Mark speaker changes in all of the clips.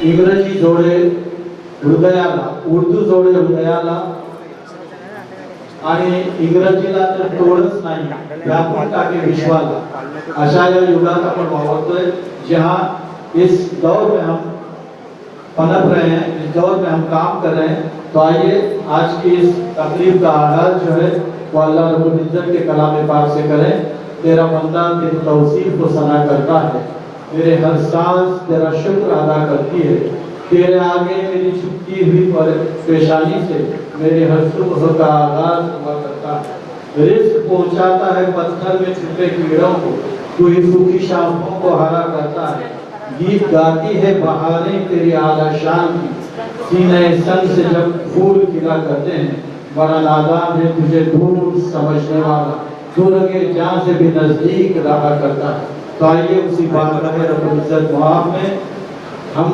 Speaker 1: इंग्रजी जोडे हृदयाला, उर्दू जोडे हृदयाला आणि इंग्रजीला तर तोडच नाही, व्यापून टाके विश्वाला। अशा या युगात आपण वावरतोय, जहां इस दौर में हम पनप रहे हैं, इस दौर में हम काम कर रहे हैं। तो आइए आज की इस तकरीब का आगाज जो है वो अल्लाह रब्बुल इज्जत के कलाम पाक से करें। तेरा बंदा तेरी तौसीफ को सना करता है, मेरे हर सांस तेरा शुक्र अदा करती है। तेरे आगे मेरी झुकती हुई पर पेशानी से मेरे हर सुबह का आगाज हुआ करता है। रिस्क पहुंचाता है पत्थर में छुपे कीड़ों को, तू ही सूखी शाखों को हरा करता है। गीत गाती है बहारें तेरी आला शान की, सीने सन से जब फूल खिला करते हैं। बड़ा नादान है तुझे दूर समझने वाला, दूर के जान से भी नजदीक रहा करता है। तो आइए उसी बात रब्बुल इज्जत मुआफ में हम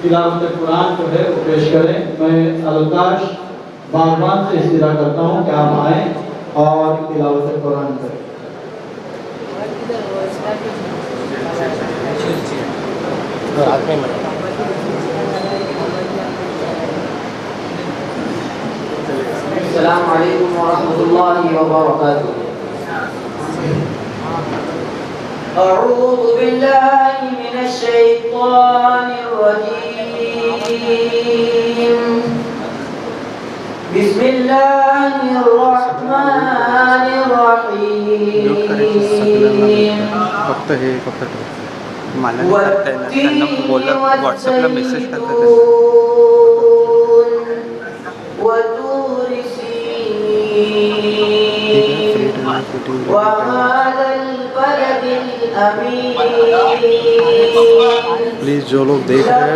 Speaker 1: तिलावत कुरान जो है वो पेश करें। मैं अलकाश बागबान से इस्तिरा करता हूँ कि आप आए और तिलावत कुरान करें।
Speaker 2: अस्सलामु अलैकुम व रहमतुल्लाहि व बरकातुहू। अऊज़ु बिल्लाहि मिनश शैतानिर रजीम। बिस्मिल्लाहिर रहमानिर रहीम।
Speaker 3: फक्त हे फक्त मला नाही करता येणार, त्यांना बोला व्हॉट्सअपला मेसेज करता त्यांना। प्लीज जो लोग देख रहे हैं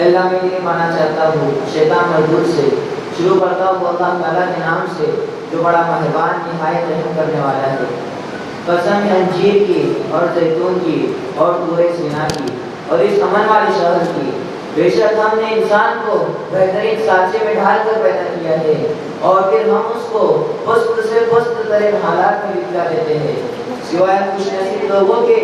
Speaker 2: अल्लाह मैं ये माना चाहता हूँ शैतान मजदूर से शुरू करता हूँ अल्लाह ताला के नाम से जो बड़ा मेहरबान निहायत रहम करने वाला है। कसम है अंजीर की और जैतून की और तूरे सीना की और इस अमन वाले शहर की, बेशक हमने इंसान को बेहतरीन सांचे में ढालकर पैदा किया है और फिर हम उसको पुस्त से पुस्त तरह हालात में बिता देते हैं, सिवाय कुछ नसीब लोगों के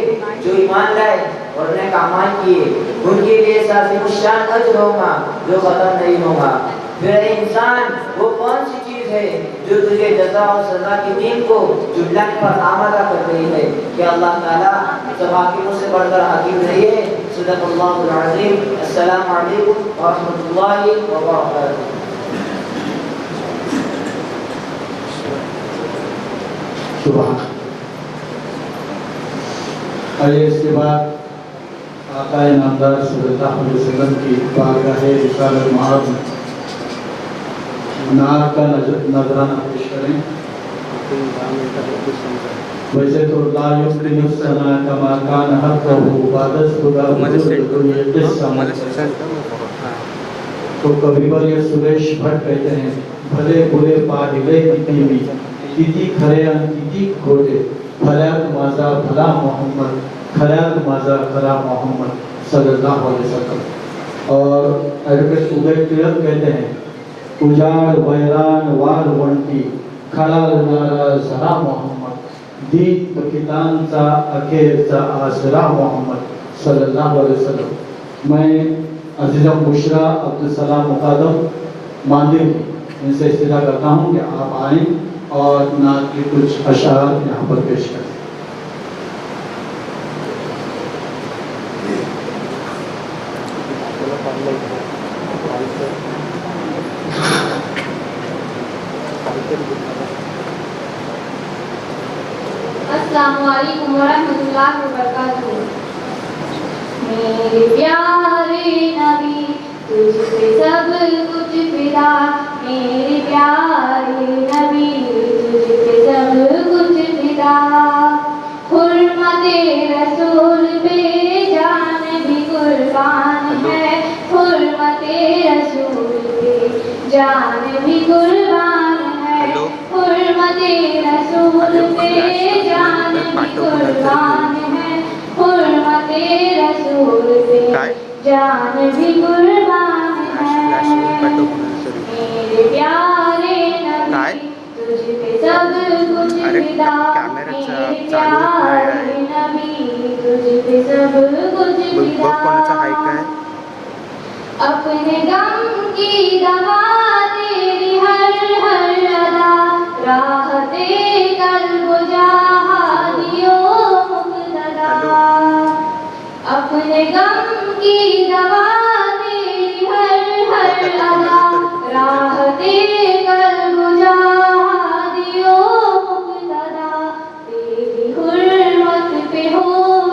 Speaker 2: जो ईमान लाए और उन्हें कामाल किए, उनके लिए साज़िब शान अजर होगा जो खत्म नहीं होगा। फिर इंसान वो कौन सी चीज है जो तुझे जज़ा और सज़ा की दिन को जुटलाने पर आमादा कर रही है कि अल्लाह ताला सब हाकिमों से बढ़कर हाकिम नहीं है। सदक़ल्लाहुल अज़ीम। अस्सलामु अलैकुम व रहमतुल्लाहि व बरकातुहू।
Speaker 1: सुभान। आइए इसके बाद आका नामदार सल्लल्लाहु अलैहि वसल्लम की बारगाह रिसालत महब नार का नजराना पेश करें। वैसे तो ला युमकिनु सना कमा कान हक़्क़ुहु बादस खुदा तो कविवर ये सुरेश भट्ट कहते हैं, भले बुरे पाहिले किती किती खरे आणि किती खोटे, भल्यात माझा भला मोहम्मद, खऱ्यात माझा खरा मोहम्मद सल्लल्लाहु अलैहि वसल्लम। और एडवोकेट उदय तिलक कहते हैं, उजाड़ वैरान वार वंटी खळा लढणारा झरा मोहम्मद, दीन पकितांचा अखेरचा आसरा मोहम्मद सल्लल्लाहु अलैहि वसल्लम। मैं अजीज़ा बुशरा अब्दुल सलाम मुकादम मांदिर इनसे इस्तिदा करता हूँ कि आप आएँ और नात के कुछ अशार यहाँ पर पेश करें।
Speaker 4: अस्सलामुअलैकुम वरहमतुल्लाहि वबरकातुहू। मेरे प्यारे नबी तुझसे सब कुछ फिदा, मेरे प्यारे नबी तुझसे सब कुछ फिदा। हुर्मते रसूल पे जान भी कुर्बान है, हुर्मते रसूल पे जान भी कुर्बान है, हुर्मते रसूल पे जान भी कुर्बान है, हुर्मते रसूल पे जान भी कुर्बान है। मेरे प्यारे नबी तुझ पे सब कुछ फिदा, मेरे प्यारे नबी तुझ पे सब कुछ फिदा। अपने गम की दवा तेरी हर हर अदा, राहते कल्ब जहादियो मुक़्तदा। अपने गम की दवा तेरी हर हर अदा, राहते कल्ब जहादियो मुक़्तदा। तेरी हुर्मत पे हो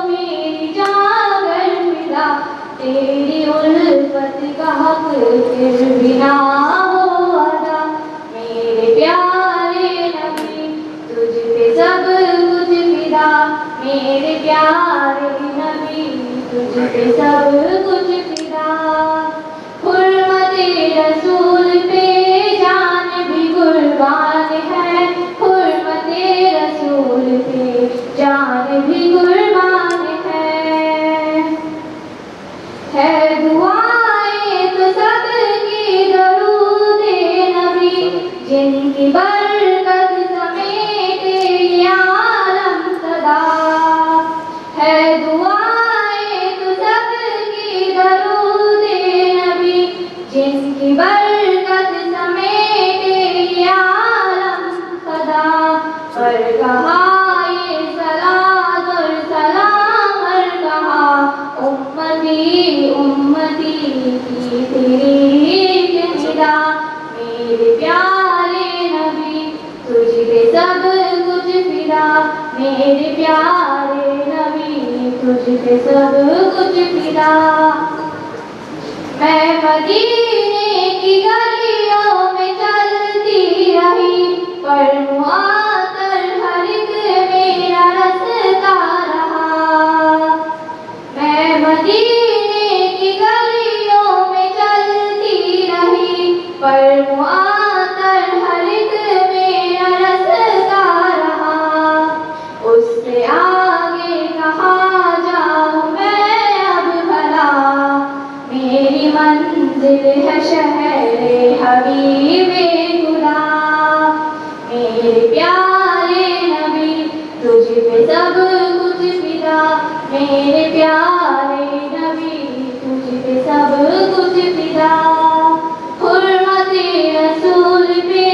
Speaker 4: मेरी जागर फिदा, तेरी उल्फत का हक फिर बिना हो अदा। मेरे प्यारे नबी तुझ पे सब कुछ फिदा, मेरे प्यारे नबी तुझ पे सब कुछ फिदा। हुर्मते रसूल पे जान भी कुर्बान है, हुर्मते रसूल पे जान भी कुर्बान है दुआएं तो सबकी दरूदे नबी, जिनकी बरकत समेटे ये आलम सदा। है दुआएं तो सबकी दरूदे नबी, जिनकी बरकत समेटे ये आलम सदा। पर कहा ये सलात और सलाम हर कहा, उम्मती उम्मती की तेरी निदा। मेरे प्यारे नबी तुझ पे सब कुछ फिदा, मेरे प्यारे नबी तुझ पे सब कुछ फिदा। मैं मदीने की गलियों में चलती रही, पर मुआतर हर एक मेरा रास्ता रहा। मैं मदीने की गलियों में चलती रही, पर मुआतर हर एक मेरा रास्ता रहा। उससे आगे कहाँ जाऊँ मैं अब भला, मेरी मंजिल है शहरे हबीबे खुदा। मेरे प्यारे नबी तुझ पे सब कुछ फिदा, मेरे प्यारे नबी तुझ पे सब कुछ फिदा। हुर्मते रसूल पे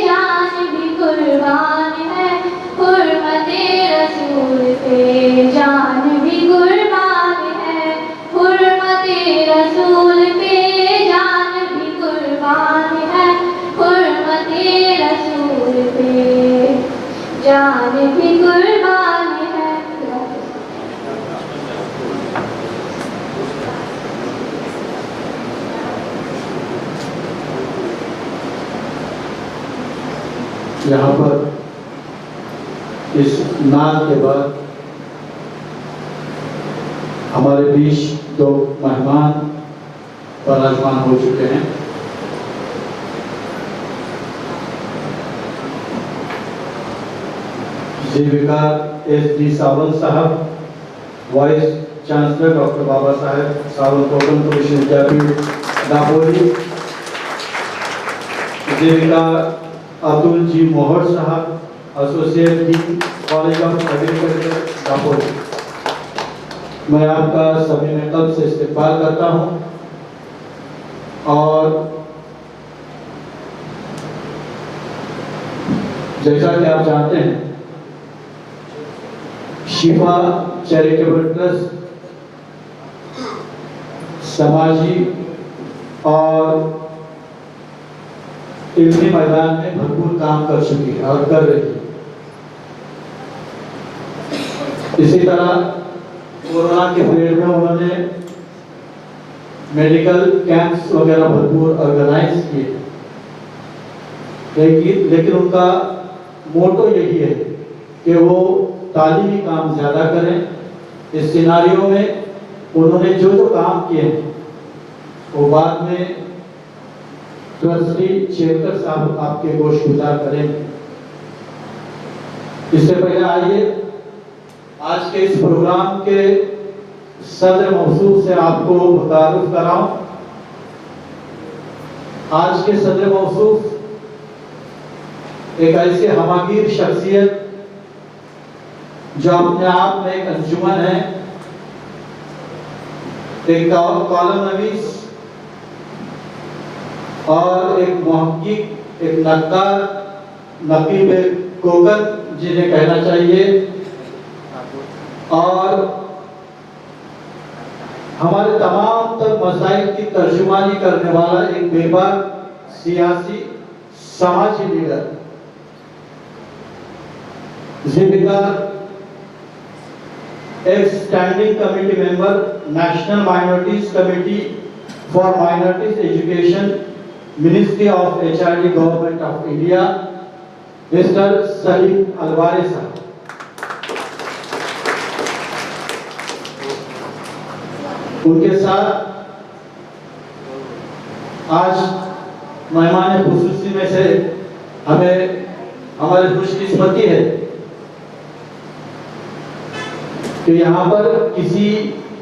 Speaker 4: जान भी कुर्बान है, हुर्मते रसूल पे जान भी कुर्बान है, हुर्मते रसूल पे जान भी कुर्बान है, हुर्मते रसूल पे जान भी कुर्बान है।
Speaker 1: यहाँ पर इस नाद के बाद हमारे बीच दो मेहमान पराजमान हो चुके हैं। जीविका SD सावंत साहब, vice chancellor doctor Baba Saheb Sawant open professional विद्यापीठ दापोली। जीविका अतुल जी मोहर साहब, associate dean college of agriculture Dapoli. मैं आपका सभी में कब से इस्तेमाल करता हूं और जैसा कि आप जानते हैं शिफा चैरिटेबल ट्रस्ट समाजी और इल्मी मैदान में भरपूर काम कर चुकी है और कर रही है। इसी तरह कोरोना के पीरियड में उन्होंने मेडिकल कैंप्स वगैरह भरपूर ऑर्गेनाइज किए, लेकिन उनका मोटो यही है कि वो तालीमी काम ज़्यादा करें। इस सिनारियों में उन्होंने जो जो काम किए वो बाद में ट्रस्टी चेयर साहब आपके गोशगुजार करेंगे। इससे पहले आइए आज के इस प्रोग्राम के सदर मौसूफ से आपको मुतारुफ कराऊं। आज के सदर मौसूफ एक ऐसे हमागीर शख्सियत जो अपने आप में एक अंजुमन है, एक कॉलम नवीस और एक मुहक्किक, एक नक्कार, नकीब कोकन जिन्हें कहना चाहिए, और हमारे तमाम तर मसाइल की तर्जुमानी करने वाला एक बेबाक सियासी समाजी लीडर, जिम्मेदार ex standing committee member, national minorities committee for minorities education, ministry of HRD, government of India, mister Salim Alware साहब। उनके साथ आज मेहमान खुसूसी में से हमें हमारी खुशकिस्मती है कि यहाँ पर किसी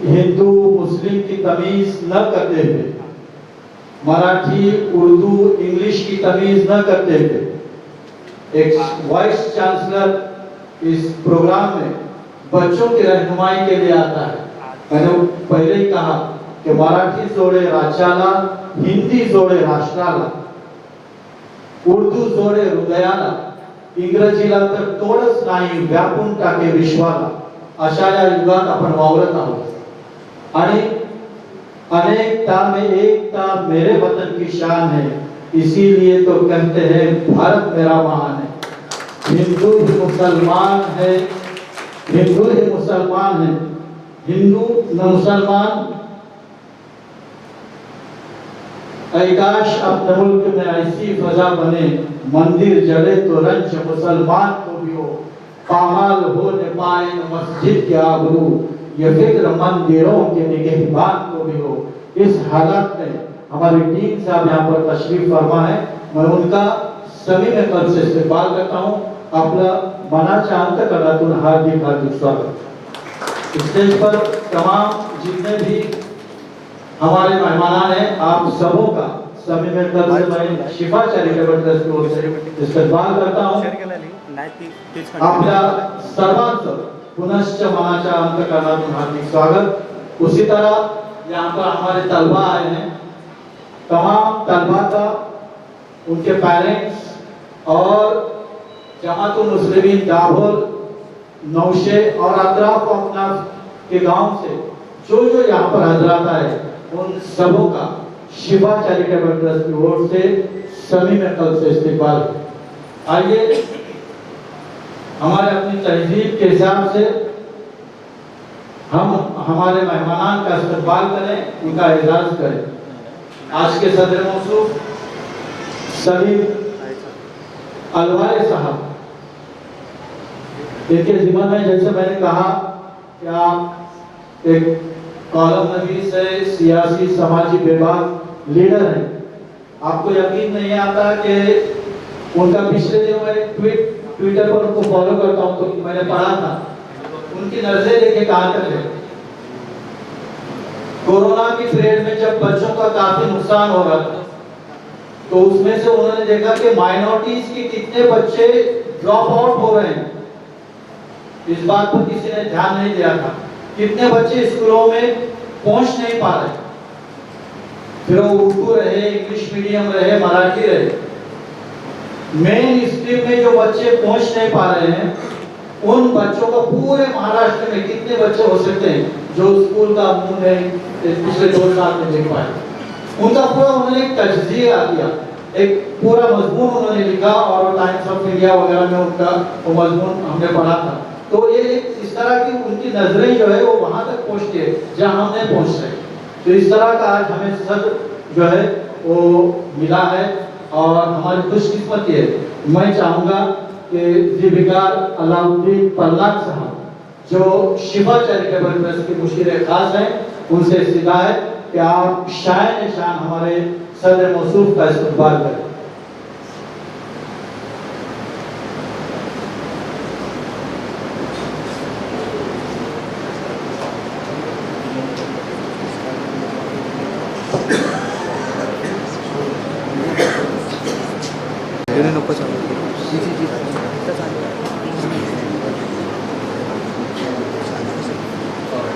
Speaker 1: हिंदू मुस्लिम की तमीज न करते हुए, मराठी उर्दू इंग्लिश की तमीज न करते हुए एक वाइस चांसलर इस प्रोग्राम में बच्चों की रहनुमाई के लिए आता है। मैंने पहले ही कहा कि मराठी जोड़े राज्याला, हिंदी जोड़े राष्ट्राला, उर्दू जोड़े हृदयाला, इंग्रजीला तर तोडच नाही व्यापून टाके विश्वाला, अशा या युगात आपण वावरत आहोत। आणि अनेकता में एकता मेरे वतन की शान है, इसीलिए तो कहते हैं भारत मेरा महान है। हिंदू ही मुसलमान है, हिंदू ही मुसलमान है, हिंदू न मुसलमान। ऐकाश अपने मुल्क में ऐसी फजा बने, मंदिर जले तो रंज मुसलमान को भी हो, पामाल हो न पाए मस्जिद के आबरू, ये फिक्र मंदिरों के निगहबान को भी हो। इस हालत में हमारी टीम साहब यहाँ पर तशरीफ फरमा है, मैं उनका सभी में कल से इस्तेमाल करता हूँ। आपला मनाच्या अंतकरणातून हार्दिक हार्दिक स्वागत। स्टेज पर तमाम जितने भी हमारे मेहमान हैं, आप सबों का सभी में कल से मैं शिफा चैरिटेबल ट्रस्ट की ओर से इस्तेमाल करता हूँ। आपल्या सर्वांचं पुनश्च मनाच्या अंतकरणातून हार्दिक स्वागत। उसी तरह यहाँ पर हमारे तलबा आए हैं, तमाम तलबा का, उनके पेरेंट्स और जमातुल मुस्लिमीन दाभोल, नौशे और अतराफ अपना के गांव से जो जो यहाँ पर हजरात आए, उन सबों का शिफा चैरिटेबल ट्रस्ट की ओर से सभी में कल से इस्तेमाल। आइए हमारे अपनी तहजीब के हिसाब से हम हमारे मेहमान का इस्तेमाल करें, उनका एजाज करें। आज के सदर मौसूफ सलीम अलवारे साहब, इनके जिम्मे में जैसे मैंने कहा कि आप एक कॉलम नवीस है, सियासी समाजी बेबाक लीडर है। आपको यकीन नहीं आता कि उनका पिछले दिनों में ट्विटर पर उनको फॉलो करता हूं, तो मैंने पढ़ा था उनकी नजरें देखे कहां तक है। कोरोना की पीरियड में जब बच्चों का काफी नुकसान हो रहा था, तो उसमें से उन्होंने देखा कि माइनॉरिटीज के कितने बच्चे ड्रॉप आउट हो रहे हैं। इस बात पर किसी ने ध्यान नहीं दिया था। कितने बच्चे स्कूलों में पहुंच नहीं पा रहे, फिर वो उर्दू रहे, इंग्लिश मीडियम रहे, मराठी रहे, मेन स्ट्रीम में जो बच्चे पहुंच नहीं पा रहे हैं, उन बच्चों को पूरे महाराष्ट्र में कितने बच्चे हो सकते हैं जो स्कूल का मुंह नहीं पिछले 2 साल में देख पाए। उनका पूरा उन्होंने एक तजज़िया किया, एक पूरा मजमून उन्होंने लिखा और टाइम्स ऑफ इंडिया वगैरह में उनका वो मजमून हमने पढ़ा था। तो ये इस तरह की उनकी नजरें जो है वो वहां तक पहुंचती है जहां हम नहीं पहुंच रहे। तो इस तरह का आज हमें सद जो है वो मिला है और हमारी खुशकिस्मती है। मैं चाहूंगा कि जीविकार अलाउद्दीन पल्लाक साहब जो शिफा चैरिटेबल ट्रस्ट के मुशीर खास हैं, उनसे इस्तिदा है कि आप शान हमारे सदर मौसूफ का इस्तकबाल करें।
Speaker 3: नको चालू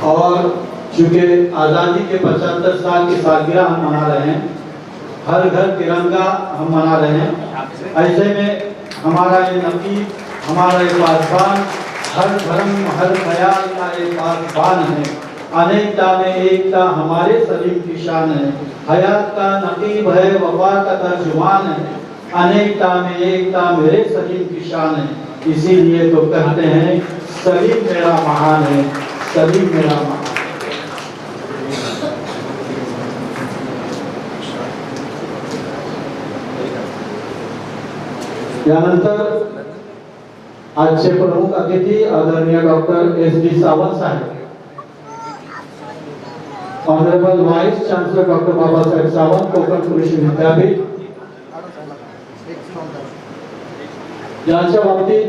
Speaker 1: और चूंकि आज़ादी के 75 साल की सालगिरह हम मना रहे हैं, हर घर तिरंगा हम मना रहे हैं, ऐसे में हमारा ये नकीब, हमारा ये पासबान, हर धर्म हर ख्याल का एक पासबान है। अनेकता में एकता हमारे सलीम की शान है। हयात का नकीब है, वफा का तर्जुमान है। अनेकता में एकता मेरे सलीम की शान है। इसीलिए तो कहते हैं सलीम मेरा महान है, सलीम मेरा महान। यानंतर आजचे प्रमुख अतिथी आदरणीय डॉक्टर एस.डी. सावंत साहेब, honourable vice chancellor doctor Babasaheb Sawant, Konkan Krishi Vidyapeeth, ज्यांच्या बाबतीत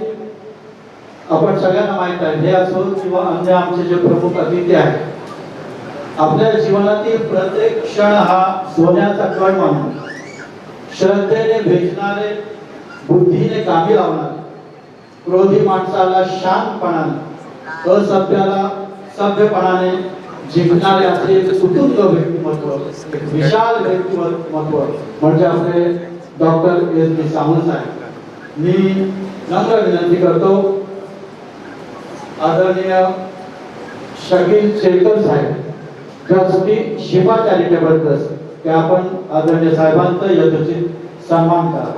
Speaker 1: आपण सगळ्यांना माहित आहे, हे असो किंवा अन्य आमचे जे प्रमुख अतिथी आहेत, आपल्या जीवनातील प्रत्येक क्षण हा सोन्याचा कण मानून श्रद्धेने भेटणारे, बुद्धीने कामी लावणारे, क्रोधी माणसाला शांतपणाने, असभ्याला सभ्यपणाने जिंकणारे असे कुटुंब व्यक्तिमत्व, विशाल व्यक्तिमत्व म्हणजे आपले डॉक्टर एस.डी. सावंत साहेब। मी नम्र विनंती करतो आदरणीय शकील शेखर साहेब, ट्रस्टी शिफा चॅरिटेबल ट्रस्ट, की आपण आदरणीय साहेबांचा यथोचित सन्मान करा।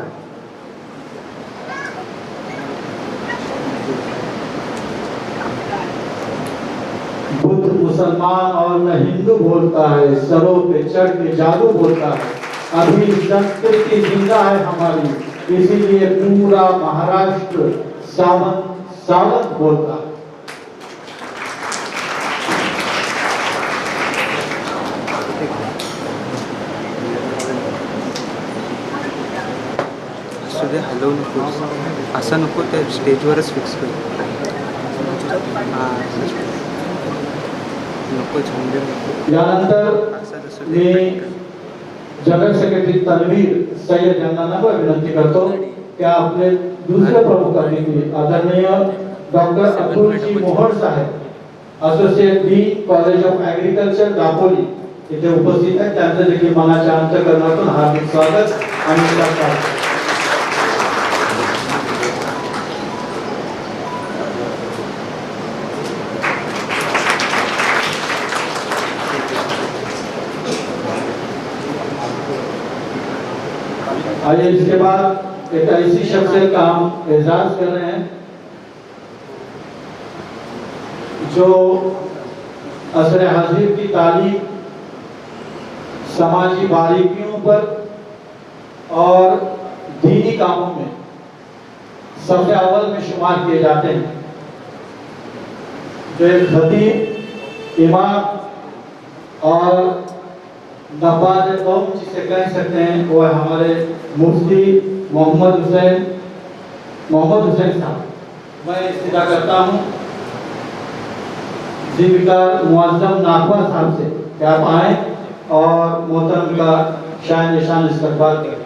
Speaker 1: बुद्ध मुसलमान और न हिंदू बोलता है, सरों पे चढ़ के जादू बोलता है, अभी संस्कृति जिंदा है हमारी, इसीलिए पूरा महाराष्ट्र सावंत सावंत बोलता है।
Speaker 3: असू हॅलो नको, असं नको, ते स्टेजवरच फिक्स कर। नको झोंबे नको।
Speaker 1: यानंतर मी जनरल सेक्रेटरी तनवीर सय्यद यांना नम्र विनंती करतो की आपले दुसरे प्रमुख अतिथी आदरणीय डॉक्टर अतुल जी मोहन साहेब, associate dean college of agriculture Dapoli इथे उपस्थित आहेत। त्यांचं देखील मनाच्या अंतःकरणातून हार्दिक स्वागत आणि सत्कार। आइए इसके बाद एक ऐसी शख्सियत का हम एजाज कर रहे हैं जो असर हाजिर की तालीम, समाजी बारीकियों पर और दीनी कामों में सबसे अव्वल में शुमार किए जाते हैं। जो एक खतीब, इमाम और नवाज कौम जिसे कह सकते हैं, वो है हमारे मुफ्ती मोहम्मद हुसैन साहब। मैं इस्तिदा करता हूँ जीविकार मुअज्जम नागवा साहब से कि आप आए और मोहतरम का शान निशान इस्तकबाल करें।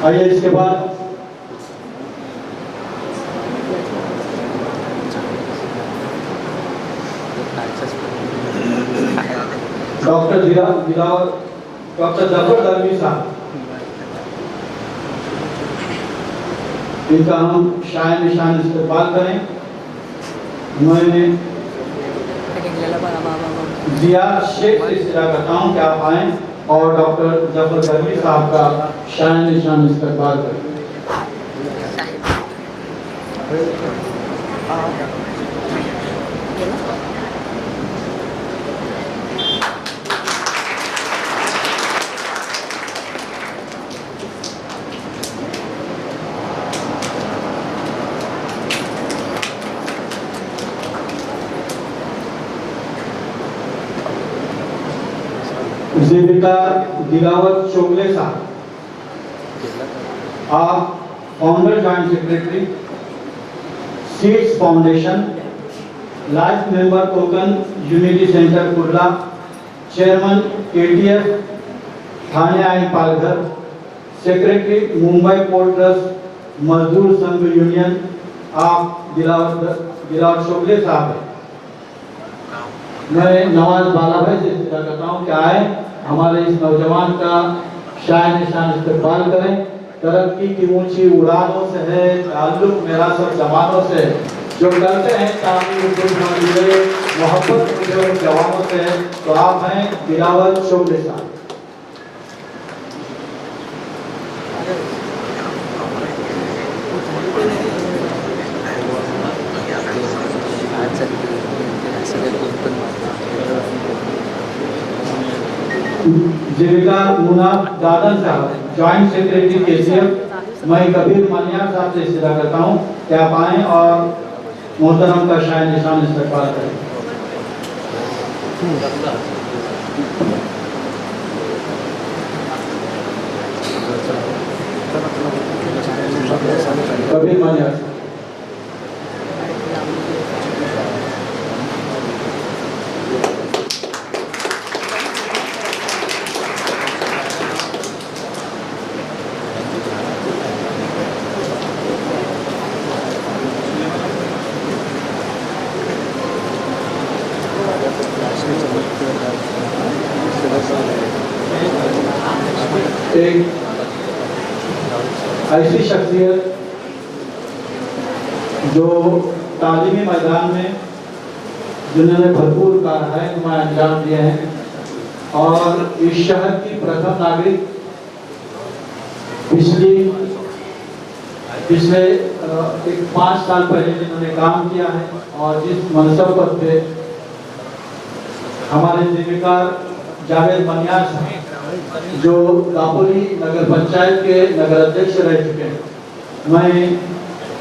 Speaker 1: आइए इसके बाद डॉक्टर दिलावर डॉक्टर जफर दरवी साहब, इनका हम शायद निशान इस्तेमाल करें। मैंने जिया शेख से इस्तरा करता हूँ कि आप आएँ और डॉक्टर जफर दरवी साहब का शायद निशान इस्तेमाल करें। जीविका दिलावर चोगले साहब, आप founder joint secretary seeds foundation, life member token unity centre Kurla, chairman KTF थाने आइन Palghar, secretary Mumbai port trust मजदूर संघ यूनियन, आप दिलावर चोगले साहब हैं। मैं नवाज बाला भाई से इस्तरा करता हूँ कि आए हमारे इस नौजवान का शायद निशान इस्तेमाल करें। तरक्की की ऊंची उड़ानों से है ताल्लुक मेरा सब जवानों से, जो करते हैं मोहब्बत मुझे जवानों से है। तो आप हैं दिलावर चोगले साहब। जीविका मुनाफ दादन साहब, जॉइंट सेक्रेटरी KCF। मैं कबीर मनियार साहब से इस्तरा करता हूँ कि आप आएँ और मोहतरम का शायद निशान इस्तेमाल करें। कबीर मनियार साहब। एक ऐसी शख्सियत जो तालीमी मैदान में जिन्होंने भरपूर कारनामे अंजाम दिए हैं और इस शहर की प्रथम नागरिक पिछले 5 साल पहले जिन्होंने काम किया है और जिस मनसब पर थे हमारे जिम्मेदार जावेद मनियार साहब, जो दापोली नगर पंचायत के नगर अध्यक्ष रह चुके हैं। मैं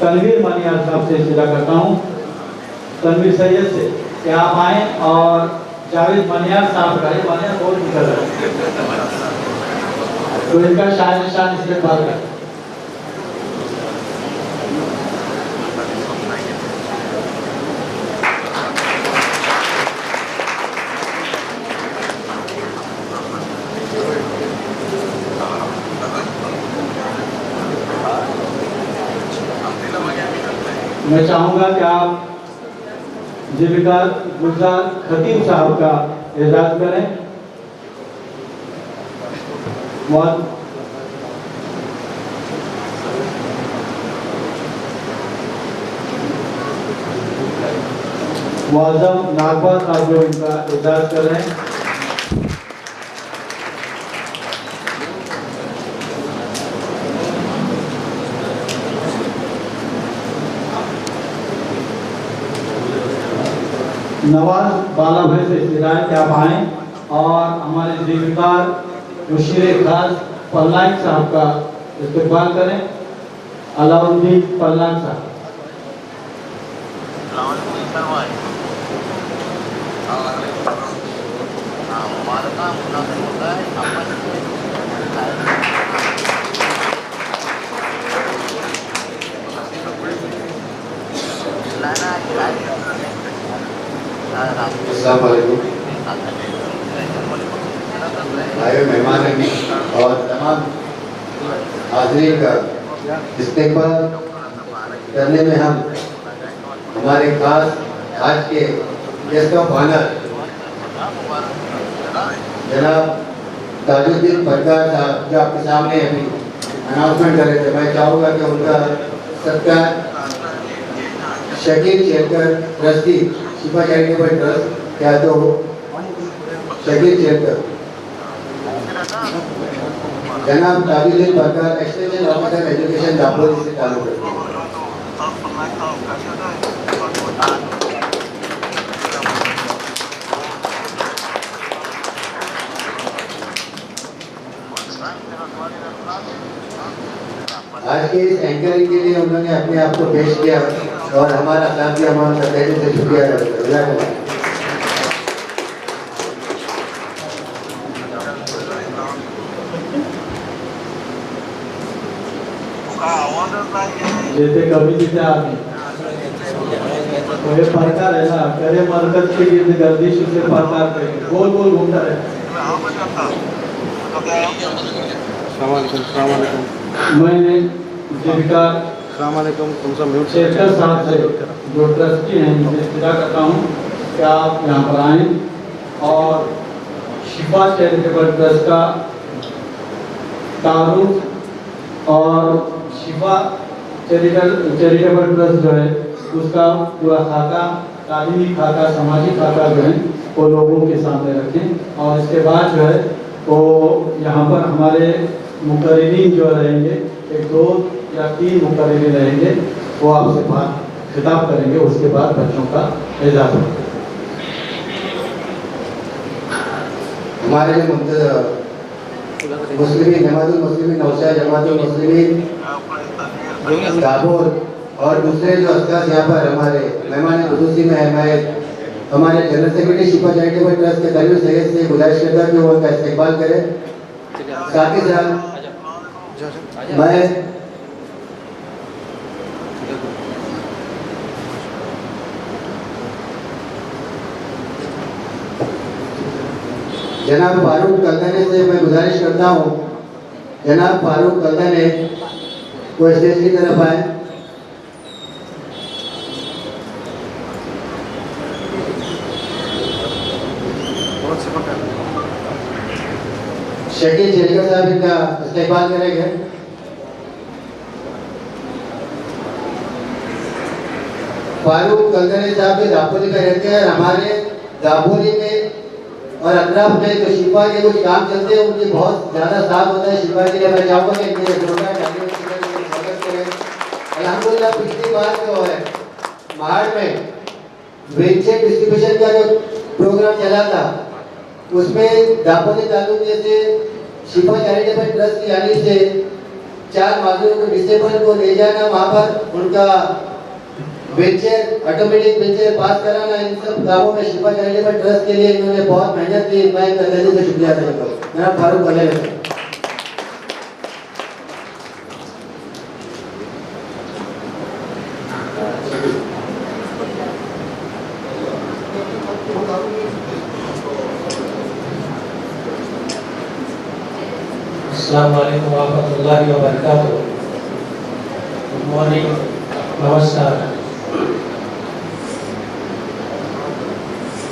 Speaker 1: तनवीर मनियार साहब से इस्तरा करता हूँ, तनवीर सैयद से, कि आप आएँ और जावेद मनियार साहब का मनियार बहुत निकल रहा है तो इनका शायद निशान इस्तेमाल करें। मैं चाहूँगा कि आप जीविका गुलजार खतीब साहब का एजाज करें। मुअज़्ज़म नागवा साहब जो इनका एजाज कर रहे हैं। नवाज बाला भाई से इस्तरा है कि आप आएँ और हमारे जीविकार मुशीर खास पल्लाक साहब का इस्तकबाल करें। अलाउद्दीन पल्लाक साहब।
Speaker 5: भाई मेहमान और तमाम हाज़रीन का इस्तेकबाल करने में हम हमारे खास आज के गेस्ट ऑफ ऑनर जनाब ताजुद्दीन फरकार साहब जो आपके सामने अभी अनाउंसमेंट कर रहे थे, मैं चाहूँगा कि उनका सत्कार Shakeel Cherkar trustee Shifa charitable trust या तो शकील चेरकर जनाब Tajuddin Farkar extension officer education Dapoli से चालू करते हैं। आज के इस एंकरिंग के लिए उन्होंने अपने आप को पेश किया और हमारा साथ दिया, हमारा तहे दिल से शुक्रिया अदा करता हूं।
Speaker 1: जैसे कभी जिसे आदमी तो ये प्रकार है ना, करे मरकज के गिर्द गर्दिश उसे प्रकार करेंगे, गोल गोल घूमता रहता मैं जीविका
Speaker 3: तुमचा म्यूट
Speaker 1: शेखर साहब से जो ट्रस्टी हैं उनसे इल्तिजा करता हूँ कि आप यहाँ पर आएँ और शिफा चैरिटेबल ट्रस्ट का तारुफ और शिफा चैरिटेबल ट्रस्ट जो है उसका पूरा खाता, तालीमी खाता, सामाजिक खाता जो है वो लोगों के सामने रखें और इसके बाद जो है वो यहाँ पर हमारे मुकर्रिरीन जो रहेंगे, एक 2 या 3 मुकर्रिरीन रहेंगे, वो आपसे बात खिताब करेंगे, उसके बाद बच्चों का एजाज़ होगा।
Speaker 5: हमारे मुस्लिमीन जमातुल मुस्लिमीन नौशा जमातुल मुस्लिमीन दापोल और दूसरे जो अफसर यहाँ पर हमारे मेहमान खुसूसी में है, मैं हमारे जनरल सेक्रेटरी शिफा चैरिटेबल ट्रस्ट के तनवीर सैयद से गुजारिश करता हूँ कि वो उनका इस्तेमाल करें। साथ ही साथ मैं जनाब फारूक कलदने से मैं गुजारिश करता हूँ, जनाब फारूक कलदने वो स्टेज की तरफ आए। शकील चेरकर साहब इनका इस्तेमाल करेंगे। फारूक कलदने साहब भी दापोली में रहते हैं। हमारे दापोली में और अतराफ में जो शिफा के कुछ काम चलते हैं उनकी बहुत ज़्यादा साथ होता है शिफा के लिए। मैं चाहूँगा कि इनके जोरदार तालियों से स्वागत करें। अल्हम्दुलिल्लाह पिछली बार जो है महाड़ में व्हीलचेयर डिस्ट्रीब्यूशन का जो प्रोग्राम चला था उसमें दापोली तालुक से शिफा चैरिटेबल ट्रस्ट की यानी से 4 माजूरों को डिसेबल को ले जाना, वहाँ पर उनका व्हीलचेयर ऑटोमेटिक व्हीलचेयर पास कराना, इन सब कामों में शिफा चैरिटेबल ट्रस्ट के लिए इन्होंने बहुत मेहनत की। मैं इनका दिल से शुक्रिया अदा करता हूँ। जनाब फारूक कलदने
Speaker 6: अस्सलाम वालेकुम रहमतुल्लाहि व बरकातुहू। गुड मॉर्निंग, नमस्कार।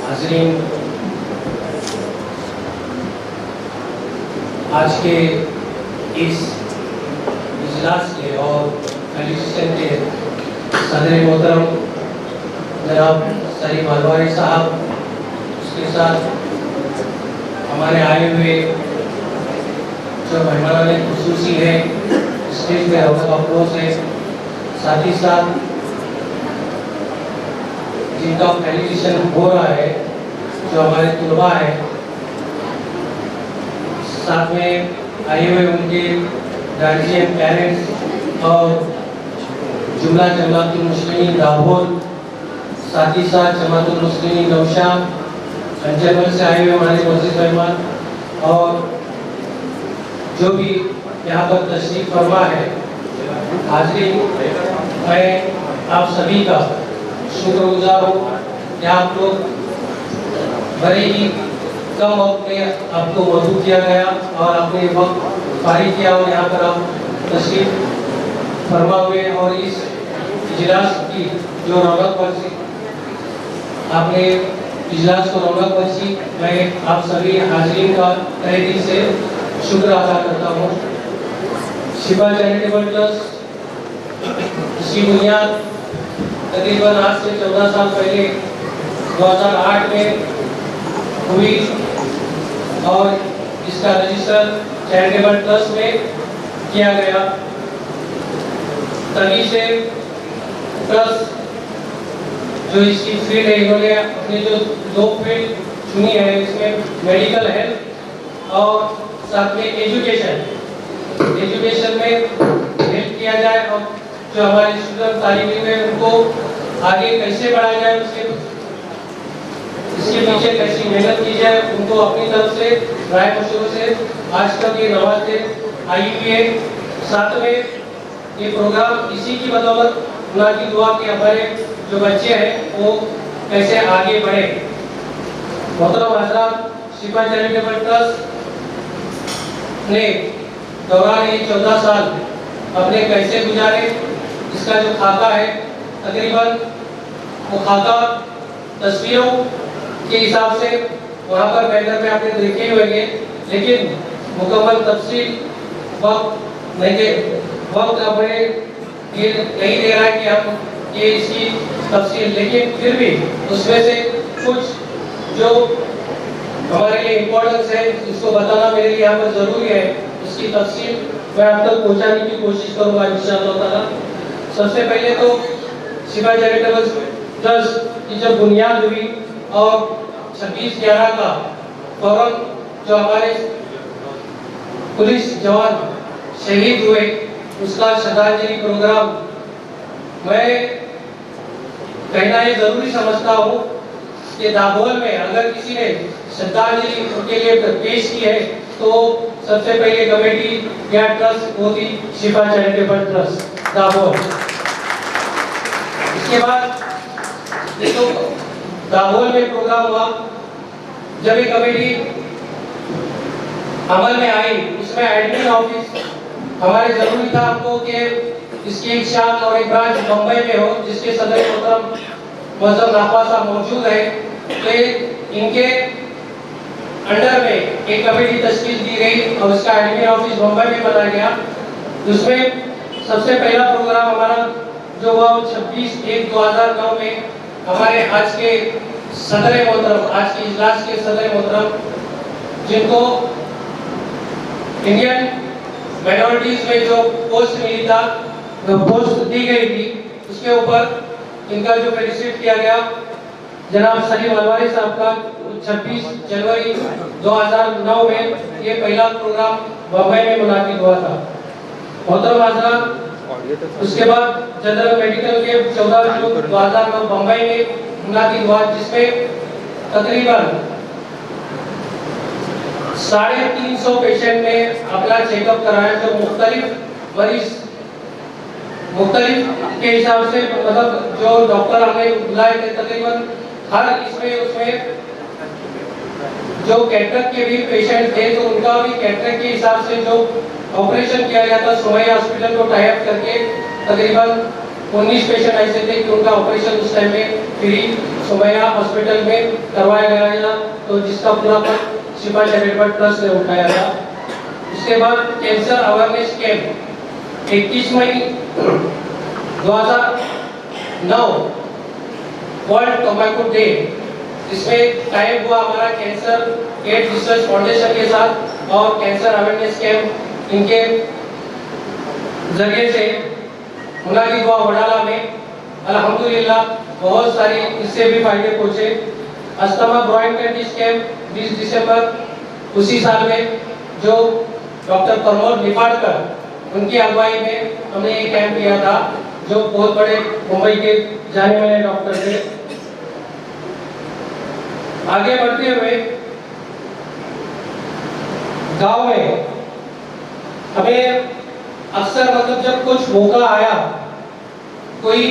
Speaker 6: हाज़रीन, आज के इस इजलास के और फेलिसिटेशन के सदर मोहतरम जनाब सलीम अलवारी साहब, उसके साथ हमारे आए हुए जो मेहमान खुसूसी है, स्टेज पे राउंड ऑफ अप्रोच है, साथ ही साथ जिनका फेलिसिटेशन हो रहा है जो हमारे तुलबा है, साथ में आए हुए उनके गार्जियन, पेरेंट्स और जुमला जमातुल मुस्लिमीन दापोल, साथ ही साथ जमातुल मुस्लिमीन नौशा, अंजनवल से आए हुए हमारे मस्जिद मेहमान और जो भी यहाँ पर तशरीफ फरमा है। हाज़रीन, मैं आप सभी का शुक्रगुजार हूँ कि आप लोग बड़े ही कम वक्त में आपको मौजूद किया गया और आपने वक्त फारिग किया और यहाँ पर आप तशरीफ फरमा हुए और इस इजलास की जो रौनक बख्शी आपने इजलास को रौनक बख्शी। मैं आप सभी हाजिरीन का तहे दिल से शुक्र अदा करता हूँ। शिफा चैरिटेबल ट्रस्ट इसकी बुनियाद तकरीबन आज से 14 साल पहले 2008 में हुई और इसका रजिस्टर चैरिटेबल ट्रस्ट में किया गया। तभी से ट्रस्ट जो इसकी फील्ड है, इन्होंने अपनी जो दो फील्ड चुनी है, इसमें मेडिकल हेल्थ और साथ में एजुकेशन में हेल्प किया जाए और जो हमारे स्टूडेंट तालिब इल्म है उनको आगे कैसे बढ़ाया जाए, इसके पीछे कैसी मेहनत की जाए, उनको अपनी तरफ से राय मशवरों से आज तक ये नवाजते आई हुई है। साथ में ये प्रोग्राम इसी की बदौलत खुदा की दुआ के हमारे जो बच्चे हैं वो कैसे आगे बढ़े। मोहतरम हज़रात, शिफा चैरिटेबल ट्रस्ट ने दौरान ये 14 साल अपने कैसे गुजारे, इसका जो खाका है तकरीबन वो खाका तस्वीरों के हिसाब से वहाँ पर बैनर में आपने देखे हुए हैं, लेकिन मुकम्मल तफसील वक्त अपने ये नहीं दे रहा है कि हम ये इसकी तफसील, लेकिन फिर भी उसमें से कुछ जो हमारे लिए इम्पोर्टेंस है इसको बताना मेरे लिए यहाँ पर ज़रूरी है। इसकी तफसील मैं आप तक पहुँचाने की कोशिश करूँगा इंशाअल्लाह ताला। सबसे पहले तो शिफा चैरिटेबल ट्रस्ट की जब बुनियाद हुई और 26/11 का फौरन जो हमारे पुलिस जवान शहीद हुए उसका श्रद्धांजलि प्रोग्राम मैं कहना ये जरूरी समझता हूँ कि दाभोल में अगर किसी ने श्रद्धांजलि उनके लिए पेश की है तो सबसे पहले कमेटी या ट्रस्ट वो थी शिफा चैरिटेबल ट्रस्ट दाभोल। इसके बाद देखो दाभोल में प्रोग्राम हुआ, जब ये कमेटी अमल में आई उसमें एडमिन ऑफिस हमारे जरूरी था हमको कि इसकी एक शाख और एक ब्रांच मुंबई में हो जिसके सदर मोहतरम मौजूद नाफा साहब मौजूद है। तो इनके अंडर में एक कमेटी तश्कील दी गई और उसका एडमिन ऑफिस मुंबई में बनाया गया। उसमें सबसे पहला प्रोग्राम हमारा जो हुआ 26/1/2009 में हमारे आज के सदर मोहतरम, आज के इजलास के सदर मोहतरम जिनको इंडियन माइनॉरिटीज में जो पोस्ट मिली था, जो पोस्ट दी गई थी, उसके ऊपर इनका जो फेलिसिट किया गया जनाब सलीम अलवारी साहब का 26 जनवरी 2009 में ये पहला प्रोग्राम बम्बई में मुनाकिद हुआ था। मोहतरम हज़रात, उसके बाद जनरल मेडिकल के 14 जून 2009 बम्बई में मुनाकिद हुआ जिसमें तकरीबन 350 पेशेंट ने अपना चेकअप कराया जो मुख्तलिफ मरीज मुख्तलिफ के हिसाब से, मतलब जो डॉक्टर हमने बुलाए थे तकरीबन हर इसमें उसमें जो कैटरेक्ट के भी पेशेंट थे तो उनका भी कैटरेक्ट के हिसाब से जो ऑपरेशन किया गया था सुमैया हॉस्पिटल को टाई अप करके तकरीबन 19 पेशेंट ऐसे थे कि उनका ऑपरेशन उस टाइम में फ्री सुमैया हॉस्पिटल में करवाया गया था, तो जिसका पूरा शिफा चैरिटेबल ट्रस्ट ने उठाया था। उसके बाद कैंसर अवेयरनेस कैंप 21 मई 2009 वर्ल्ड टोबैको डे, इसमें टाइम हुआ हमारा कैंसर एड रिसर्च फाउंडेशन के साथ और कैंसर अवेयरनेस कैंप इनके जरिए से मुनाकिद हुआ वडाला में। अल्हम्दुलिल्लाह बहुत सारी इससे भी फायदे पहुंचे। अस्थमा ब्रोंकाइटिस कैंप 20 दिसंबर उसी साल में जो डॉक्टर प्रमोद निफाड़कर उनकी अगुवाई में हमने ये कैंप किया था, जो बहुत बड़े मुंबई के जाने माने डॉक्टर थे। आगे बढ़ते हुए गांव में हमें अक्सर मतलब जब कुछ मौका आया, कोई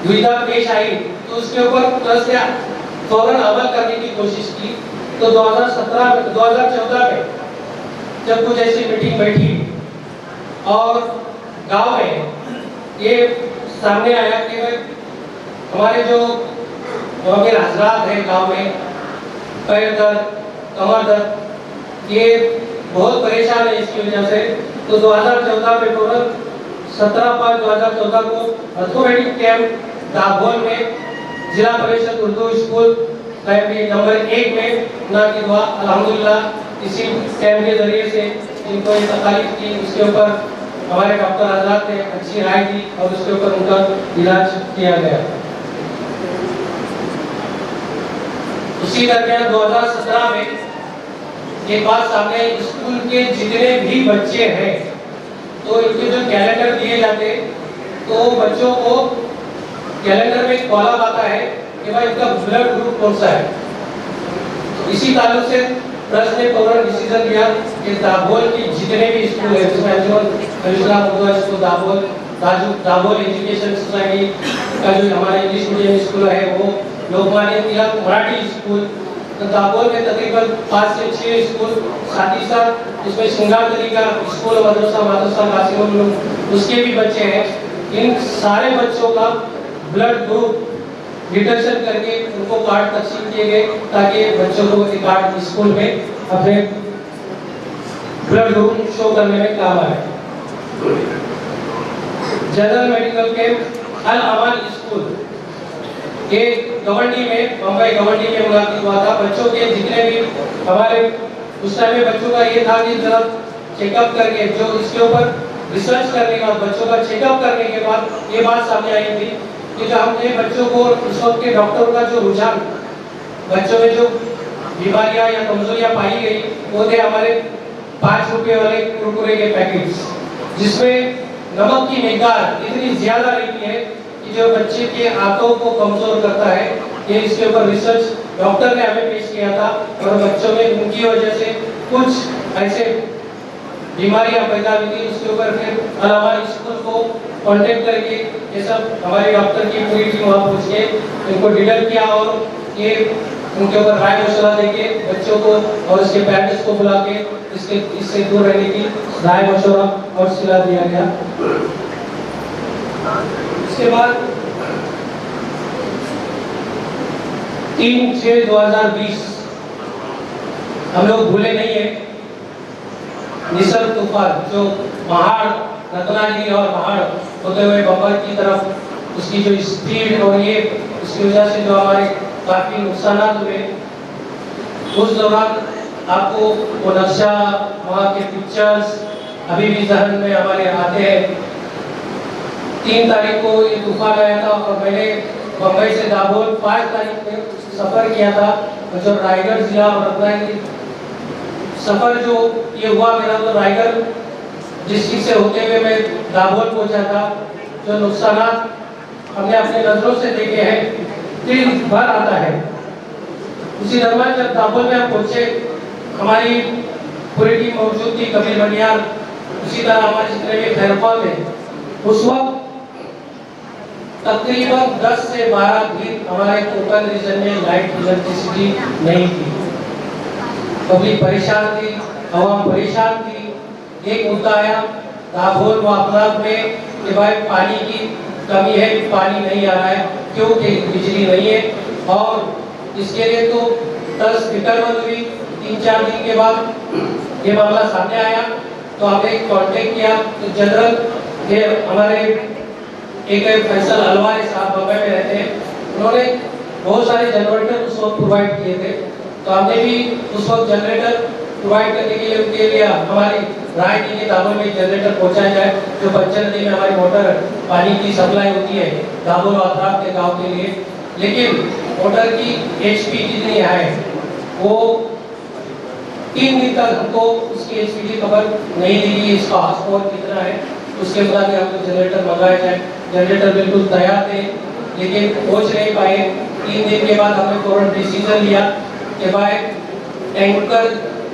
Speaker 6: दुविधा पेश आई तो उसके ऊपर ट्रस्ट ने फौरन अमल करने की कोशिश की। तो 2014 में जब कुछ ऐसी मीटिंग बैठी और गांव में ये सामने आया कि हमारे जो और फिर हजरात है गांव में, पैर दर्द, कमर दर्द, ये बहुत परेशान है इसकी वजह से। तो 2014 में टोटल 17/5/2014 को ऑर्थोपेडिक कैंप दाभोल में जिला परिषद उर्दू स्कूल लाइब्रेरी नंबर 1 में उनकी दुआ अल्हम्दुलिल्लाह इसी कैंप के जरिए से जिनको ये तकलीफ थी उसके ऊपर हमारे डॉक्टर आजाद ने अच्छी राय दी और उसके ऊपर उनका इलाज किया गया। उसी दरमियान 2017 में एक बात सामने, स्कूल के जितने भी बच्चे हैं तो इनके जो कैलेंडर दिए जाते तो बच्चों को कैलेंडर में कॉलम आता है कि भाई इनका ब्लड ग्रुप कौन सा है। तो इसी ताल्लुक से ट्रस्ट ने फौरन डिसीजन लिया कि दाभोल की जितने भी स्कूल है जिसमें स्कूल दाभोल एजुकेशन सोसाइटी का जो हमारे इंग्लिश मीडियम स्कूल है वो लोकमान्य तिलक मराठी स्कूल, तो दाभोल में तकरीबन 5 से 6 स्कूल, साथ ही साथ इसमें श्रृंगारदरी का स्कूल मदरसा कासिम उसके भी बच्चे हैं। इन सारे बच्चों का ब्लड ग्रुप डिटेक्शन करके उनको कार्ड तकसीम किए गए ताकि बच्चों को ये कार्ड स्कूल में अपने ब्लड ग्रुप शो करने में काम आए। जनरल मेडिकल कैंप अल अमल स्कूल ये गवर्नरी में, बम्बई गवर्नरी में मुनाकिद हुआ था। बच्चों के जितने भी हमारे उस टाइम में बच्चों का ये था कि जरा चेकअप करके जो इसके ऊपर रिसर्च करने का, बच्चों का चेकअप करने के बाद ये बात सामने आई थी कि जो हमने बच्चों को उस वक्त के डॉक्टरों का जो रुझान बच्चों में जो बीमारियां या कमजोरियां पाई गई वो थे हमारे 5 रुपए वाले कुरकुरे के पैकेट्स, जिसमें नमक की मिकदार इतनी ज्यादा रहती है कि जो बच्चे के आंतों को कमजोर करता है। ये इसके ऊपर रिसर्च डॉक्टर ने हमें पेश किया था और बच्चों में उनकी वजह से कुछ ऐसे बीमारियां पैदा हुई थी। उसके ऊपर फिर अलावा स्कूल को कांटेक्ट करके ये सब हमारे डॉक्टर की पूरी टीम वहाँ पहुँच के इनको डिटेक्ट किया और ये उनके ऊपर राय मशवरा देके बच्चों को और उसके पेरेंट्स को बुला के इससे दूर रहने की राय मशवरा और सलाह दिया गया। इसके बाद 3/6/2020 हम लोग भूले नहीं है निसर्ग तूफान जो पहाड़ रत्नागिरी और पहाड़ होते हुए बम्बई की तरफ उसकी जो स्पीड और ये उसकी वजह से जो हमारे काफी नुकसान हुए। उस दौरान आपको वो नक्शा, वहाँ के पिक्चर्स अभी भी जहन में हमारे आते हैं। 3 तारीख को ये तूफान आया था और मैंने बम्बई से दाभोल 5 तारीख में सफर किया था और जो रायगढ़ जिला और रत्नागिरी सफर जो ये हुआ मेरा, तो रायगढ़ डिस्ट्रिक्ट से होते हुए मैं दाभोल पहुंचा था। जो नुकसान हमने अपने नजरों से देखे हैं दिल भर आता है। उसी दरमियान जब दाभोल में हम पहुंचे हमारी पूरी टीम मौजूद थी, कबीर बनियार, उसी तरह हमारे जितने भी खैरफाल थे। उस वक्त तकरीबन 10 से 12 दिन हमारे कोकन रीजन में लाइट इलेक्ट्रिसिटी नहीं थी। पब्लिक परेशान थी, आवाम परेशान थी। एक मुद्दा आया दाभोल व अपराध में कि भाई पानी की कमी है, पानी नहीं आ रहा है क्योंकि बिजली नहीं है। और इसके लिए तो 10 फिक्रमंद हुई। 3-4 दिन के बाद ये मामला सामने आया तो हमने कांटेक्ट किया तो जनरल ये हमारे एक फैसल अलवारी साहब बम्बई में रहते हैं, उन्होंने बहुत सारे जनरेटर उस वक्त प्रोवाइड किए थे। तो हमने भी उस वक्त जनरेटर प्रोवाइड करने के लिए उनके लिए हमारी राय दी कि दाभोल में जनरेटर पहुंचाया जाए। जो बच्चन नदी में हमारी मोटर पानी की सप्लाई होती है दाभोल और अतराफ के गाँव के लिए, लेकिन मोटर की HP जितनी है वो 3 दिन तक हमको उसकी HP की खबर नहीं दी गई, इसका हॉर्स कितना है। उसके बाद हमको जनरेटर मंगाया जाए। जनरेटर बिल्कुल तैयार थे लेकिन पहुंच नहीं पाए। 3 दिन के बाद हमने फौरन डिसीजन लिया कि भाई टैंकर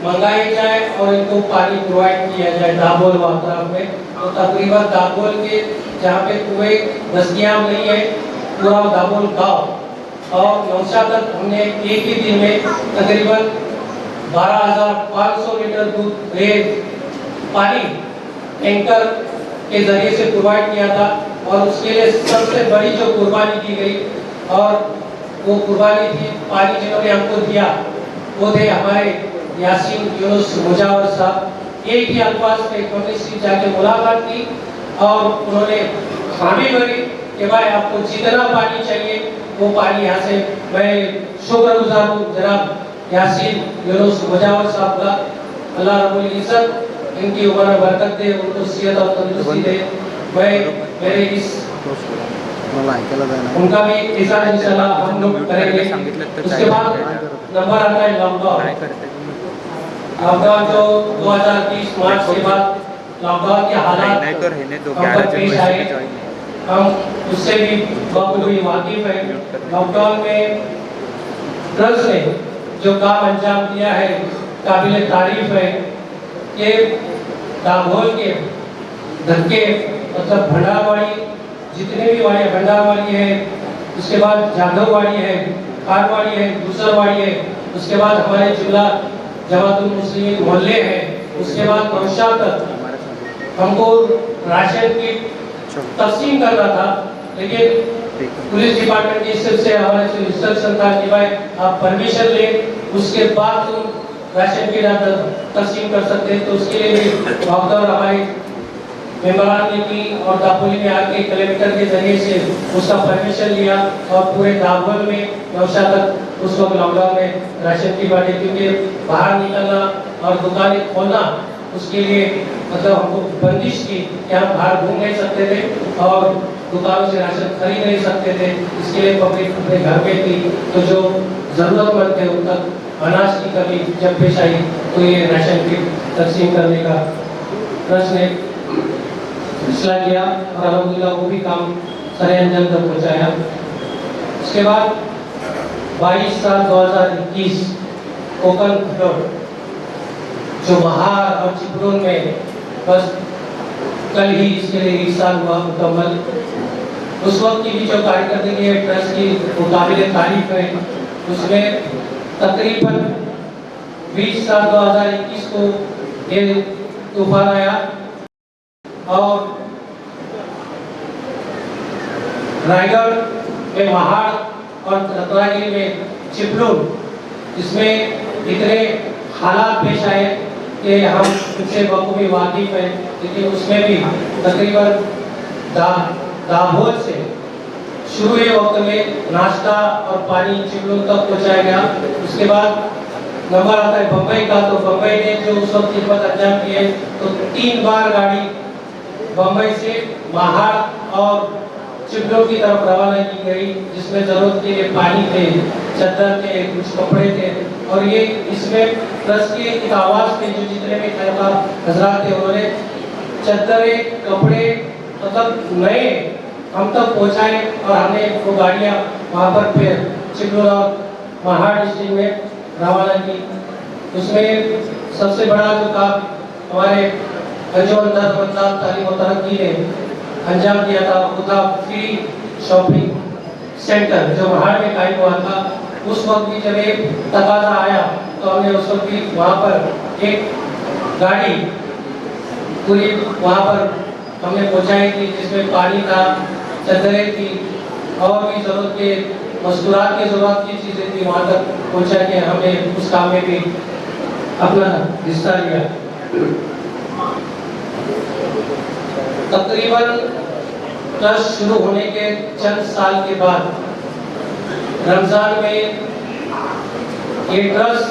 Speaker 6: मंगाए जाए और इनको पानी प्रोवाइड किया जाए दाभोल वार्ता में। तो तकरीबन दाभोल के जहाँ पे कुएं दस्तयाब नहीं है पूरा दाभोल गाँव और नौशा तक हमने एक ही दिन में तकरीबन 12,500 लीटर दूध पानी टैंकर के जरिए से प्रोवाइड किया था। और उसके लिए सबसे बड़ी जो कुर्बानी की गई और वो कुर्बानी थी, पानी जिन्होंने हमको दिया वो थे हमारे यासीन यूनुस मुजावर साहब। एक ही अल्फाज में कमिश्नर से जाके मुलाकात की और उन्होंने हामी भरी कि भाई आपको जितना पानी चाहिए वो पानी यहाँ से। मैं शुक्रगुजार हूँ जनाब यासीन यूनुस मुजावर साहब का। अल्लाह रब्बुल इज्जत इनकी उम्र में बरकत दे, उनको सेहत और तंदुरुस्ती दे। मैं मेरे इस उनका भी इज़हार इंशाल्लाह हम लोग करेंगे। उसके बाद नंबर आता है लॉकडाउन। लॉकडाउन जो 2020 मार्च के बाद लॉकडाउन के हालात हम पर पेश आए, हम उससे भी बखूबी वाकिफ है। लॉकडाउन में ट्रस्ट ने जो काम अंजाम दिया है काबिल तारीफ है कि दाभोल के धक्के मतलब भंडारवाड़ी जितने भी वाड़ी भंडारवाड़ी है, उसके बाद जाधववाड़ी है, खारवाड़ी है, दूसरवाड़ी है, उसके बाद हमारे जुमला जमातुल मुस्लिमीन मोहल्ले हैं, उसके बाद नौशाद तक हमको राशन की तकसीम करना था। लेकिन पुलिस डिपार्टमेंट की तरफ से हमारे से इंस्ट्रक्शन था कि भाई आप परमिशन ले, उसके बाद तुम राशन की तकसीम कर सकते हैं। तो उसके लिए भी लॉकडाउन हमारे मेम्बरान ने की और दापोली में आके कलेक्टर के जरिए से उसका परमिशन लिया और पूरे दाभोल में नौशाद तक उस वक्त लॉकडाउन में राशन की बातें, क्योंकि बाहर निकलना और दुकानें खोलना उसके लिए मतलब हमको बंदिश की कि हम बाहर घूम नहीं सकते थे और दुकानों से राशन खरीद नहीं सकते थे। इसके लिए पब्लिक अपने घर में थी, तो जो ज़रूरतमंद थे उन तक अनाज की कमी जब पेश आई तो ये राशन की तकसीम करने का ट्रस्ट ने फैसला किया और अल्हम्दुलिल्लाह वो भी काम सरे अंजाम तक पहुँचाया। उसके बाद 22/7/2021 कोकन फ्लोड जो महार और चिपड़ून में बस कल ही इसके लिए इरसाल हुआ मुकम्मल। उस वक्त की भी जो कार्यकर्ता है ट्रस्ट की वो काबिल तारीफ है। उसमें तकरीबन 20/7/2021 को ये तूफान आया और रायगढ़ में महाड़ और रत्नागिरी में चिपलून, इसमें इतने हालात पेश आए कि हम उनसे बखूबी वाकिफ हैं। लेकिन उसमें भी तकरीबन दाभोल से शुरू के वक्त में नाश्ता और पानी चिपलून तक पहुँचाया गया। उसके बाद नंबर आता है बम्बई का, तो बम्बई ने जो उस वक्त खिदमत अंजाम की है तो 3 बार गाड़ी बम्बई से महाड़ और चिपलून की तरफ रवाना की गई, जिसमें जरूरत के लिए पानी थे, चद्दर थे, कुछ कपड़े थे। और ये इसमें ट्रस्ट के एक आवाज़ थे जो जितने भी खैरखा हजरात थे उन्होंने चद्दरें कपड़े मतलब नए हम तक पहुँचाए और हमने वो गाड़ियाँ वहाँ पर फिर चिपलून और महाड़ डिस्ट्रिक्ट में रवाना की। उसमें सबसे बड़ा जो काम हमारे अंजुमन दरमंदाज तालीम और तरक्की ने अंजाम दिया था वो था फ्री शॉपिंग सेंटर जो महाड़ में कायम हुआ था। उस वक्त भी जब एक तकाजा आया तो हमने उस वक्त भी वहाँ पर एक गाड़ी पूरी वहाँ पर हमने पहुँचाई थी, जिसमें पानी था, चद्दरें थी और भी ज़रूरत के मस्तूरात की ज़रूरत की चीज़ें थी, वहाँ तक पहुँचा के हमने उस काम में भी अपना हिस्सा लिया। तकरीबन ट्रस्ट शुरू होने के चंद साल के बाद रमज़ान में ये ट्रस्ट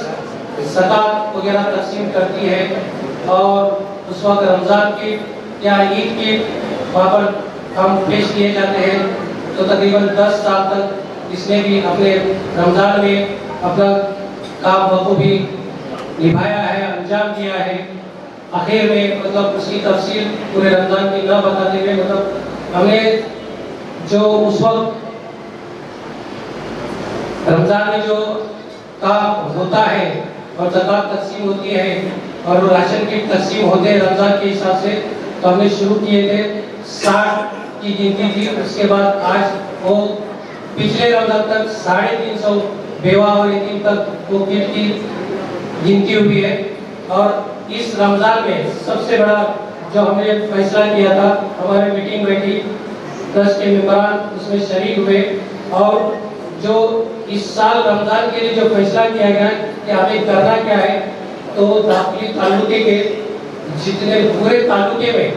Speaker 6: ज़कात वगैरह तकसीम करती है और उस वक्त रमज़ान की या ईद की वहाँ पर हम पेश किए जाते हैं। तो तकरीबन 10 साल तक इसने भी अपने रमज़ान में अपना काम बखूबी निभाया है, अंजाम दिया है। आखिर में मतलब उसकी तफसील पूरे रमज़ान की न बताते हुए मतलब हमने जो उस वक्त रमज़ान में जो काम होता है और ज़कात तकसीम होती है और राशन की तकसीम होते हैं रमज़ान के हिसाब से, तो हमने शुरू किए थे 60 की गिनती थी। उसके बाद आज वो पिछले रमज़ान तक 350 बेवा और यतीम तक वो किट की गिनती हुई है। और इस रमज़ान में सबसे बड़ा जो हमने फैसला किया था, हमारी मीटिंग बैठी, ट्रस्ट के मेंबरान उसमें शरीक हुए और जो इस साल रमजान के लिए जो फैसला किया गया कि हमें करना क्या है, तो दापोली तालुके के जितने पूरे तालुके में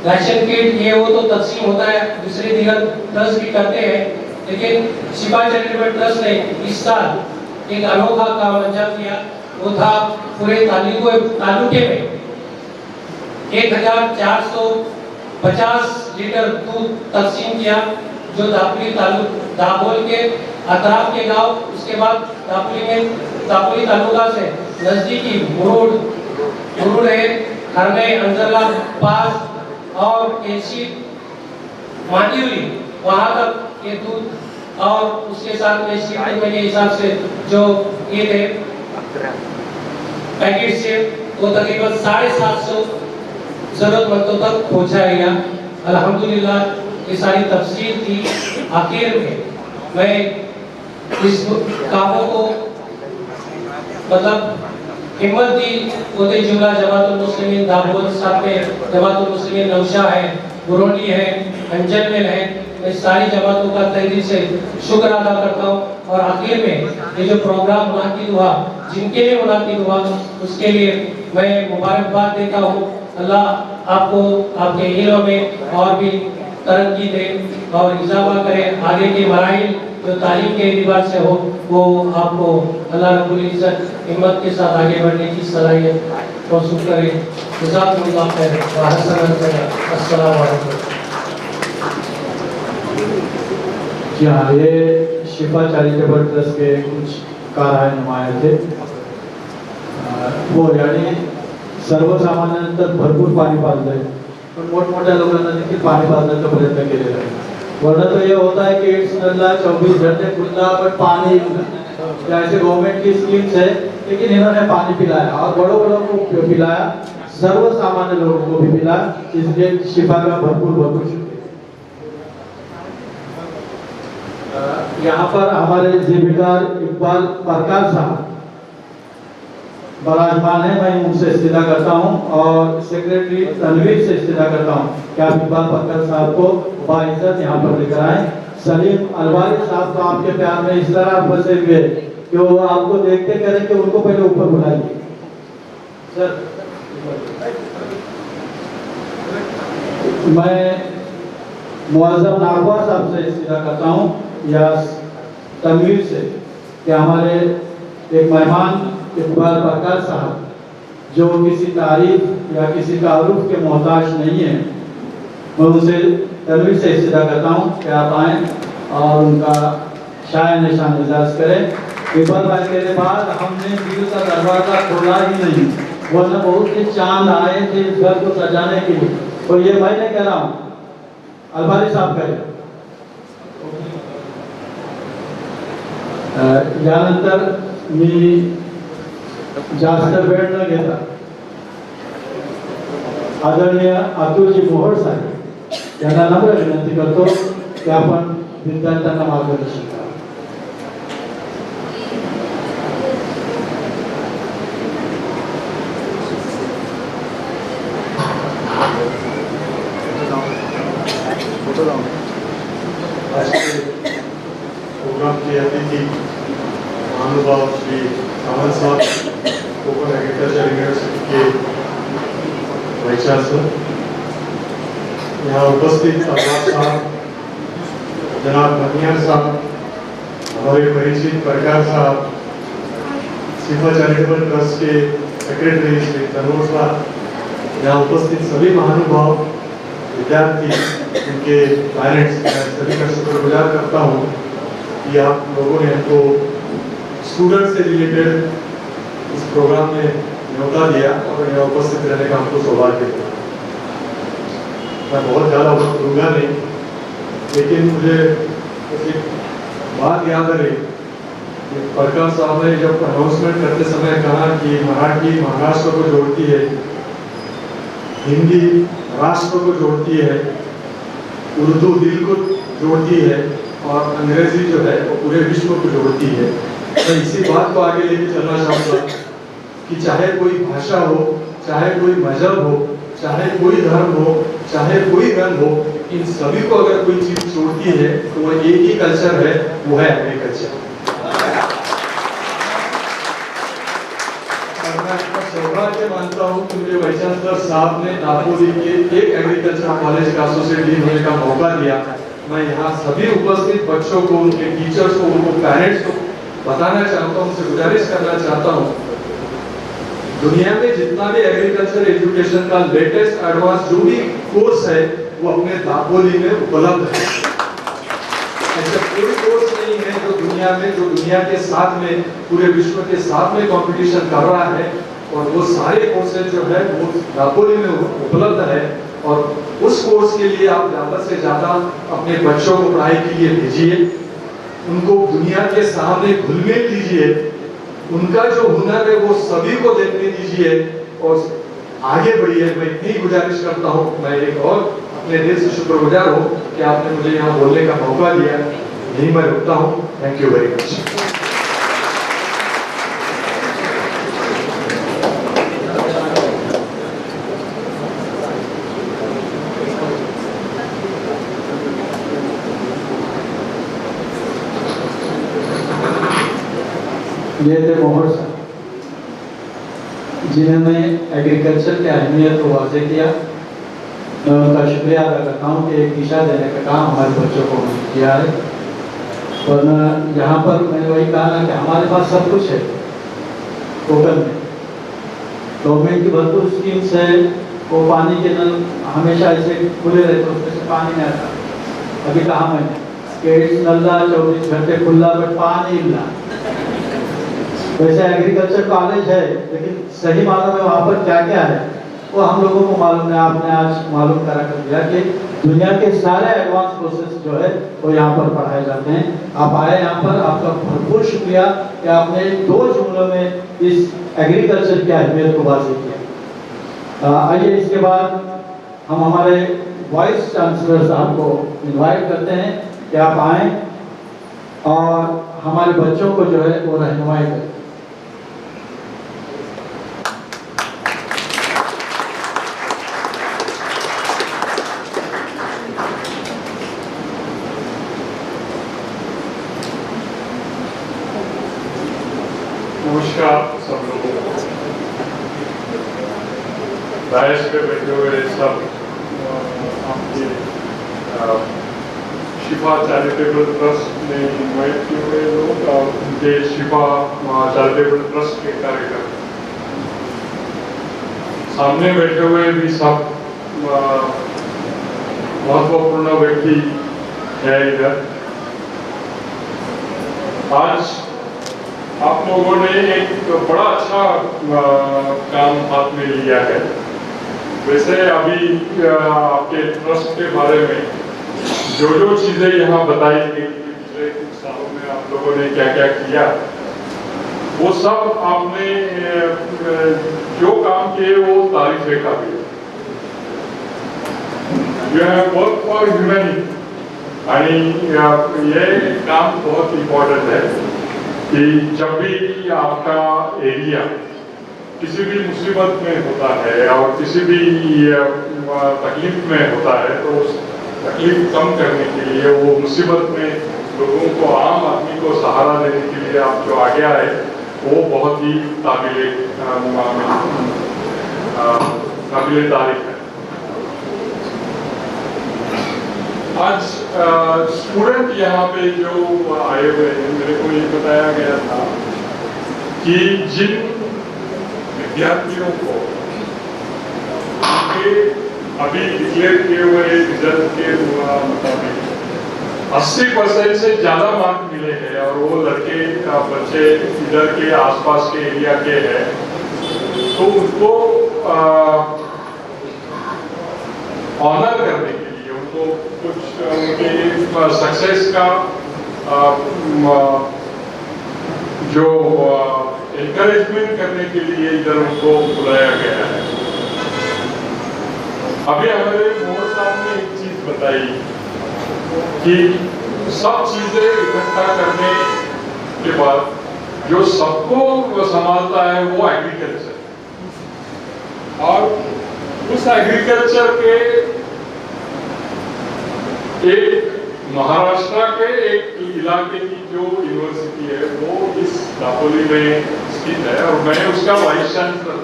Speaker 6: राशन किट ये वो तो तकसीम होता है, दूसरे दीगर ट्रस्ट भी करते हैं, लेकिन शिफा चैरिटेबल ट्रस्ट ने इस साल एक अनोखा काम अंजाम दिया। वो था पूरे तालुके में 1450 लीटर दूध तकसीम किया, जो दापोली के अतराफ के गांव, उसके बाद दापोली तालुका से नजदीकी मुरुड है, हरने, अंजरला, पास और केसी, मांडीवली, वहाँ तक ये दूध और उसके साथ में शिफ्टिंग के हिसाब से जो ये थे पैकेट से वो तकरीबन 750 जरूरतमंदों तक पहुँचाया गया। अल्हम्दुलिल्लाह ये सारी तफसील थी। आखिर में मैं इस कामों को मतलब हिम्मत दी, उदय जुमला जमातुल मुस्लिमीन दापोल, साथ में जमातुल मुस्लिमीन नौशा है, बुरोनी है, अंजनमेल है, मैं सारी जमातों का तहे दिल से शुक्र अदा करता हूँ। और आखिर में ये जो प्रोग्राम मुनाकिद हुआ, जिनके लिए मुनाकिद हुआ, उसके लिए मैं मुबारकबाद देता हूँ। अल्लाह आपको आपके इल्म में और भी तरक्की दे और इजाफा करे, आगे के मराहिल जो तालीम के एतबार से हो वो आपको अल्लाह रब्बुल इज्जत हिम्मत के साथ आगे बढ़ने की सलाहियत मौसूल करे। जज़ाकुमुल्लाह खैर व हसन करे। अस्सलाम वालेकुम।
Speaker 1: जी हाँ, ये शिफा चैरिटेबल ट्रस्ट के कुछ कारहाय नुमाया थे। हो यानी सर्वसामान्यांतर भरपूर पाणी पाजलंय, पण मोठमोठ्या लोकांना देखील पाणी पाजण्याचा प्रयत्न केलेला आहे। वरना तो ये होता है कि एड्स नल्ला 24 घंटे खुला पर पानी, ऐसे गवर्नमेंट की स्कीम्स है, लेकिन इन्होंने पानी पिलाया और बड़ों बड़ों को पिलाया, सर्वसामान्य लोगों को भी पिलाया, इसलिए शिफा का भरपूर शुक्रिया। यहाँ पर हमारे जिम्मेदार इकबाल परकार साहब बराजमान है, मैं उनसे इस्तीदा करता हूँ और सेक्रेटरी तनवीर से इस्तीदा करता हूँ कि आप इकबाल परकार साहब को बाइज्जत यहाँ पर लेकर आए। सलीम अलवारी साहब तो आपके प्यार में इस तरह फंसे हुए कि वो आपको देखते करें कि उनको पहले ऊपर बुलाइए। सर, मैं मुअज़्ज़म नागवा साहब से इस्तीदा करता हूँ या तनवीर से कि हमारे एक मेहमान इकबाल परकार साहब जो किसी तारीफ या किसी तारुफ के मोहताज नहीं है, मैं उनसे तनवीर से इस्तीदा करता हूँ कि आप आएँ और उनका शायर निशान इजाज़ करें। इकबाल भाई के बाद हमने दिल का दरवाज़ा खोला ही नहीं, वरना बहुत से चांद आए थे इस घर को सजाने के लिए, और ये मैं नहीं कह रहा हूँ, अलवारी साहब करें। यानंतर मी जास्त वेळ न घेता आदरणीय अतुलजी मोहोळ साहेब यांना नम्र विनंती करतो की आपण विद्यार्थ्यांना मार्गदर्शन करा।
Speaker 7: प्रोग्राम के अतिथि महानुभाव श्री सावंत साहब, कोकण एग्रीकल्चर यूनिवर्सिटी के वाइस चांसलर, यहाँ उपस्थित अब्बास साहब, जनाब मनियार साहब, हमारे परिचित परकार साहब, शिफा चैरिटेबल ट्रस्ट के सेक्रेटरी श्री तनोर साहब, यहाँ उपस्थित सभी महानुभाव, विद्यार्थी, उनके पेरेंट्स, सभी का शुक्रगुजार करता हूँ कि आप लोगों ने हमको स्टूडेंट से रिलेटेड इस प्रोग्राम में न्योता दिया और यहाँ उपस्थित रहने का हमको सौभाग्य दिया। मैं बहुत ज़्यादा वक्त दूंगा नहीं, लेकिन मुझे एक बात याद रही कि परकार साहब ने जब अनाउंसमेंट करते समय कहा कि मराठी महाराष्ट्र को जोड़ती है, हिंदी राष्ट्र को जोड़ती है, उर्दू दिल को जोड़ती है और अंग्रेजी जो है वो पूरे विश्व को जोड़ती है। मैं इसी बात को आगे लेके चलना चाहूँगा कि चाहे कोई भाषा हो, चाहे कोई मजहब हो, चाहे कोई धर्म हो, चाहे कोई रंग हो, इन सभी को अगर कोई चीज़ जोड़ती है तो वो एक ही कल्चर है, वो है एग्रीकल्चर। जो वाइस चांसलर साहब ने दापोली के एक एग्रीकल्चर कॉलेज का एसोसिएट डीन होने का मौका दिया, मैं यहाँ सभी उपस्थित बच्चों को, उनके टीचर्स को, उनको पेरेंट्स को बताना चाहता हूँ, उनसे गुजारिश करना चाहता हूँ, दुनिया में जितना भी एग्रीकल्चर एजुकेशन का लेटेस्ट एडवांस जो भी कोर्स है वो अपने दापोली में उपलब्ध है। ऐसा कोई कोर्स नहीं है जो दुनिया के साथ में, पूरे विश्व के साथ में कंपटीशन कर रहा है, और वो सारे कोर्सेज जो है वो दापोली में उपलब्ध है। और उस कोर्स के लिए आप ज़्यादा से ज़्यादा अपने बच्चों को पढ़ाई के लिए भेजिए, उनको दुनिया के सामने घुल मिल दीजिए, उनका जो हुनर है वो सभी को देखने दीजिए और आगे बढ़िए। मैं इतनी गुजारिश करता हूँ, मैं एक और अपने दिल से शुक्रगुजार हूँ कि आपने मुझे यहाँ बोलने का मौका दिया। यही मैं रुकता हूँ। Thank you very much.
Speaker 1: ये थे मोहर साहब, जिन्होंने एग्रीकल्चर की अहमियत को वाज़ेह किया। मैं उनका शुक्रिया अदा करता हूँ कि एक दिशा देने का काम हमारे बच्चों को किया है। वरना यहाँ पर मैंने वही कहा ना कि हमारे पास सब कुछ है टोटल में, गवर्नमेंट की भरपूर स्कीम्स है, वो पानी के नल हमेशा ऐसे खुले रहते, उसमें से पानी नहीं आता। अभी कहा मैंने कि नल्ला 24 घंटे खुला बट पानी मिला। वैसे एग्रीकल्चर कॉलेज है, लेकिन सही मालूम है वहाँ पर क्या क्या है वो हम लोगों को मालूम है। आपने आज मालूम करा कर दिया कि दुनिया के सारे एडवांस प्रोसेस जो है वो यहाँ पर पढ़ाए जाते हैं। आप आए यहाँ पर, आपका भरपूर शुक्रिया कि आपने 2 जुमलों में इस एग्रीकल्चर की अहमियत को वाज़ेह किया। आइए इसके बाद हम हमारे वाइस चांसलर साहब को इन्वाइट करते हैं कि आप आएँ और हमारे बच्चों को जो है वो रहनुमाई करें।
Speaker 7: नमस्कार सब लोगों को, दायश पे बैठे हुए सब आपके शिफा चैरिटेबल ट्रस्ट ने इन्वाइट किए हुए लोग और उनके शिफा चैरिटेबल ट्रस्ट के कार्यकर्ता, सामने बैठे हुए भी सब महत्वपूर्ण व्यक्ति है इधर। आज आप लोगों ने एक बड़ा अच्छा काम हाथ में लिया है। वैसे अभी आपके ट्रस्ट के बारे में जो जो चीज़ें यहाँ बताई गई पिछले कुछ सालों में आप लोगों ने क्या क्या किया, वो सब आपने जो काम किए वो तारीफ का भी। You have work for humanity आणि ये काम बहुत इम्पोर्टेंट है कि जब भी आपका एरिया किसी भी मुसीबत में होता है और किसी भी तकलीफ में होता है, तो उस तकलीफ कम करने के लिए, वो मुसीबत में लोगों को, आम आदमी को सहारा देने के लिए आप जो आगे आए, वो बहुत ही काबिले तारीफ है। आज स्टूडेंट यहाँ पे जो आए हुए हैं, मेरे को ये बताया गया था कि जिन विद्यार्थियों को अभी डिक्लेयर किए हुए रिजल्ट के मुताबिक 80% से ज़्यादा मार्क मिले हैं और वो लड़के बच्चे इधर के आसपास के एरिया के हैं, तो उनको ऑनर करने के लिए, उनको कुछ उनके सक्सेस का जो एनकरेजमेंट करने के लिए इधर उनको बुलाया गया है। अभी हमारे मोहन साहब ने एक चीज बताई कि सब चीजें इकट्ठा करने के बाद जो सबको संभालता है वो एग्रीकल्चर, और उस एग्रीकल्चर के एक महाराष्ट्र के एक इलाके की जो यूनिवर्सिटी है वो इस दापोली में स्थित है और मैं उसका वाइस चांसलर।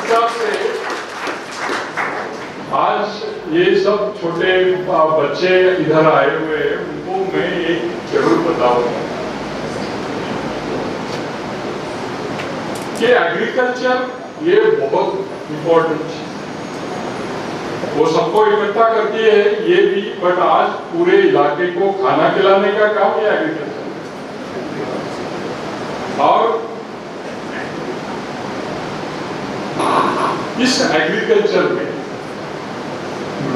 Speaker 8: हिसाब से आज ये सब छोटे बच्चे इधर आए हुए हैं, उनको मैं एक जरूर बताऊंगा कि एग्रीकल्चर ये बहुत इम्पोर्टेंट चीज, वो सबको इकट्ठा करती है ये भी, बट आज पूरे इलाके को खाना खिलाने का काम है एग्रीकल्चर। और इस एग्रीकल्चर में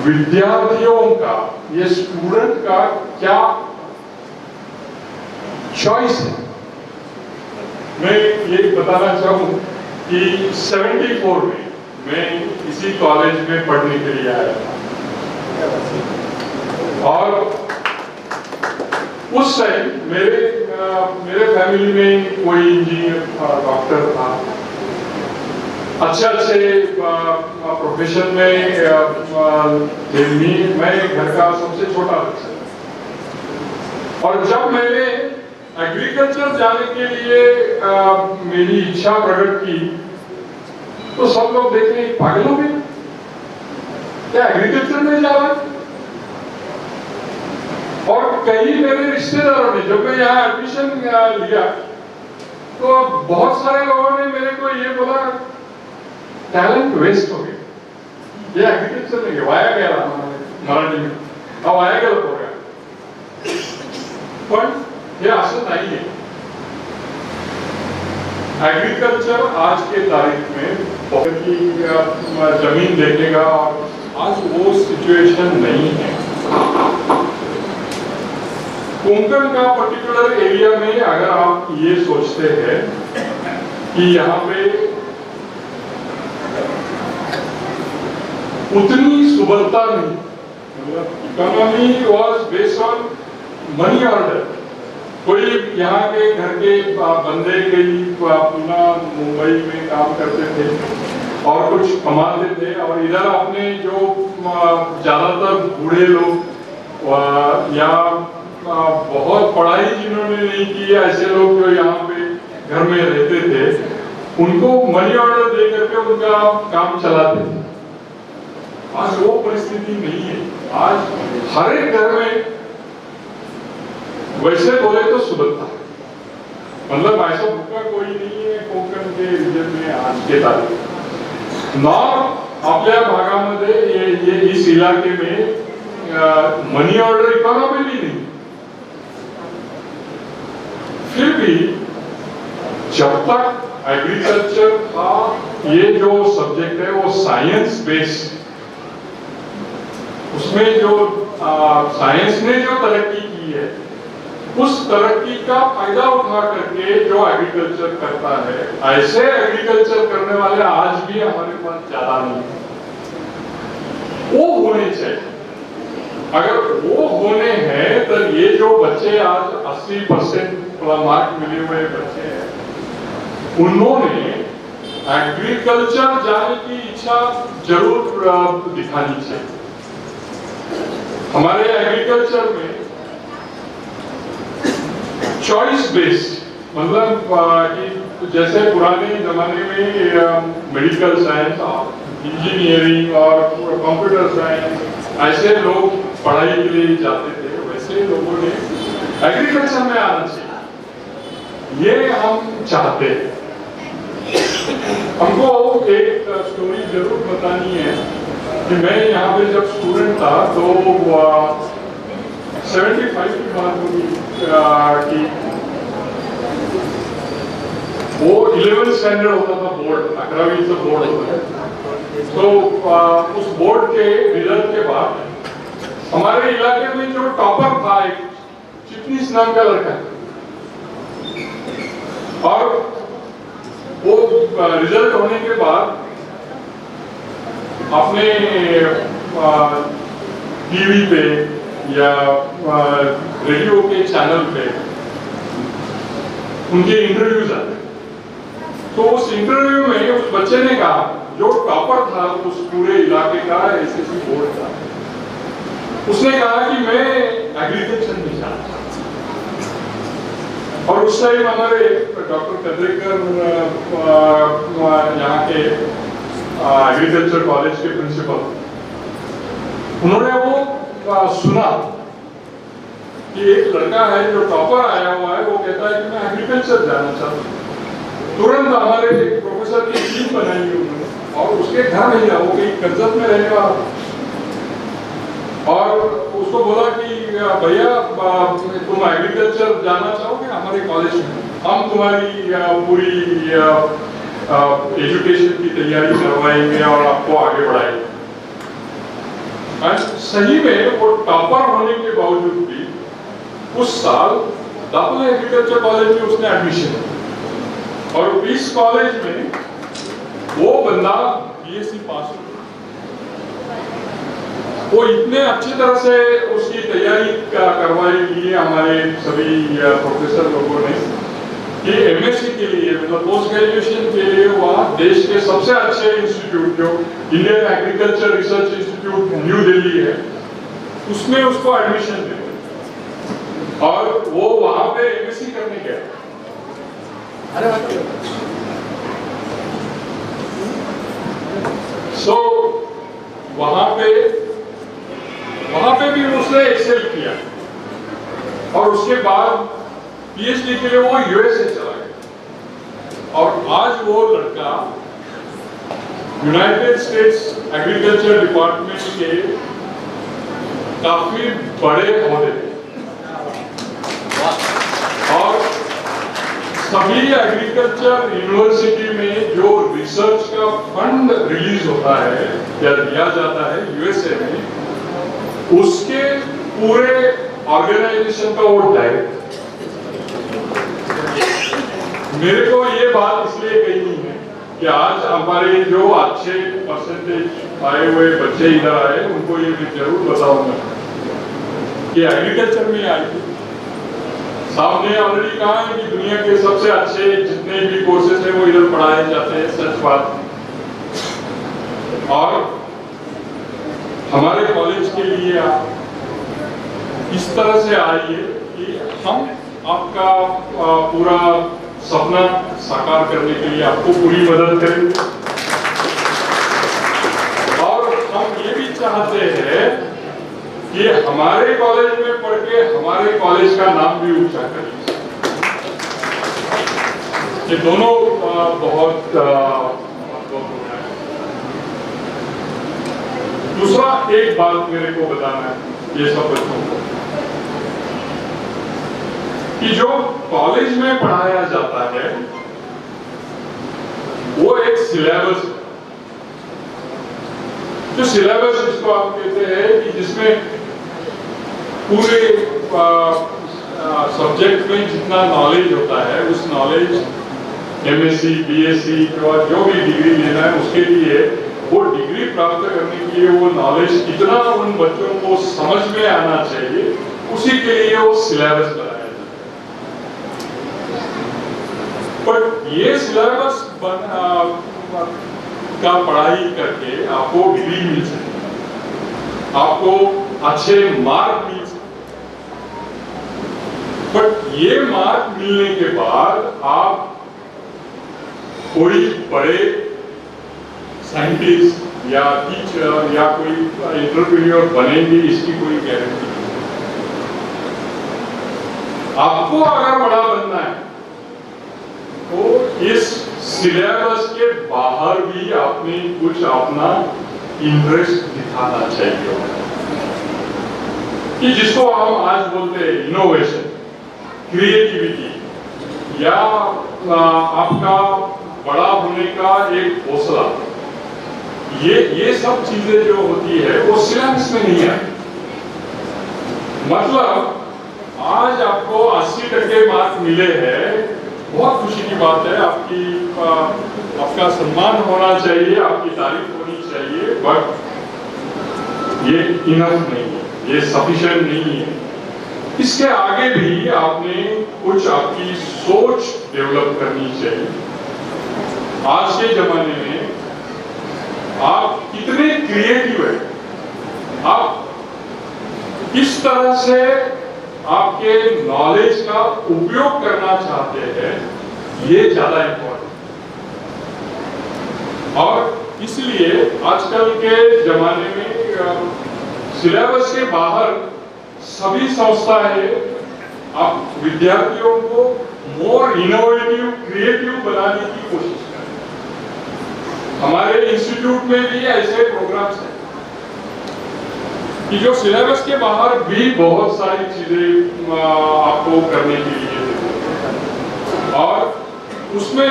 Speaker 8: विद्यार्थियों का, ये स्टूडेंट का क्या चॉइस है, मैं ये बताना चाहूँ कि 74 में मैं इसी कॉलेज में पढ़ने के लिए आया था और उस टाइम मेरे फैमिली में कोई इंजीनियर था, डॉक्टर था, अच्छे प्रोफेशन में मैं घर का सबसे छोटा बच्चा। और जब मैंने एग्रीकल्चर जाने के लिए मेरी इच्छा प्रकट की तो सब लोग देखे पागल हो गए, क्या एग्रीकल्चर में जा रहा है। और कई मेरे रिश्तेदारों ने, जब मैं यहाँ एडमिशन लिया तो बहुत सारे लोगों ने मेरे को ये बोला टैलेंट वेस्ट हो गया, ये एग्रीकल्चर में वाया गया मराठी में, अब वाया गया हो गया। पण हे असं नाही है। एग्रीकल्चर आज के तारीख में बहुत ही जमीन देखेगा और आज वो सिचुएशन नहीं है। कोंकण का पर्टिकुलर एरिया में अगर आप ये सोचते हैं कि यहाँ पे उतनी सुबलता नहीं, मतलब economy was based on money order, कोई यहाँ के घर के बंदे कई अपना मुंबई में काम करते थे और कुछ कमाते थे, और इधर अपने जो ज्यादातर बूढ़े लोग या बहुत पढ़ाई जिन्होंने नहीं की, ऐसे लोग जो यहाँ पे घर में रहते थे, उनको मनी ऑर्डर दे करके उनका काम चलाते थे। आज वो परिस्थिति नहीं है। आज हर एक घर में वैसे बोले तो सुबलता है, मतलब ऐसा भूखा कोई नहीं है कोकण के रीजन में आज के तारीख। नॉर्थ आपल्या भागामध्ये ये इस इलाके में मनी ऑर्डर इकोनॉमी भी नहीं, फिर भी जब तक एग्रीकल्चर का ये जो सब्जेक्ट है वो साइंस बेस्ड, उसमें जो साइंस ने जो तरक्की की है उस तरक्की का फायदा उठा करके जो एग्रीकल्चर करता है, ऐसे एग्रीकल्चर करने वाले आज भी हमारे पास ज्यादा नहीं, वो होने चाहिए। अगर वो होने हैं तो ये जो बच्चे आज 80% मार्क मिले हुए बच्चे हैं, उन्होंने एग्रीकल्चर जाने की इच्छा जरूर दिखानी चाहिए। हमारे एग्रीकल्चर में चॉइस बेस्ड, मतलब कि जैसे पुराने जमाने में मेडिकल साइंस, इंजीनियरिंग और कंप्यूटर साइंस ऐसे लोग पढ़ाई के लिए जाते थे, वैसे लोगों ने एग्रीकल्चर में आना चाहिए, ये हम चाहते हैं। हमको एक स्टोरी जरूर बतानी है कि मैं यहाँ पे जब स्टूडेंट था तो 75 की बात होगी कि वो 11th स्टैंडर्ड होता था, बोर्ड 11वीं बोर्ड होता था। तो उस बोर्ड के रिजल्ट के बाद हमारे इलाके में जो टॉपर था एक चिपनीस नाम का लड़का, और वो रिजल्ट होने के बाद अपने टीवी पे या रेडियो के चैनल पे उनके इंटरव्यूज आते, तो उस इंटरव्यू में उस बच्चे ने कहा, जो टॉपर था उस पूरे इलाके का एसएससी बोर्ड का, उसने कहा कि मैं एग्रीकल्चर में जाना चाहता हूं। और उस टाइम हमारे डॉक्टर कदरेकर यहाँ के एग्रीकल्चर कॉलेज के प्रिंसिपल, उन्होंने वो सुना कि एक लड़का है जो टॉपर आया हुआ है, वो कहता है कि मैं एग्रीकल्चर जाना चाहता हूँ। तुरंत हमारे प्रोफेसर की टीम बनाई उन्होंने और उसके घर नहीं गया, वो कहीं कर्जत में रहने वाला, और उसको बोला कि भैया तुम एग्रीकल्चर जाना चाहोगे हमारे कॉलेज में, हम तुम्हारी पूरी एजुकेशन की तैयारी करवाएंगे और आपको आगे बढ़ाएंगे। सही में वो टॉपर होने के बावजूद भी उस साल दापोली एग्रीकल्चर कॉलेज में उसने एडमिशन, और इस कॉलेज में वो बंदा बीएससी पास हो, वो इतने अच्छी तरह से उसकी तैयारी करवाई लिए हमारे सभी प्रोफेसर लोगों ने कि एमएससी के लिए, मतलब पोस्ट ग्रेजुएशन के लिए, वहाँ देश के सबसे अच्छे इंस्टीट्यूट जो Indian agriculture research institute new Delhi है, उसमें उसको एडमिशन दे और वो वहां पे एमएससी करने गया। सो वहां पे भी उसने एक्सेल किया और उसके बाद पीएचडी के लिए वो यूएसए चला गया, और आज वो लड़का यूनाइटेड स्टेट्स एग्रीकल्चर डिपार्टमेंट के काफी बड़े ओहदे थे, और सभी एग्रीकल्चर यूनिवर्सिटी में जो रिसर्च का फंड रिलीज होता है या दिया जाता है यूएसए में, उसके पूरे ऑर्गेनाइजेशन का वो डायरेक्टर। मेरे को ये बात इसलिए कही है कि आज हमारे जो अच्छे परसेंटेज आए हुए बच्चे इधर आए, उनको ये मैं जरूर बताऊंगा कि एग्रीकल्चर में आई थी। साहब ने ऑलरेडी कहा है कि दुनिया के सबसे अच्छे जितने भी कोर्सेज हैं वो इधर पढ़ाए जाते हैं, सच बात। और हमारे कॉलेज के लिए आप इस तरह से आइए कि हम आपका पूरा सपना साकार करने के लिए आपको पूरी मदद करेंगे, और हम ये भी चाहते हैं कि हमारे कॉलेज में पढ़ के हमारे कॉलेज का नाम भी ऊंचा करें। ये दोनों बहुत महत्वपूर्ण है। दूसरा एक बात मेरे को बताना है ये सब बच्चों को, कि जो कॉलेज में पढ़ाया जाता है वो एक सिलेबस, जो सिलेबस जिसको आप कहते हैं कि जिसमें पूरे सब्जेक्ट में जितना नॉलेज होता है, उस नॉलेज एमएससी बीएससी जो भी डिग्री लेना है उसके लिए वो डिग्री प्राप्त करने के लिए वो नॉलेज कितना उन बच्चों को समझ में आना चाहिए, उसी के लिए वो सिलेबस बनाया जाता है। पर ये सिलेबस का पढ़ाई करके आपको डिग्री मिल सकती है, आपको अच्छे मार्क मिल सकते, बट ये मार्क मिलने के बाद आप कोई बड़े साइंटिस्ट या टीचर या कोई एंटरप्रेन्योर बनेंगे इसकी कोई गारंटी नहीं। आपको अगर बड़ा बनना है तो इस सिलेबस के बाहर भी आपने कुछ अपना इंटरेस्ट दिखाना चाहिए, कि जिसको हम आज बोलते हैं इनोवेशन, क्रिएटिविटी, या आपका बड़ा होने का एक हौसला, ये सब चीजें जो होती है वो सिलेबस में नहीं है। मतलब आज आपको 80% मार्क मिले हैं, बहुत खुशी की बात है, आपका सम्मान होना चाहिए, आपकी तारीफ होनी चाहिए, बट ये इनफ नहीं है, ये सफिशिएंट नहीं है। इसके आगे भी आपने कुछ आपकी सोच डेवलप करनी चाहिए। आज के जमाने में आप कितने क्रिएटिव हैं, आप किस तरह से आपके नॉलेज का उपयोग करना चाहते हैं, ये ज्यादा इंपॉर्टेंट। और इसलिए आजकल के जमाने में सिलेबस के बाहर सभी संस्थाएं आप विद्यार्थियों को मोर इनोवेटिव क्रिएटिव बनाने की कोशिश करें। हमारे इंस्टीट्यूट में भी ऐसे प्रोग्राम्स हैं कि जो सिलेबस के बाहर भी बहुत सारी चीजें आपको करने के लिए देते हैं और उसमें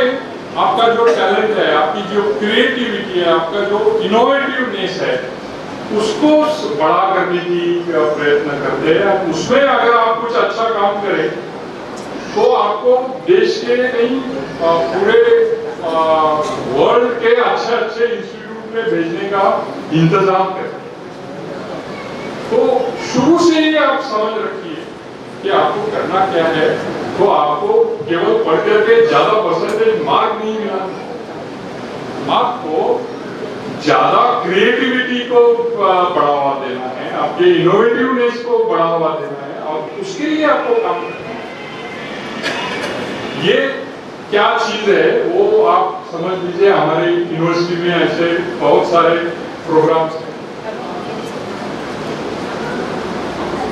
Speaker 8: आपका जो टैलेंट है, आपकी जो क्रिएटिविटी है, आपका जो इनोवेटिवनेस है, उसको बड़ा करने की प्रयत्न करते हैं। उसमें अगर आप कुछ अच्छा काम करें तो आपको देश के नहीं पूरे वर्ल्ड के अच्छे अच्छे इंस्टीट्यूट में भेजने का इंतजाम करें। तो शुरू से ही आप समझ रखिए कि आपको करना क्या है। तो आपको केवल पढ़ करके ज्यादा परसेंटेज मार्क नहीं मिला, आपको ज्यादा क्रिएटिविटी को बढ़ावा देना है, आपके इनोवेटिवनेस को बढ़ावा देना है और उसके लिए आपको काम करना है। ये क्या चीज है वो आप समझ लीजिए। हमारे यूनिवर्सिटी में ऐसे बहुत सारे प्रोग्राम्स हैं।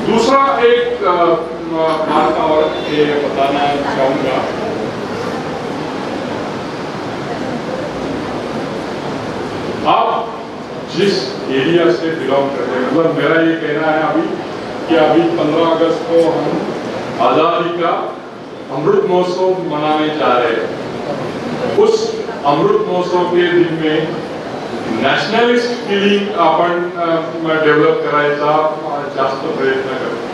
Speaker 8: दूसरा एक बात और ये बताना चाहूंगा, आप जिस एरिया से बिलोंग करते हैं, मतलब मेरा ये कहना है अभी कि अभी 15 अगस्त को हम आजादी का अमृत महोत्सव मनाने जा रहे हैं। उस अमृत महोत्सव के दिन में नॅशनलिस्ट फिलिंग आपण डेव्हलप करायचा जास्त प्रयत्न करतो।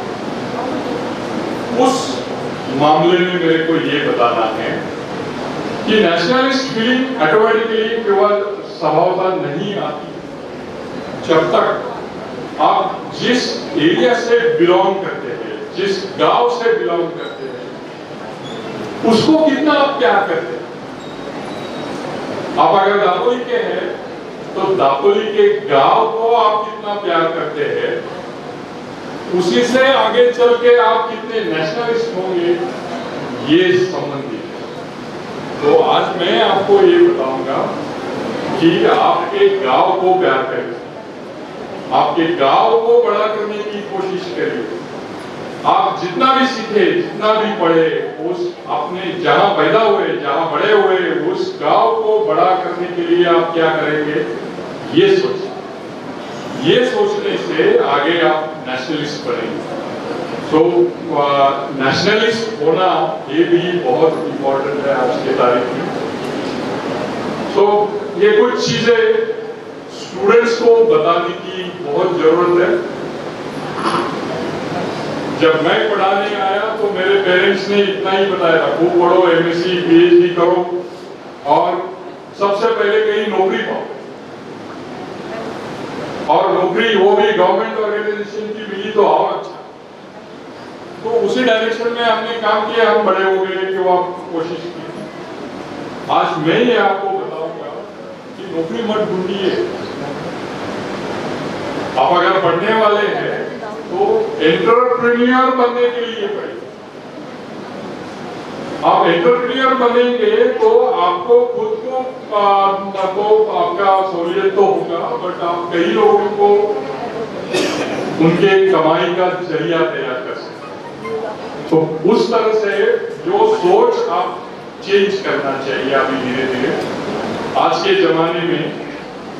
Speaker 8: उस मामले में मेरे को ये बताना है कि नेशनलिस्ट फीलिंग ऑटोमेटिकली केवल स्वभावतः नहीं आती जब तक आप जिस एरिया से बिलोंग करते हैं, जिस गांव से बिलोंग करते हैं, उसको कितना आप प्यार करते हैं। आप अगर दापोली के हैं तो दापोली के गांव को आप कितना प्यार करते हैं, उसी से आगे चल के आप कितने नेशनलिस्ट होंगे ये संबंधित है। तो आज मैं आपको ये बताऊंगा कि आपके गांव को प्यार करें, आपके गांव को बड़ा करने की कोशिश करिए। आप जितना भी सीखे, जितना भी पढ़े, उस अपने जहां पैदा हुए, जहां बड़े हुए, उस गांव को बड़ा करने के लिए आप क्या करेंगे ये सोचिए। ये सोचने से आगे आप नेशनलिस्ट बनेंगे। तो नेशनलिस्ट होना ये भी बहुत इंपॉर्टेंट है आज के तारीख में। तो ये कुछ चीजें स्टूडेंट्स को बताने की बहुत जरूरत है। जब मैं पढ़ाने आया तो मेरे पेरेंट्स ने इतना ही बताया था, खूब पढ़ो, एमएससी पीएचडी करो और सबसे पहले कहीं नौकरी पाओ, और नौकरी वो भी गवर्नमेंट ऑर्गेनाइजेशन की मिली तो और अच्छा। तो उसी डायरेक्शन में हमने काम किया, हम बड़े हो गए कि वो आप कोशिश की। आज मैं ये आपको बताऊंगा कि नौकरी मत ढूंढिए। आप अगर पढ़ने वाले हैं तो एंटरप्रेन्योर बनने के लिए पढ़िए। आप एंटरप्रेन्योर बनेंगे तो आपको खुद को आपका सहूलियत तो होगा, बट आप कई लोगों को उनके कमाई का जरिया तैयार कर सकते। तो उस तरह से जो सोच आप चेंज करना चाहिए अभी धीरे धीरे। आज के जमाने में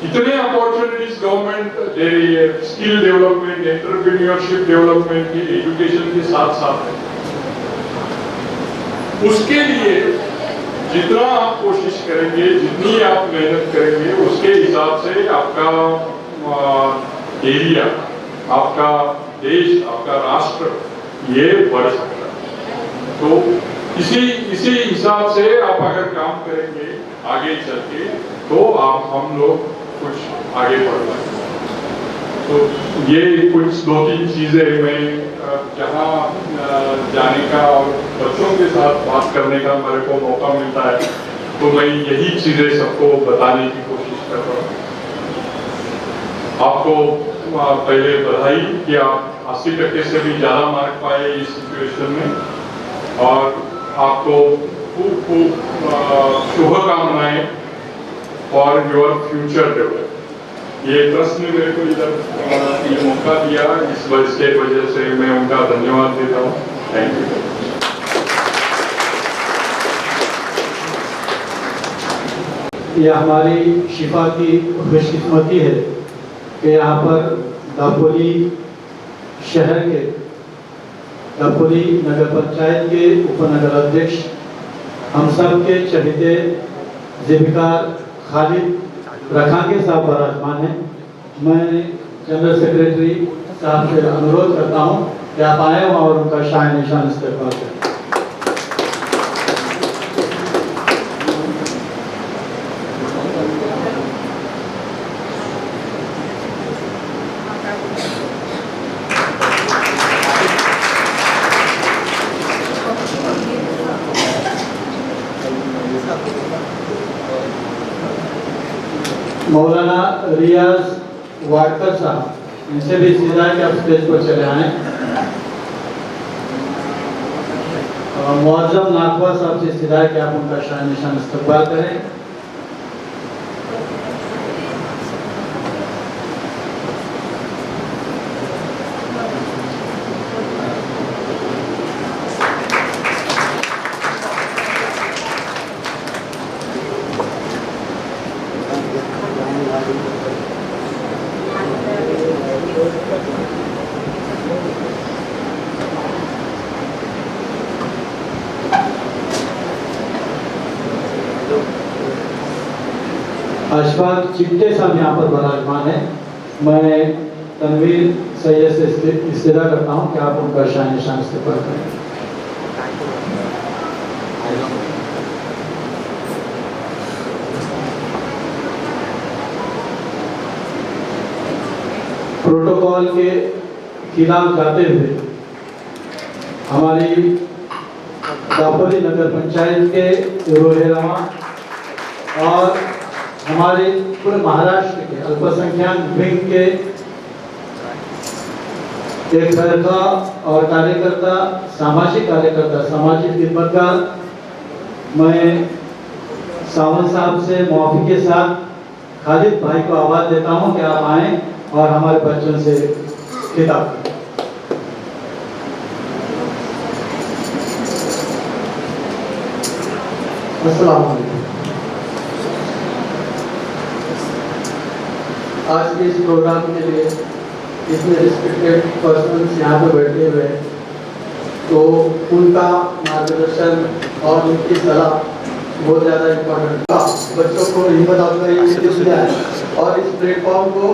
Speaker 8: इतने अपॉर्चुनिटीज गवर्नमेंट दे रही है, स्किल डेवलपमेंट, एंटरप्रेन्योरशिप डेवलपमेंट की, एजुकेशन के साथ साथ है। उसके लिए जितना आप कोशिश करेंगे, जितनी आप मेहनत करेंगे, उसके हिसाब से आपका एरिया, आपका देश, आपका राष्ट्र ये बढ़ सकता है। तो इसी हिसाब से आप अगर काम करेंगे आगे चल के तो आप हम लोग कुछ आगे बढ़ पाएंगे। तो ये कुछ 2-3 चीजें मैं जहाँ जाने का और बच्चों के साथ बात करने का मेरे को मौका मिलता है तो मैं यही चीजें सबको बताने की कोशिश कर रहा हूँ। आपको पहले बधाई कि आप 80% से भी ज्यादा मार्क पाए इस सिचुएशन में, और आपको खूब शुभकामनाएं। For your future development. ये ट्रस्ट ने मेरे को इधर ये मौका दिया, इसके वजह से मैं उनका धन्यवाद देता हूँ। Thank you.
Speaker 1: ये हमारी शिफा की खुशकिस्मती है कि यहाँ पर दापोली शहर के दापोली नगर पंचायत के उपनगर अध्यक्ष हम सब के चहेते जीविकार खालिद रखांगे साहब विराजमान हैं। मैं जनरल सेक्रेटरी साहब से अनुरोध करता हूँ कि आप आए और उनका शान निशान इस्तेमाल करें। मौलाना रियाज वाडकर साहब, इनसे भी सीधा कि आप स्टेज पर चले आए। मुआज्जम नाकवा साहब से सीधा कि आप उनका शान निशान इस्तकबाल करें। अशफाक चिट्टे साहब यहाँ पर विराजमान है। मैं तनवीर सैयद से इस्तदा करता हूँ कि आप उनका शान निशान इस्तेमाल करें। प्रोटोकॉल के खिलाफ जाते हुए हमारी दापोली नगर पंचायत के रोहेरमा और हमारे पूरे महाराष्ट्र के अल्पसंख्यक विंग के एक लड़का और कार्यकर्ता, सामाजिक कार्यकर्ता, सामाजिक खिदमतगार, मैं सावंत साहब से मुआफी के साथ खालिद भाई को आवाज देता हूं कि आप आएं और हमारे बच्चों से खिताब करें। अस्सलाम वालेकुम। आज के इस प्रोग्राम के लिए इतने रिस्पेक्टेड पर्सन्स यहाँ पे बैठे हुए हैं, तो उनका मार्गदर्शन और उनकी सलाह बहुत ज़्यादा इम्पोर्टेंट था। बच्चों को हिम्मत अफजाई दिया है और इस प्लेटफॉर्म को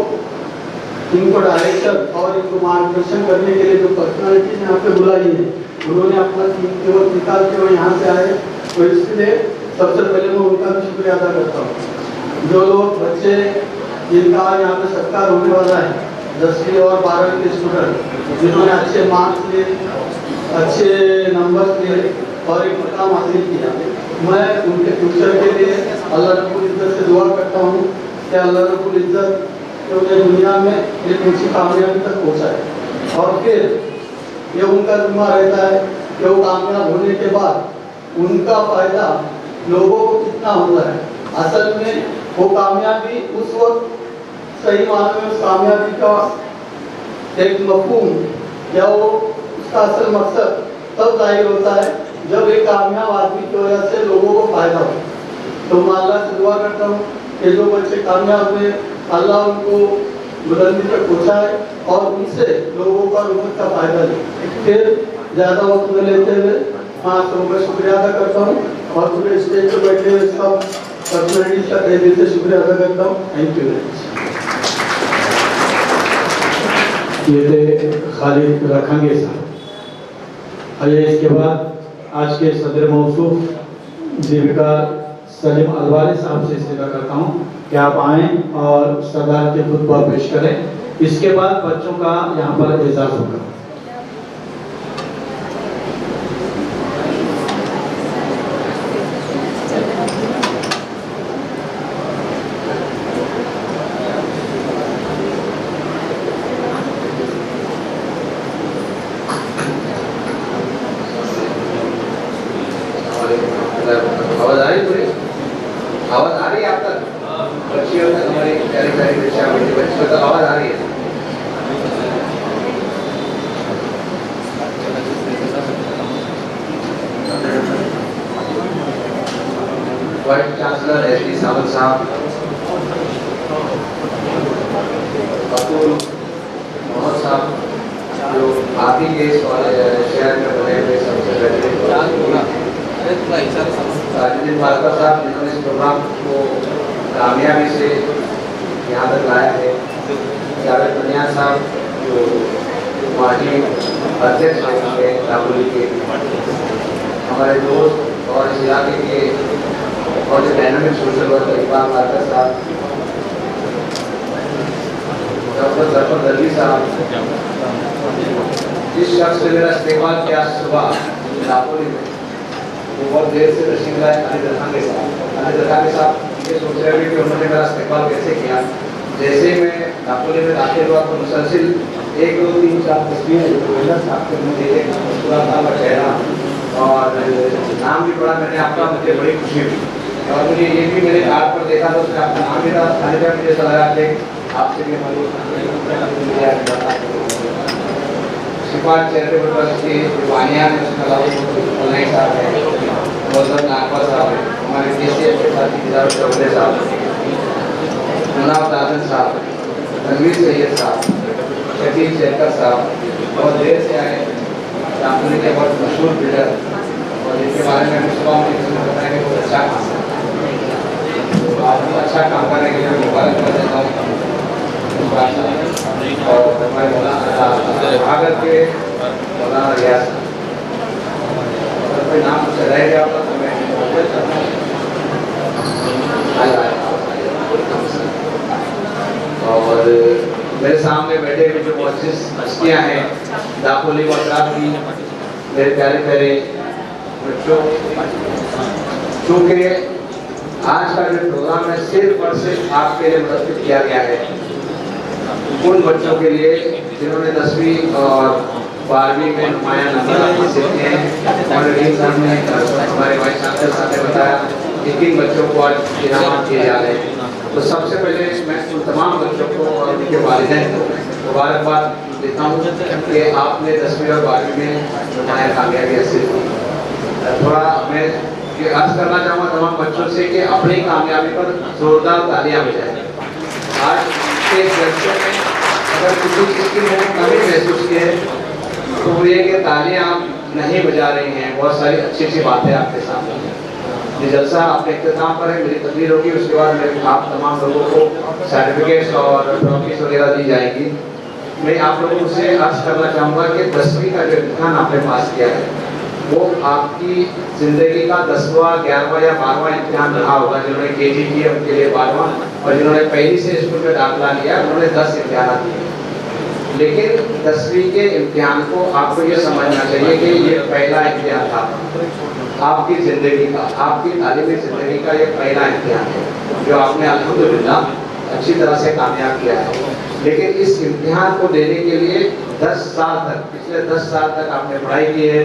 Speaker 1: इनको डायरेक्शन और इनको मार्गदर्शन करने के लिए जो पर्सनालिटीज यहाँ पे बुलाई है, उन्होंने अपना कीमती निकाल के वो यहाँ से आए, तो इसलिए सबसे पहले मैं उनका भी शुक्रिया अदा करता हूँ। जो लोग बच्चे जिनका यहाँ पे सत्कार होने वाला है, 10वीं और 12वीं के स्टूडेंट जिन्होंने अच्छे मार्क्स लिए, अच्छे नंबर लिए और एक मुकाम हासिल किया, मैं उनके फ्यूचर के लिए अल्लाह रब्बुल इज़्ज़त से दुआ करता हूँ कि अल्लाह रब्बुल इज़्ज़त उन्हें दुनिया में एक ऊंची कामयाबी तक पहुँचाए। और फिर ये उनका जिम्मा रहता है कि वो कामयाब होने के बाद उनका फायदा लोगों को कितना होता है। असल में वो कामयाबी उस वक्त सही मायने में उस कामयाबी का एक मफहूम या वो उसका असल मकसद तब जाहिर होता है जब एक कामयाब आदमी की वजह से लोगों को फायदा हो। तो मैं अल्लाह से दुआ करता हूँ कि जो बच्चे कामयाब हुए, अल्लाह उनको बुलंदी तक पहुँचाए और उनसे लोगों का उम्मत का फायदा ले। फिर ज़्यादा वक्त न लेते हुए मैं आप सबका शुक्रिया अदा करता हूँ और पूरे स्टेज पर बैठे हुए सब पर्सनैलिटीज का तहे दिल से शुक्रिया अदा करता हूँ। Thank you very much. ये थे खालिद रखांगे साहब। आइए इसके बाद आज के सदर मौसूफ जीविका सलीम अलवारी साहब से इस्तेदा करता हूँ कि आप आएँ और सदार के खुतबा पेश करें। इसके बाद बच्चों का यहाँ पर एजाज़ होगा।
Speaker 5: आवाज आ रही है? पूरी आवाज आ रही है आप तक?
Speaker 9: तो आवाज़ आ रही है। Vice chancellor SD. सावंत साहब, अतुल मोहम्मद साहब, जो आप ही के शहर में बने हुए सबसे राजनीति भास्कर साहब, जिन्होंने इस प्रोग्राम को कामयाबी से यहाँ तक लाया है। जावेद बनिया साहब, जो माजी अध्यक्ष हैं दापोली के, हमारे दोस्त और इस इलाके के और जो dynamic social worker Iqbal Bhaskar साहब, डॉक्टर जफर दलवी साहब, जिस शख्स ने मेरा इस्तेमाल किया सुबह दापोली में, वो बहुत देर से तशरीफ लाए, अली दरखाने साहब ये सोच रहे हैं कि उन्होंने मेरा इस्तेमाल कैसे किया। जैसे ही मैं दापोली में दाखिल हुआ तो मुसलसिल 1 2 3 4 तस्वीरें साहब के मुझे देख मुस्कुराता हुआ चेहरा और नाम भी पढ़ा मैंने आपका, मुझे बड़ी खुशी हुई। और मुझे ये भी मेरे कार्ड पर देखा तो उसमें आपका नाम भी था। खालिदा मुझे ऐसा लगा कि आपसे भी हमारी सिफात चैरिटेबल ट्रस्ट के वानिया ने उसमें अलाउनाई साहब है, मौजूद नागवा साहब है, हमारे केसीएफ के साथी किजार चौधरी साहब, मुनाफ आजम साहब, तनवीर सैयद साहब, शकील शेखर साहब, बहुत देर से आए, दापोली के बहुत मशहूर बिल्डर, और इनके बारे में मैं सुबह उनकी बताएंगे बहुत अच्छा काम है। आप बहुत अच्छा काम करने के लिए मुबारक कर देता हूँ। और हमारे भागत के मौलाना रियाज, अगर कोई नाम मुझसे रह गया तो मैं और मेरे सामने बैठे हुए जो मुअज़्ज़िज़ हस्तियाँ हैं दापोली व अतराफ की, मेरे प्यारे प्यारे बच्चों, चूँकि आज का जो प्रोग्राम है सिर्फ और सिर्फ आपके लिए मुनक़्क़िद किया गया है, उन बच्चों के लिए जिन्होंने 10वीं और 12वीं में नुमायां नंबर हासिल किए हैं। और रहीम साहब ने हमारे वाइस चांसलर साहब ने बताया कि किन बच्चों को आज इनाम दिए जा रहे हैं। तो सबसे पहले मैं उन तमाम बच्चों को और उनके वालिदैन को मुबारकबाद देता हूँ कि आपने 10वीं और 12वीं में नुमायां कामयाबी हासिल की। थोड़ा मैं ये अर्ज करना चाहूँगा तमाम बच्चों से कि अपनी कामयाबी पर जोरदार तालियां बजाएं। आज के जलसे में अगर किसी चीज़ की कमी महसूस की है तो वो ये कि तालियां नहीं बजा रही हैं, बहुत सारी अच्छी अच्छी बातें आपके सामने हैं। ये जलसा अपने इख्तिताम पर है, मेरी तकरीर होगी, उसके बाद मेरे आप तमाम लोगों को सर्टिफिकेट्स और ट्रॉफीज वगैरह दी जाएगी। मैं आप लोगों से अर्ज करना चाहूँगा कि 10वीं का जो इम्तिहान आपने पास किया है वो आपकी ज़िंदगी का 10वां 11वां या 12वां इम्तिहान रहा होगा। जिन्होंने केजी किया उनके लिए 12वां, और जिन्होंने पहली से स्कूल में दाखिला लिया उन्होंने 10 इम्तिहान दिए। लेकिन 10वीं के इम्तिहान को आपको ये समझना चाहिए कि ये पहला इम्तिहान था आपकी ज़िंदगी का, आपकी तालीमी ज़िंदगी का ये पहला इम्तिहान है जो आपने अल्हम्दुलिल्लाह अच्छी तरह से कामयाब किया है। लेकिन इस इम्तिहान को देने के लिए 10 साल तक, पिछले 10 साल तक आपने पढ़ाई की है,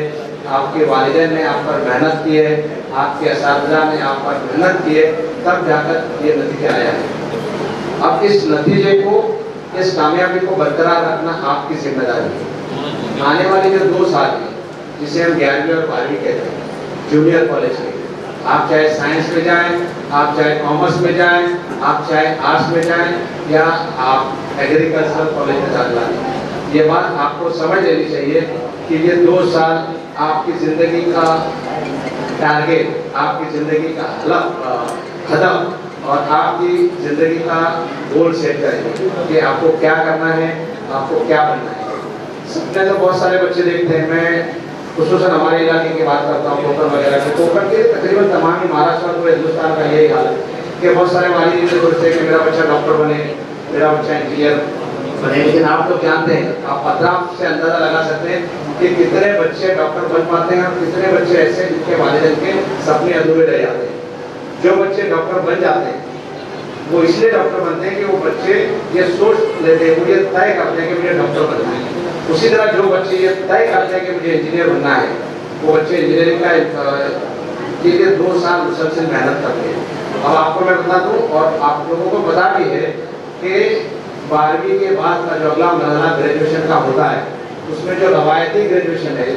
Speaker 9: आपके वालिदैन ने आप पर मेहनत की है, आपके असातिज़ा ने आप पर मेहनत की है, तब जाकर ये नतीजा आया है। अब इस नतीजे को, इस कामयाबी को बरकरार रखना आपकी जिम्मेदारी है। आने वाले जो 2 साल हैं जिसे हम 11वीं और 12वीं कहते हैं, जूनियर कॉलेज में, आप चाहे साइंस में जाएं, आप चाहे कॉमर्स में जाएं, आप चाहे आर्ट्स में जाएं या आप एग्रीकल्चरल कॉलेज में दाखिला लें, ये बात आपको समझ लेनी चाहिए कि ये 2 साल आपकी ज़िंदगी का टारगेट, आपकी ज़िंदगी का हदफ और आपकी ज़िंदगी का गोल सेट करेंगे कि आपको क्या करना है, आपको क्या बनना है। सपने तो बहुत सारे बच्चे देखते हैं, मैं खुसूसन हमारे इलाके की बात करता हूँ, कोकण वगैरह के, कोकण के तकरीबन तमाम ही महाराष्ट्र और पूरे हिंदुस्तान का यही हाल है कि बहुत सारे वालिद ये सोचते हैं कि मेरा बच्चा डॉक्टर बने, मेरा बच्चा इंजीनियर बने। लेकिन आप लोग जानते हैं, आप अतराफ से अंदाजा लगा सकते हैं कि कितने बच्चे डॉक्टर बन पाते हैं और कितने बच्चे ऐसे जिनके वालिदैन के सपने अधूरे रह जाते हैं। जो बच्चे डॉक्टर बन जाते हैं वो इसलिए डॉक्टर बनते हैं कि वो बच्चे ये सोच लेते हैं, वो ये तय करते हैं कि मुझे डॉक्टर बनना है। उसी तरह जो बच्चे ये तय करते हैं कि मुझे इंजीनियर बनना है, वो बच्चे इंजीनियरिंग के लिए 2 साल मुसलसल मेहनत करते हैं। अब आपको मैं बता दूं और आप लोगों को पता भी है कि 12वीं के बाद का जो अगला मरहला ग्रेजुएशन का होता है, उसमें जो रवायती ग्रेजुएशन है,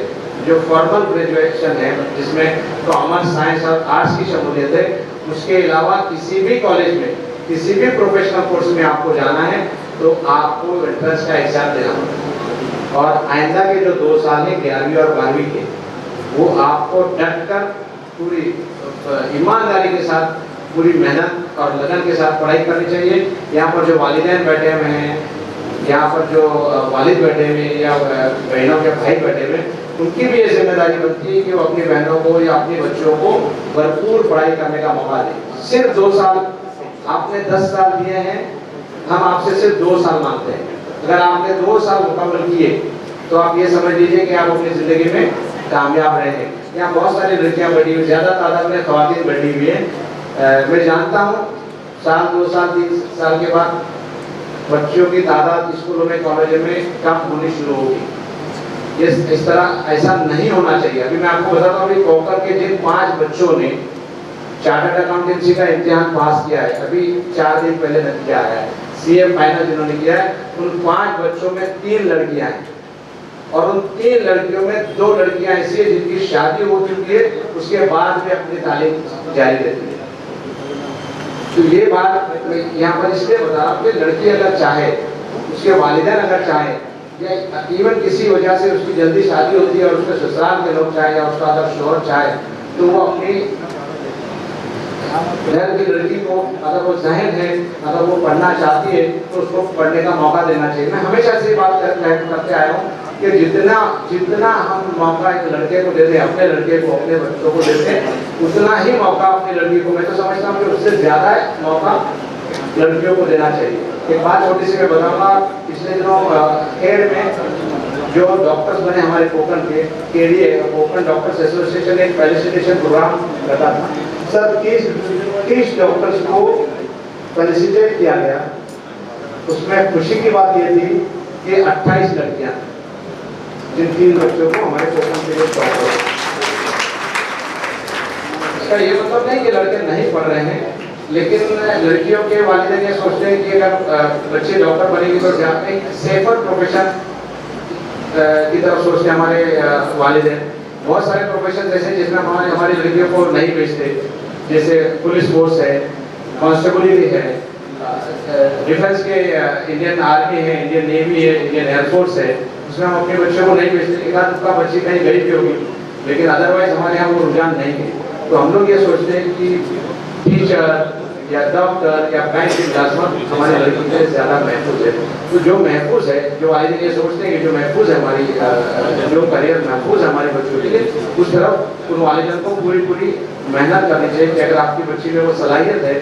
Speaker 9: जो फॉर्मल ग्रेजुएशन है, जिसमें कॉमर्स, साइंस और आर्ट्स की शमूलियत है, उसके अलावा किसी भी कॉलेज में किसी भी प्रोफेशनल कोर्स में आपको जाना है तो आपको एंट्रेंस का एग्जाम देना होगा। और आइंदा के जो 2 साल हैं 11वीं और 12वीं के, वो आपको डट कर पूरी ईमानदारी के साथ, पूरी मेहनत और लगन के साथ पढ़ाई करनी चाहिए। यहाँ पर जो वालिदैन बैठे हुए हैं, यहाँ पर जो वालिद बैठे हुए हैं या बहनों के भाई बैठे हुए हैं, उनकी भी ये जिम्मेदारी बनती है कि वो अपनी बहनों को या अपने बच्चों को भरपूर पढ़ाई करने का मौका दें। सिर्फ 2 साल, आपने 10 साल दिए हैं, हम आपसे सिर्फ 2 साल मांगते हैं। अगर आपने 2 साल मुकम्मल किए तो आप ये समझ लीजिए कि आप अपनी ज़िंदगी में कामयाब रहेंगे। यहाँ बहुत सारी लड़कियाँ बैठी हुई, ज़्यादा तादाद में ख़वातीन बैठी हुई हैं। मैं जानता हूँ साल 2 साल 3 साल के बाद बच्चों की तादाद स्कूलों में, कॉलेजों में कम होनी शुरू होगी। इस तरह ऐसा नहीं होना चाहिए। अभी मैं आपको बताता हूँ कि कोकर के जिन 5 बच्चों ने चार्टर्ड अकाउंटेंसी का इम्तिहान पास किया है, अभी 4 दिन पहले नतीजा आया है, सीए फाइनल जिन्होंने किया है, उन 5 बच्चों में 3 लड़कियां हैं और उन 3 लड़कियों में 2 लड़कियां ऐसी है जिनकी शादी हो चुकी है, उसके बाद भी अपनी तालीम जारी रहती है। तो ये बात यहाँ पर इसलिए बता रहा हूँ कि लड़की अगर चाहे, उसके वालिदैन अगर चाहे, या इवन किसी वजह से उसकी जल्दी शादी होती है और उसके ससुराल के लोग चाहे या उसका अगर शोहर चाहे, तो वो अपनी घर की लड़की को, अगर वो ज़ाहिर है, अगर वो पढ़ना चाहती है तो उसको पढ़ने का मौका देना चाहिए। मैं हमेशा से बात करते आया हूँ कि जितना हम मौका एक लड़के को देते हैं, अपने लड़के को, अपने बच्चों को देते हैं, उतना ही मौका अपनी लड़की को, मैं तो समझता हूँ कि उससे ज़्यादा मौका लड़कियों को देना चाहिए। एक बात छोटी सी मैं बताऊँगा, पिछले दिनों खेड़ में जो डॉक्टर्स बने हमारे कोकण के, KDA कोकण डॉक्टर्स एसोसिएशन ने एक फेलिसिटेशन प्रोग्राम रखा था। सर 30 डॉक्टर्स को फेलिसिटेट किया गया। उसमें खुशी की बात ये थी कि 28 लड़कियां, जिन 3 बच्चों को हमारे कोकण के लिए डॉक्टर, इसका ये मतलब नहीं कि लड़के नहीं पढ़ रहे हैं, लेकिन लड़कियों के वालिदैन ये सोचते हैं कि अगर बच्चे डॉक्टर बनेंगे तो जाते हैं सेफर प्रोफेशन की तरफ सोचते हैं हमारे वालिदैन। बहुत सारे प्रोफेशन ऐसे जिसमें हमारी लड़कियों को नहीं भेजते, जैसे पुलिस फोर्स है, कांस्टेबलरी है, डिफेंस के इंडियन आर्मी है, इंडियन नेवी है, इंडियन एयरफोर्स है, उसमें हम अपने बच्चों को नहीं भेजते। एक आध का बच्ची कहीं गई भी होगी, लेकिन अदरवाइज हमारे यहाँ वो रुझान नहीं है। तो हम लोग ये सोचते हैं कि टीचर या डॉक्टर या बैंक की मुलाजमत हमारी लड़कियों से ज़्यादा महफूज है। तो जो महफूज है, जो वालिदैन ये सोचते हैं कि जो महफूज है हमारी, जो करियर महफूज है हमारे बच्चों के लिए, उस तरफ उन वालिदैन को पूरी मेहनत करनी चाहिए कि अगर आपकी बच्ची में वो सलाहियत है,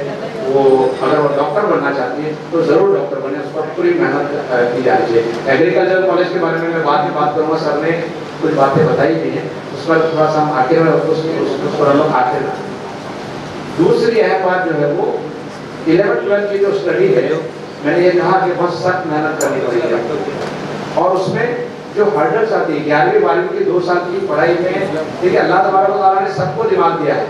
Speaker 9: वो अगर वो डॉक्टर बनना चाहती है तो ज़रूर डॉक्टर बने, उस पर पूरी मेहनत की जानी चाहिए। एग्रीकल्चर कॉलेज के बारे में मैं बाद में बात करूँगा, सर ने कुछ बातें बताई भी हैं, उस पर थोड़ा सा हम आखिर में उस पर हम लोग आखिर में। दूसरी अहम बात जो है वो 11th-12th की जो स्टडी है, मैंने ये कहा कि बहुत सख्त मेहनत करनी पड़ेगी और उसमें जो हर्डल्स आती है 11वीं 12वीं की 2 साल की पढ़ाई में, देखिए अल्लाह तबारक व तआला ने सबको दिमाग दिया है,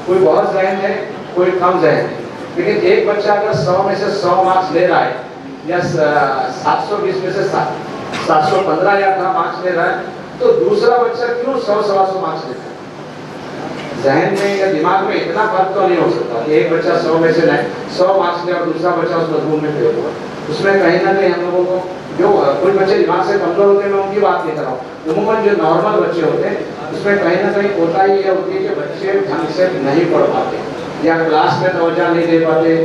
Speaker 9: कोई बहुत ज़हन है, कोई कम ज़हन है, लेकिन एक बच्चा अगर 100 में से 100 मार्क्स ले रहा है या 720 में से 715 या 18 मार्क्स ले रहा है, तो दूसरा बच्चा क्यों 100-125 मार्क्स लेता है? जहन में या दिमाग में इतना फर्क तो नहीं हो सकता कि एक बच्चा 100 में से 100 मार्क्स ले और दूसरा बच्चा उस मजमून में फेल हुआ। उसमें कहीं ना कहीं हम लोगों को, जो कुछ बच्चे दिमाग से कमजोर होते हैं, मैं उनकी बात नहीं कर रहा हूँ, उमूमन जो नॉर्मल बच्चे होते हैं उसमें कहीं ना कहीं होता ही ये होती है कि बच्चे ढंग से नहीं पढ़ पाते, या क्लास में तवज्जो नहीं दे पाते,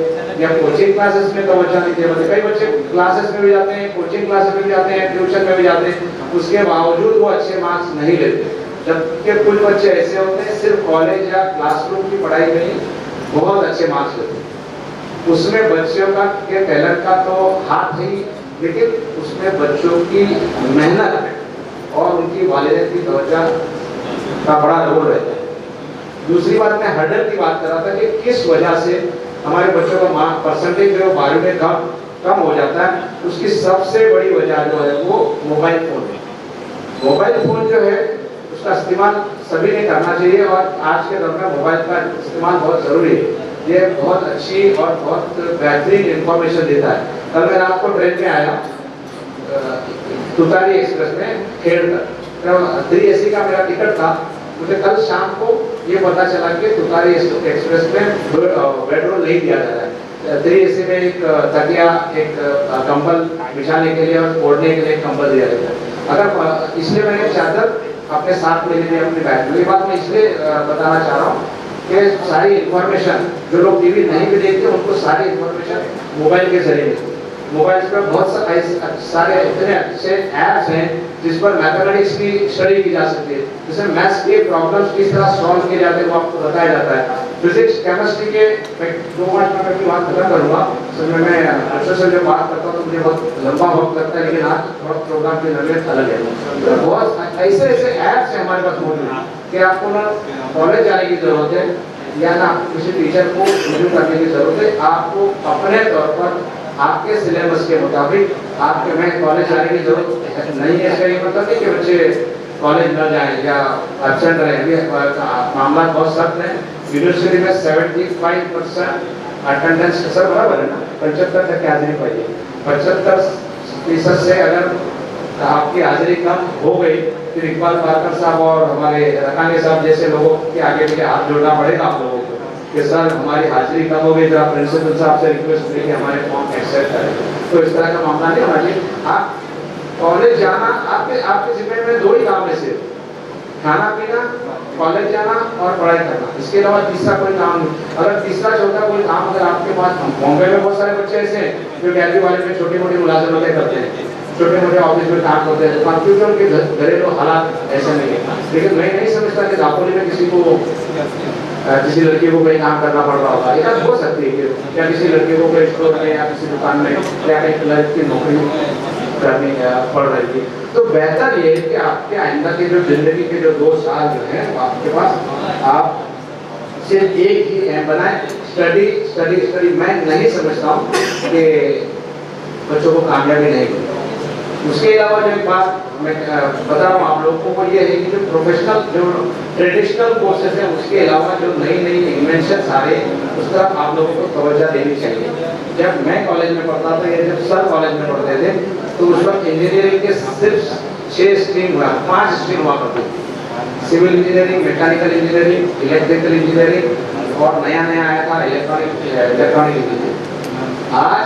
Speaker 9: या कोचिंग क्लासेस में तवज्जो नहीं दे पाते। कई बच्चे क्लासेस में भी जाते हैं, कोचिंग क्लासेस में भी जाते हैं, ट्यूशन में भी जाते हैं, उसके बावजूद वो अच्छे मार्क्स नहीं लेते। जबकि कुछ बच्चे ऐसे होते हैं सिर्फ कॉलेज या क्लासरूम की पढ़ाई में ही बहुत अच्छे मार्क्स लेते हैं। उसमें बच्चों का के टैलेंट का तो हाथ ही, लेकिन उसमें बच्चों की मेहनत और उनकी वालिदैन की तवज्जो का बड़ा रोल रहता है। दूसरी बात, मैं हर्डल की बात कर रहा था कि किस वजह से हमारे बच्चों का मार्क परसेंटेज जो 12वीं में कम हो जाता है। उसकी सबसे बड़ी वजह जो है वो मोबाइल फ़ोन है। मोबाइल फ़ोन जो है उसका इस्तेमाल सभी ने करना चाहिए और आज के दौर में मोबाइल का इस्तेमाल बहुत ज़रूरी है। ये बहुत अच्छी और बहुत बेहतरीन इंफॉर्मेशन देता है। कल मैं रात को ट्रेन में आया तुतारी एक्सप्रेस में खेड़ तक 3 AC का मेरा टिकट था। मुझे कल शाम को ये पता चला कि तुतारी एक्सप्रेस में बेडरूम नहीं दिया जा रहा है। 3 AC में एक तकिया, एक कंबल बिछाने के लिए और ओढ़ने के लिए एक कंबल दिया जाता है। अगर इसलिए मैंने चादर अपने साथ ले ली अपनी बैग में। ये बात मैं इसलिए बताना चाह रहा हूँ कि सारी इंफॉर्मेशन जो लोग टीवी नहीं भी देखते उनको सारी इंफॉर्मेशन मोबाइल के जरिए मोबाइल पर बहुत सारे इतने अच्छे ऐप्स हैं जिस पर मैथमेटिक्स की स्टडी की जा सकती है, जिसमें मैथ्स के प्रॉब्लम्स किस तरह सॉल्व किए जाते हैं वो आपको बताया जाता है। फिजिक्स केमिस्ट्री के 2 मिनट में अपनी बात खत्म करूँगा। मैं अक्सर से जब बात करता हूँ तो मुझे बहुत लंबा वक्त लगता है, लेकिन आज थोड़ा प्रोग्राम की नवीयत अलग है। तो बहुत ऐसे ऐसे ऐप्स हैं हमारे पास मौजूद कि आपको ना कॉलेज जाने की जरूरत है या ना किसी टीचर को रिव्यू करने की जरूरत है। आपको अपने तौर पर आपके सिलेबस के मुताबिक आपके में कॉलेज जाने की जरूरत नहीं है। इसका ये मतलब नहीं कि बच्चे कॉलेज न जाएं या एब्सेंट रहें। मामला बहुत सख्त है। यूनिवर्सिटी में 75% अटेंडेंस सर बराबर है ना, 75 तक की हाजिरी पाइए। 75% से अगर आपकी हाजिरी कम हो गई फिर इकबाल पारकर साहब और हमारे रकाने साहब जैसे लोगों के आगे पीछे हाथ जोड़ना पड़ेगा आप लोगों को कि सर हमारी हाजिरी कम हो गई, जरा प्रिंसिपल साहब से रिक्वेस्ट करें कि हमारे फॉर्म एक्सेप्ट करें। तो इस तरह का मामला नहीं होना चाहिए। आप कॉलेज जाना आपके जिम्मे में 2 ही काम है, सिर्फ खाना पीना, कॉलेज जाना और पढ़ाई करना। इसके अलावा तीसरा कोई काम नहीं। अगर तीसरा चौथा कोई काम अगर आपके पास, बॉम्बे में बहुत सारे बच्चे ऐसे हैं जो गैलरी वाले में छोटी मोटी मुलाजमतें करते हैं, छोटे मोटे ऑफिस में काम करते हैं, क्योंकि उनके घरेलू हालात ऐसे नहीं है। लेकिन मैं नहीं समझता कि दापोली में किसी लड़की को कहीं काम करना पड़ रहा होगा। एक हो सकती है कि या किसी लड़के को कोई स्टोर में या किसी दुकान में या कहीं क्लर्क की नौकरी करनी पड़ रही थी। तो बेहतर ये है कि आपके आइंदा के जो जिंदगी के जो 2 साल जो है आपके पास आप सिर्फ एक ही एम बनाए, स्टडी स्टडी स्टडी। मैं नहीं समझता हूँ कि बच्चों को कामयाबी नहीं मिलती। उसके अलावा जो एक बात मैं बता रहा हूँ आप लोगों को ये है कि जो प्रोफेशनल जो ट्रेडिशनल कोर्सेज हैं उसके अलावा जो नई नई इन्वेंशन आ रहे हैं उस तरफ आप लोगों को तवज्जो देनी चाहिए। जब मैं कॉलेज में पढ़ता था या जब सर कॉलेज में पढ़ते थे तो उस वक्त इंजीनियरिंग के सिर्फ 6 स्ट्रीम हुआ, 5 स्ट्रीम हुआ करती थी। Civil engineering, mechanical engineering, electrical engineering और नया आया था इलेक्ट्रॉनिक इंजीनियरिंग। आज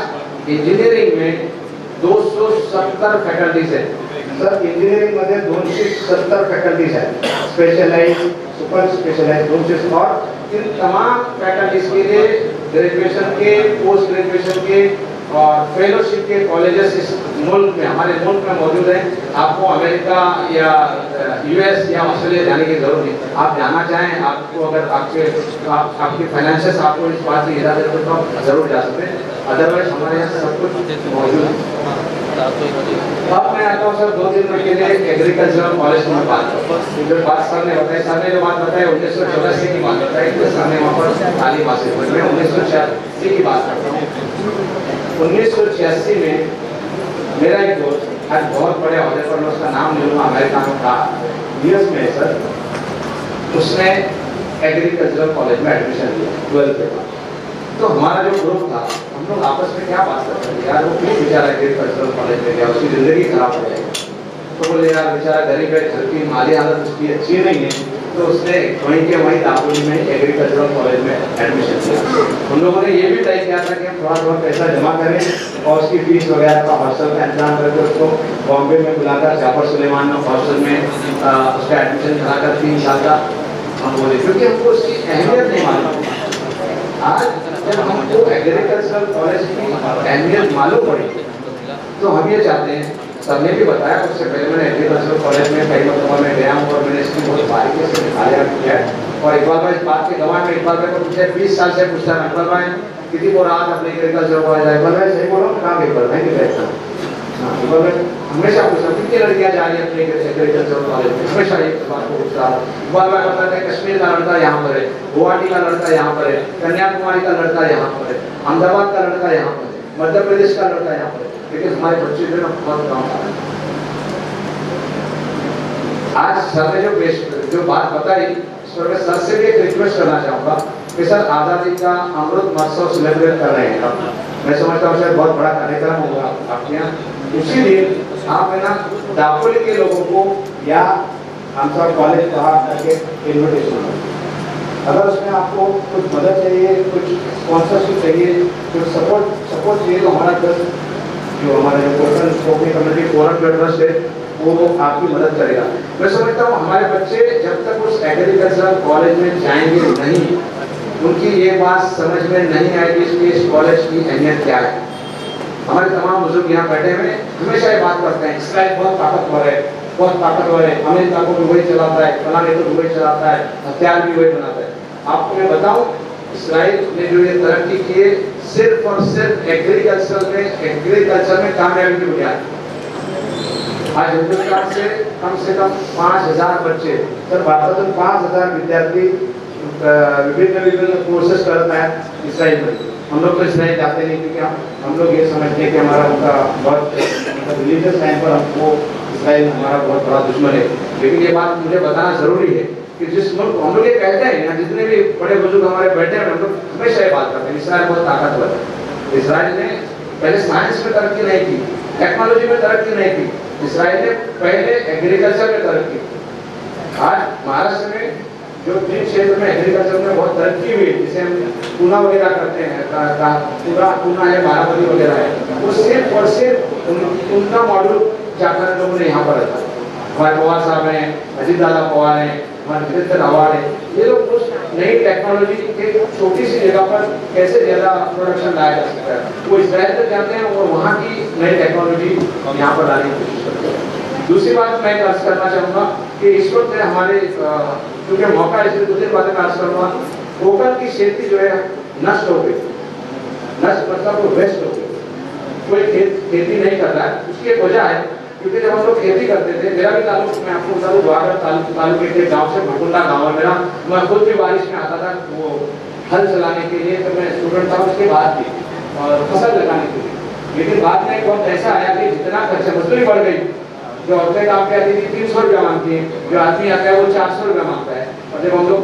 Speaker 9: इंजीनियरिंग में 270 फॅकल्टीज आहेत। सर इंजिनिअरिंग मध्ये 270 फॅकल्टीज आहेत, स्पेशलाइज, सुपर स्पेशलाइज 200। और इन तमाम फैकल्टीज के लिए ग्रेजुएशन के, पोस्ट ग्रेजुएशन के और फेलोशिप के कॉलेजेस इस मुल्क में, हमारे मुल्क में मौजूद हैं। आपको अमेरिका या US या ऑस्ट्रेलिया जाने की जरूरत नहीं। आप जाना चाहें, आपको अगर आपकी फाइनेंशियल आपको इस बात की इजाजत हो तो आप जरूर जा सकते हैं। अदरवाइज हमारे यहाँ सब कुछ मौजूद है। अब मैं आता हूँ सर 2-3 मिनट के लिए एग्रीकल्चरल कॉलेज में बात करता हूँ। जो बात सर ने बताई, सर ने जो बात बताई 1984 की बात बताई, तो सर ने वहाँ पर तालीम हासिल की। मैं 1986 की बात करता हूँ। 1986 में मेरा एक दोस्त आज बहुत बड़े अहदे पर, मैं उसका नाम नहीं लूँगा, अमेरिका में था, US में सर, उसने एग्रीकल्चरल कॉलेज में एडमिशन लिया 12th के बाद। तो हमारा जो ग्रुप था हम लोग आपस में क्या बात करते थे, यार वो क्यों बेचारा एग्रीकल्चरल कॉलेज में गया, उसकी ज़िंदगी खराब हो जाएगी। तो बोले यार बेचारा गरीब है, घर की माली हालत उसकी अच्छी नहीं है, तो उसने वहीं के वहीं दापोली में एग्रीकल्चरल कॉलेज में एडमिशन लिया। उन लोगों ने ये भी तय किया था कि हम थोड़ा पैसा जमा करें और उसकी फीस वगैरह का हॉस्टल का इंतजाम करके उसको बॉम्बे में बुलाकर जाफर सुलेमान हॉस्टल में उसका एडमिशन कराकर 3 साल का हम बोले, क्योंकि हमको उसकी अहमियत नहीं मालूम। आज जब हमको एग्रीकल्चरल कॉलेज की अहमियत मालूम पड़ी तो हम ये चाहते हैं, सबने भी बताया, उससे पहले मैंने एग्रीकल्चरल कॉलेज में कई मरतबा में गया हूँ और मैंने इसकी बहुत बारीकी से निकाला किया है। और इकबाल भाई इस बात के गवाह में, इकबाल भाई को पूछे 20 साल से पूछता है, इकबाल भाई किसी को रात अपने एग्रीकल्चरल कॉलेज आए, इकबाल भाई सही बोलो कहाँ इकबाल भाई नहीं कहता। हाँ इकबाल भाई हमेशा पूछता कितनी लड़कियाँ जा रही है अपने एग्रीकल्चरल कॉलेज में, हमेशा एक बात को पूछता। इकबाल भाई बताते हैं कश्मीर का लड़का यहाँ पर है, गुवाहाटी का लड़का यहाँ पर है, कन्याकुमारी का लड़का यहाँ पर है, अहमदाबाद का लड़का यहाँ पर है, मध्य प्रदेश का लड़का यहाँ पर है, लेकिन हमारे बच्चे जो है बहुत कम आ रहे हैं। आज सर ने जो बात बताई, इस पर मैं सर से भी एक रिक्वेस्ट करना चाहूँगा कि सर आज़ादी का अमृत महोत्सव सेलिब्रेट कर रहे हैं मैं समझता हूँ शायद बहुत बड़ा कार्यक्रम होगा आपके यहाँ। उसी दिन आप है ना दापोली के लोगों को या हम सब कॉलेज कहा करके इन्विटेशन, अगर उसमें आपको कुछ मदद चाहिए, कुछ स्पॉन्सरशिप चाहिए, कुछ सपोर्ट चाहिए तो हमारा ट्रस्ट जो हमारे जो कोटन स्पोर्टिंग कम्युनिटी फोरम का ट्रस्ट है वो आपकी मदद करेगा। मैं समझता हूँ हमारे बच्चे जब तक उस एग्रीकल्चरल कॉलेज में जाएंगे नहीं, उनकी ये बात समझ में नहीं आएगी कि इस कॉलेज की अहमियत क्या है। हमारे तमाम बुजुर्ग यहाँ बैठे हुए हमेशा ये बात करते हैं इसराइल बहुत ताकतवर है, बहुत ताकतवर है, अमेरिका को भी वही चलाता है, फलाने को भी वही चलाता है, हथियार भी वही बनाता है। आपको मैं बताऊं इसराइल ने जो ये तरक्की की है सिर्फ और सिर्फ एग्रीकल्चर में कामयाबी की बुनियाद। आज हिंदुस्तान से कम 5000 बच्चे, सर भारत में 5000 विद्यार्थी विभिन्न कोर्सेस करता है इसराइल में। हम लोग तो इसराइल जाते नहीं क्योंकि हम लोग ये समझते हैं कि हमारा उनका बहुत रिलीजियस टाइम पर हमको इसराइल हमारा बहुत बड़ा दुश्मन है। लेकिन ये बात मुझे बताना जरूरी है कि जिस मुल्क हम लोग ये कहते हैं यहाँ जितने भी बड़े बुजुर्ग हमारे बैठे हैं हम लोग हमेशा ये बात करते हैं इसराइल बहुत ताकतवर है। इसराइल ने पहले साइंस में तरक्की नहीं की, टेक्नोलॉजी में तरक्की नहीं की, इसराइल ने पहले एग्रीकल्चर में तरक्की। आज महाराष्ट्र में जो जिन क्षेत्र में एग्रीकल्चर में बहुत तरक्की हुई, जिसे हम पूना वगैरह करते हैं, पूना है, बाराबरी वगैरह है, वो सिर्फ और सिर्फ उनका मॉड्यूल जाकर लोगों ने यहाँ पर रखा। हमारे पवार साहब हैं, अजीत दादा पवार हैं, हमारे वीरेंद्र रावत हैं, ये लोग उस नई टेक्नोलॉजी के छोटी सी जगह पर कैसे ज़्यादा प्रोडक्शन लाया जा सकता है वो इसराइल तक जाते हैं और वहाँ की नई टेक्नोलॉजी यहाँ पर लाने की कोशिश करते हैं। दूसरी बात मैं अर्ज करना चाहूँगा कि इस वक्त हमारे क्योंकि मौका है इसलिए दूसरी बातें मैं अर्ज करूँगा, कोकण की खेती जो है नष्ट हो गई, नष्ट मतलब वो वेस्ट हो गई, कोई खेती नहीं कर रहा है। उसकी एक वजह है क्योंकि जब हम लोग खेती करते थे, मेरा भी ताल्लुक मैं आपको बता दूं द्वारका तालुके के गांव से भकुंडा गांव है मेरा, मैं खुद भी बारिश में आता था वो हल चलाने के लिए, तो मैं स्टूडेंट था उसके बाद भी और फसल लगाने के लिए। लेकिन बाद में एक वक्त ऐसा आया कि जितना खर्चा मजदूरी बढ़ गई, जो औरतें काम पे आती थी 300 रुपया मांगती है, जो आदमी आता है वो 400 रुपया मांगता है। और जब हम लोग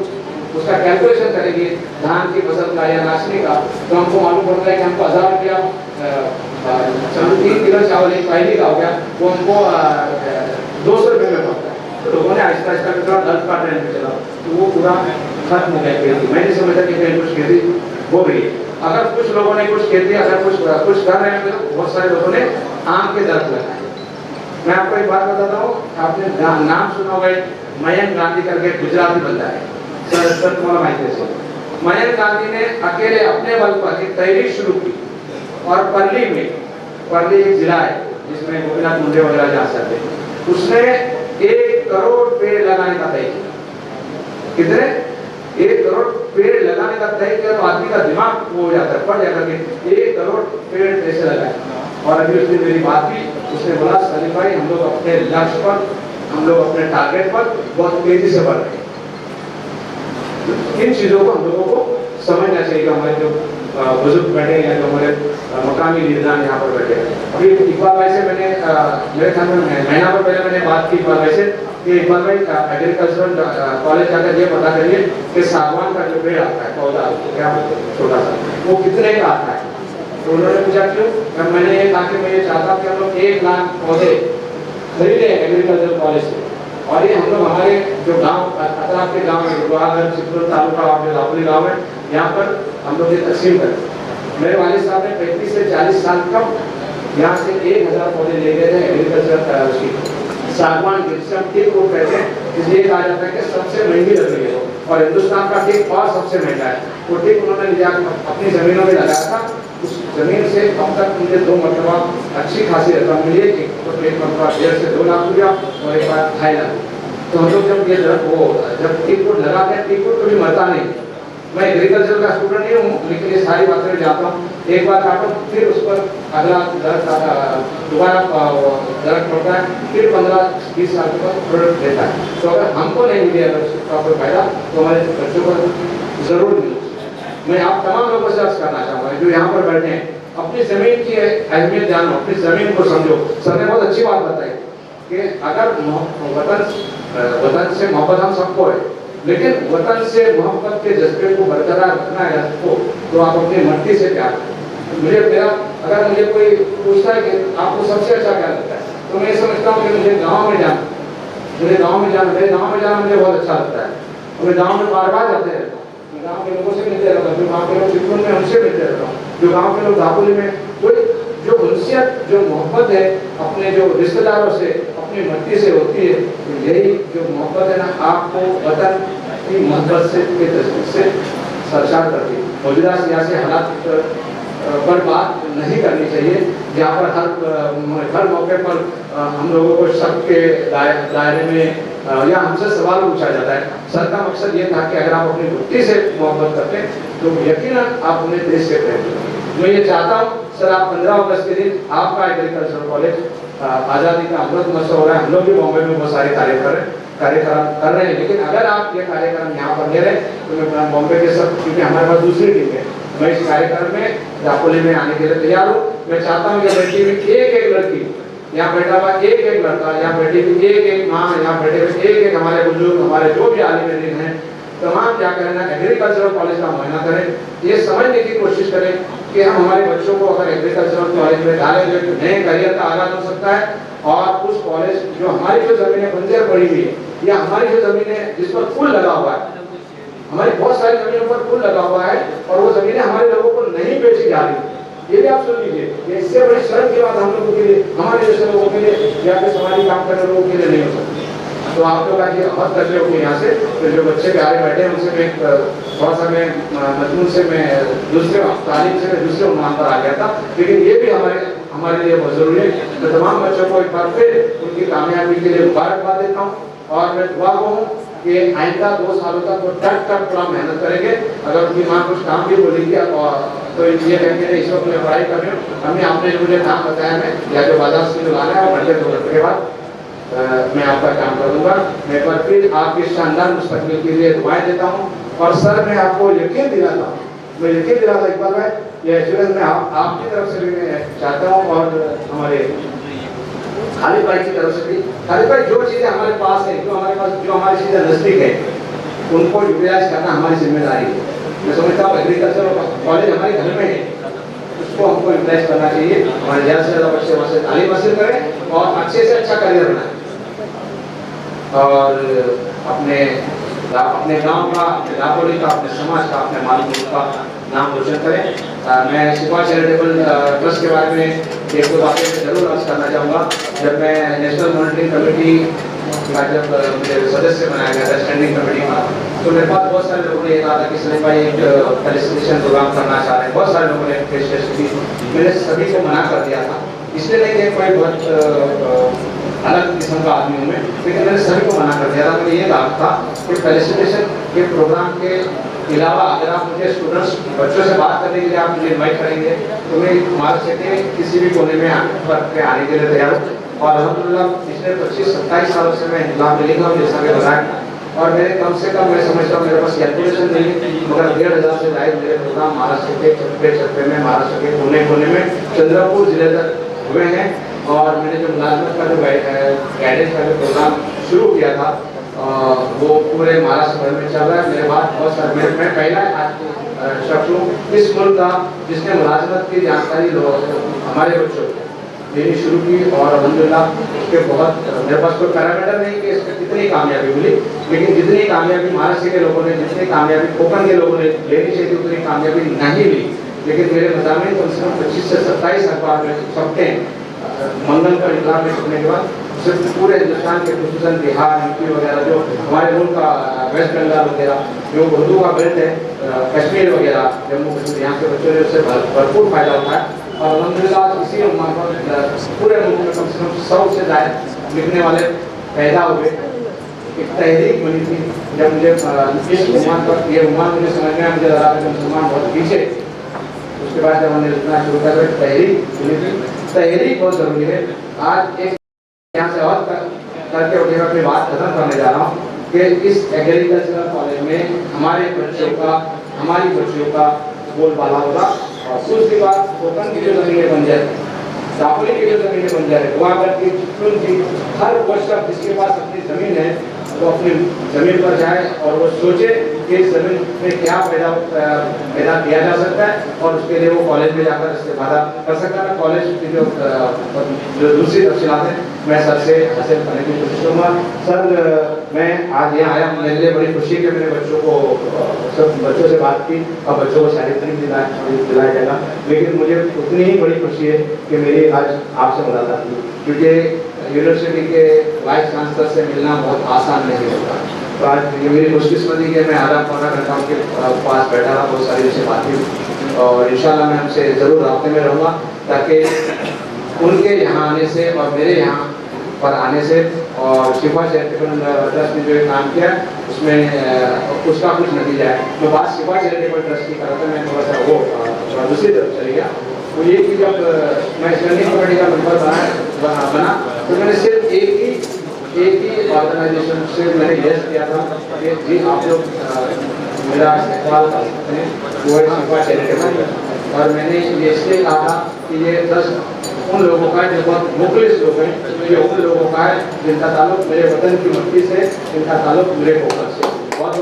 Speaker 9: उसका कैलकुलेशन करेंगे धान की फसल का या नाशनी का, तो हमको मालूम पड़ता है कि हमको 1000 रुपया 3 किलो चावल एक पहली का हो गया, वो हमको 200 रुपये में पड़ता है। तो लोगों ने आहिस्ता आहिस्ता थोड़ा दर्द का ट्रेंड पे चला, तो वो पूरा खत्म हो गया खेती। मैं नहीं समझता कि कहीं कुछ खेती हो रही है। अगर कुछ लोगों ने कुछ खेती अगर कुछ कर रहे हैं तो बहुत सारे लोगों ने आम के दर्द लगाए। मैं आपको एक बात बताता हूँ, आपने नाम सुना होगा मयंक गांधी करके गुजराती बंदा है, सर तुम्हारा माहिती है। मयंक गांधी ने अकेले अपने बल पर एक तहरीक शुरू की और परली एक जिला है जिसमें गोपीनाथ मुंडे वगैरह जा सकते हैं, उसने 1 करोड़ पेड़ लगाने का तय किया। कितने? 1 करोड़ पेड़ लगाने का तय किया तो आदमी का दिमाग वो हो जाता है, पड़ जाकर के 1 करोड़ पेड़ कैसे लगाए। और अभी उसने मेरी बात की, उसने बोला सलीम भाई हम लोग अपने लक्ष्य पर, हम लोग अपने टारगेट पर बहुत तेजी से बढ़ रहे हैं। इन चीजों को हम लोगों को समझना चाहिए। हमारे जो बुजुर्ग बैठे हैं, जो हमारे मकामी लीडर यहाँ पर बैठे हैं। अभी इकबाल भाई से मैंने मेरे ख्याल में महीना भर पहले मैंने बात की इकबाल भाई से कि इकबाल भाई एग्रीकल्चरल कॉलेज जाकर ये पता करिए कि सागवान का जो पेड़ आता है पौधा क्या छोटा सा वो कितने का आता है। तो उन्होंने पूछा क्यों, मैंने ये कहा कि मैं ये चाहता हूँ कि हम लोग 1 लाख पौधे खरीदे एग्रीकल्चर कॉलेज से, और ये हम लोग हमारे जो गांव अतराफ के गांव है, गुरुआगर चित्रकूट तालुका जो दापोली गांव है, यहाँ पर हम लोग ये तकसीम करें। मेरे वालिद साहब ने 35 से 40 साल कम यहाँ से 1000 पौधे ले गए थे एग्रीकल्चर उसकी सागवान की, जिसे हम टीक वुड कहते हैं। इसलिए कहा जाता है कि सबसे महंगी लकड़ी है और हिंदुस्तान का टीक और सबसे महंगा है। वो टीक उन्होंने ले जाकर अपनी जमीनों में लगाया था। उस जमीन से अब तक मुझे 2 मरतबा अच्छी खासी रकम मिली है, तो 1 मरतबा 1.5 से 2 लाख रुपया और एक बार 2.5 लाख। तो हम लोग जब ये जब टीक वुड लगाते हैं, टीक वुड कभी मरता नहीं। मैं एग्रीकल्चर का स्टूडेंट नहीं हूँ, लेकिन ये सारी बातें मैं जानता हूँ। एक बार काटो फिर उस पर अगला दोबारा दरख्त पड़ता है, फिर 15-20 साल के बाद प्रोडक्ट देता है। तो अगर हमको नहीं मिले अगर उसका कोई फायदा तो हमारे बच्चों को जरूर मिले। मैं आप तमाम लोगों से अर्ज करना चाहूँगा जो यहाँ पर बैठे हैं, अपनी जमीन की अहमियत जानो, अपनी जमीन को समझो। सर ने बहुत अच्छी बात बताई कि अगर वतन से मोहब्बत हम सबको है, लेकिन वतन से मोहब्बत के जज्बे को बरकरार रखना है आपको, तो आप अपनी मट्टी से प्यार करें। मुझे मेरा अगर मुझे कोई पूछता है कि आपको सबसे अच्छा क्या लगता है, तो मैं समझता हूँ कि मुझे गाँव में जाना, मेरे गाँव में जाना मुझे बहुत अच्छा लगता है। मैं गाँव में बार बार जाते रहता हूँ, मैं गाँव के लोगों से मिलते रहता हूँ, जो गाँव के लोग चित्रकूट में उनसे मिलते रहता हूँ, जो गाँव के लोग दापोली में, कोई जो उनसियत जो मोहब्बत है अपने जो रिश्तेदारों से अपनी मट्टी से होती है, तो यही जो मोहब्बत है ना आपको वतन की मोहब्बत से के तस्वीर से सरशार करती है। मौजूदा सियासी हालात पर बात नहीं करनी चाहिए, जहाँ पर हर मौके पर हम लोगों को शक के दायरे में या हमसे सवाल पूछा जाता है। सर का मकसद ये था कि अगर आप अपनी मिट्टी से मोहब्बत करते हैं तो यकीनन आप उन्हें देश से प्रेम करें। मैं ये चाहता हूँ सर, आप 15 अगस्त के दिन आपका एग्रीकल्चर कॉलेज आज़ादी का अमृत महोत्सव हो रहा है, हम लोग भी बॉम्बे में बहुत सारे कार्यक्रम कर रहे हैं, लेकिन अगर आप ये कार्यक्रम यहाँ पर ले रहे हैं तो मैं बॉम्बे के सब, क्योंकि हमारे पास दूसरी टीम है, मैं इस कार्यक्रम में दापोली में आने के लिए तैयार हूँ। मैं चाहता हूँ कि बेटी में एक लड़की, यहाँ बैठा हुआ एक लड़का, यहाँ बैठी हुई एक माँ, यहाँ बैठे हुए एक हमारे बुजुर्ग, हमारे जो भी आलिम दिन हैं, तमाम क्या करें ना एग्रीकल्चरल कॉलेज का मुआयना करें, ये समझने की कोशिश करें कि हम हमारे बच्चों को अगर एग्रीकल्चरल कॉलेज में डालेंगे तो नए करियर का आगाज हो सकता है। और उस कॉलेज जो हमारी जो जमीनें बंजर पड़ी हुई है या हमारी जो जमीनें जिस पर फूल लगा हुआ है, हमारी बहुत सारी जमीनों पर फूल लगा हुआ है और वो जमीनें हमारे लोगों को नहीं बेची जा रही, ये भी आप सुन लीजिए। इससे बड़ी शर्म की बात हम लोगों के लिए, हमारे जैसे लोगों के लिए या फिर समाजी काम करने लोगों के लिए नहीं हो सकती। तो आप लोग आगे बहुत कर रहे हो यहाँ से, तो जो बच्चे प्यारे बैठे हैं उनसे मैं थोड़ा सा मैं मजमून से मैं दूसरे तालीम से मैं दूसरे उन्मान पर आ गया था, लेकिन ये भी हमारे लिए बहुत जरूरी है। तो तमाम बच्चों को एक बार फिर उनकी कामयाबी के लिए मुबारकबाद देता हूँ और मैं दुआ हूँ कि आइंदा 2 सालों तक वो डट पूरा मेहनत करेंगे। अगर उनकी माँ कुछ काम भी बोलेगी तो ये कहेंगे इस वक्त मैं पढ़ाई कर रही हूँ, हमने आपने जो मुझे काम बताया मैं या जो बाजार से जो लाना है वो घंटे 2 घंटे के बाद मैं आपका काम कर दूंगा। मैं एक बार फिर आपकी शानदार मुस्तकबिल के लिए दुआएं देता हूँ। और सर मैं आपको यकीन दिलाता हूँ, मैं यकीन दिलाता इकबाल भाई, ये एश्योरेंस मैं आपकी तरफ से भी मैं चाहता हूँ और हमारे खालिद भाई की तरफ से भी। खालिद भाई जो चीज़ें हमारे पास है, जो हमारी चीज़ें नज़दीक है, उनको यूटिलाइज करना हमारी जिम्मेदारी है। मैं समझता हूँ एग्रीकल्चर कॉलेज हमारे घर में है, उसको हमको यूटिलाइज करना चाहिए। हमारे ज़्यादा से ज़्यादा बच्चे वहाँ से तालीम हासिल करें और अच्छे से अच्छा करियर बनाएं और अपने गांव का, अपने दापोली का, अपने समाज का, अपने मालूम का नाम रोशन करें। मैं शिफा चैरिटेबल ट्रस्ट के बारे में 1-2 बातें जरूर अर्ज करना चाहूँगा। जब मैं नेशनल मॉनिटरिंग कमेटी का जब मुझे सदस्य बनाया गया था स्टैंडिंग कमेटी का, तो मेरे पास बहुत सारे लोगों ने ये कहा था कि सलीम भाई एक फेलिसिटेशन प्रोग्राम करना चाह रहे हैं। बहुत सारे लोगों ने पेशकश की, मैंने सभी को मना कर दिया था, इसलिए नहीं कि कोई बहुत अलग किस्म का आदमी हूँ मैं, लेकिन मैंने सभी को मना कर दिया था। मुझे ये कहा था कि फेलिसिटेशन के प्रोग्राम के अलावा अगर आप मुझे स्टूडेंट्स बच्चों से बात करने के लिए आप मुझे इन्वाइट करेंगे तो मैं महाराष्ट्र के किसी भी कोने में आने के लिए तैयार हूँ। और अल्हम्दुलिल्लाह पिछले 25-27 सालों से मैं इंतजाम में लिखा हूँ, जैसा कि बताया, और मेरे कम से कम मैं समझता हूँ मेरे पास कैलकुलेशन नहीं मगर 1500 से ज़्यादा मेरे प्रोग्राम महाराष्ट्र के चप्पे में, महाराष्ट्र के कोने में चंद्रपुर जिले तक हुए हैं। और मैंने जो मुलाजमत का जो गाइडेंस का जो प्रोग्राम शुरू किया था वो पूरे महाराष्ट्र भर में चल रहा है। मेरे बाद बहुत सारे मैं पहला शख्स हूँ इस मुल्क का जिसने मुलाजमत की जानकारी हमारे बच्चों को देनी शुरू की और अल्हम्दुलिल्लाह उसके बहुत मेरे पास कोई पैरामीटर नहीं कि इसमें कितनी कामयाबी मिली, लेकिन जितनी कामयाबी महाराष्ट्र के लोगों ने, जितनी कामयाबी कोकण के लोगों ने लेनी चाहिए उतनी कामयाबी नहीं ली। लेकिन मेरे मज़ामीन कम से कम 25 से 27 अखबार में छपते हैं। मंगल का इकलाब में छपने के बाद सिर्फ पूरे हिंदुस्तान के खुसूसन बिहार, यूपी वगैरह जो हमारे मुल्क का वेस्ट बंगाल वगैरह जो उर्दू का बेल्ट है, कश्मीर वगैरह, जम्मू कश्मीर, यहाँ के बच्चों ने उससे भरपूर फायदा उठाया। और अल्हम्दुलिल्लाह इसी उम्र पर पूरे मुल्क में कम से कम 100 से ज़्यादा लिखने वाले पैदा हुए। एक तहरीक बनी थी जब मुझे इस उम्र पर ये उम्र मुझे समझ में आया, मुझे लगा कि मुसलमान बहुत पीछे। उसके बाद जब हमने लिखना शुरू किया तो तहरीक बनी थी। तहरीक बहुत ज़रूरी है। आज एक यहाँ से और करके उठे अपनी बात खत्म करने जा रहा हूँ कि इस एग्रीकल्चरल कॉलेज में हमारे बच्चों का बोलबाला होगा। और दूसरी बात, कोकण की जो ज़मीनें बन जाए, दापोली की जो ज़मीनें बन जाए, वहाँ पर की हर वर्ष जिसके पास अपनी ज़मीन है वो अपनी जमीन पर जाए और वो सोचे कि इस जमीन में क्या पैदा किया जा सकता है और उसके लिए वो कॉलेज में जाकर इस्तेफादा कर सकता है। कॉलेज की जो दूसरी तफसीलात हैं मैं सर से हासिल करने की कोशिश करूँगा। सर मैं आज यहाँ आया, मेरे लिए बड़ी खुशी है कि मैंने बच्चों को सब बच्चों से बात की और बच्चों को शारीरिक दिलाया जाएगा, लेकिन मुझे उतनी ही बड़ी खुशी है कि मेरी आज आपसे मुलाकात हुई, क्योंकि यूनिवर्सिटी के वाइस चांसलर से मिलना बहुत आसान नहीं होता। तो आज ये मेरी खुशकिस्मती है, मैं आधा पौना घंटा उनके पास बैठा रहा, बहुत सारी उनसे बात की और इंशाल्लाह मैं उनसे ज़रूर रास्ते में रहूँगा, ताकि उनके यहाँ आने से और मेरे यहाँ पर आने से और शिफा चैरिटेबल ट्रस्ट ने जो एक काम किया उसमें उसका कुछ नतीजा है। मैं बात शिफा चैरिटेबल ट्रस्ट की कर रहा था, मैं थोड़ा सा वो दूसरी तरफ चले गया। वो ये कि जब मैं स्टैंडिंग कमेटी का मेंबर बना तो मैंने सिर्फ एक ही ऑर्गेनाइजेशन से मैंने यस किया था कि जी आप लोग मेरा इस्तेमाल कर सकते हैं, वो है शिफा चैरिटेबल। और मैंने ये इसलिए कहा था कि ये 10 उन लोगों का है जो बहुत मुखलिस लोग हैं, ये उन लोगों का है जिनका ताल्लुक मेरे वतन की मिट्टी से, जिनका ताल्लुक मेरे पोखर से। बहुत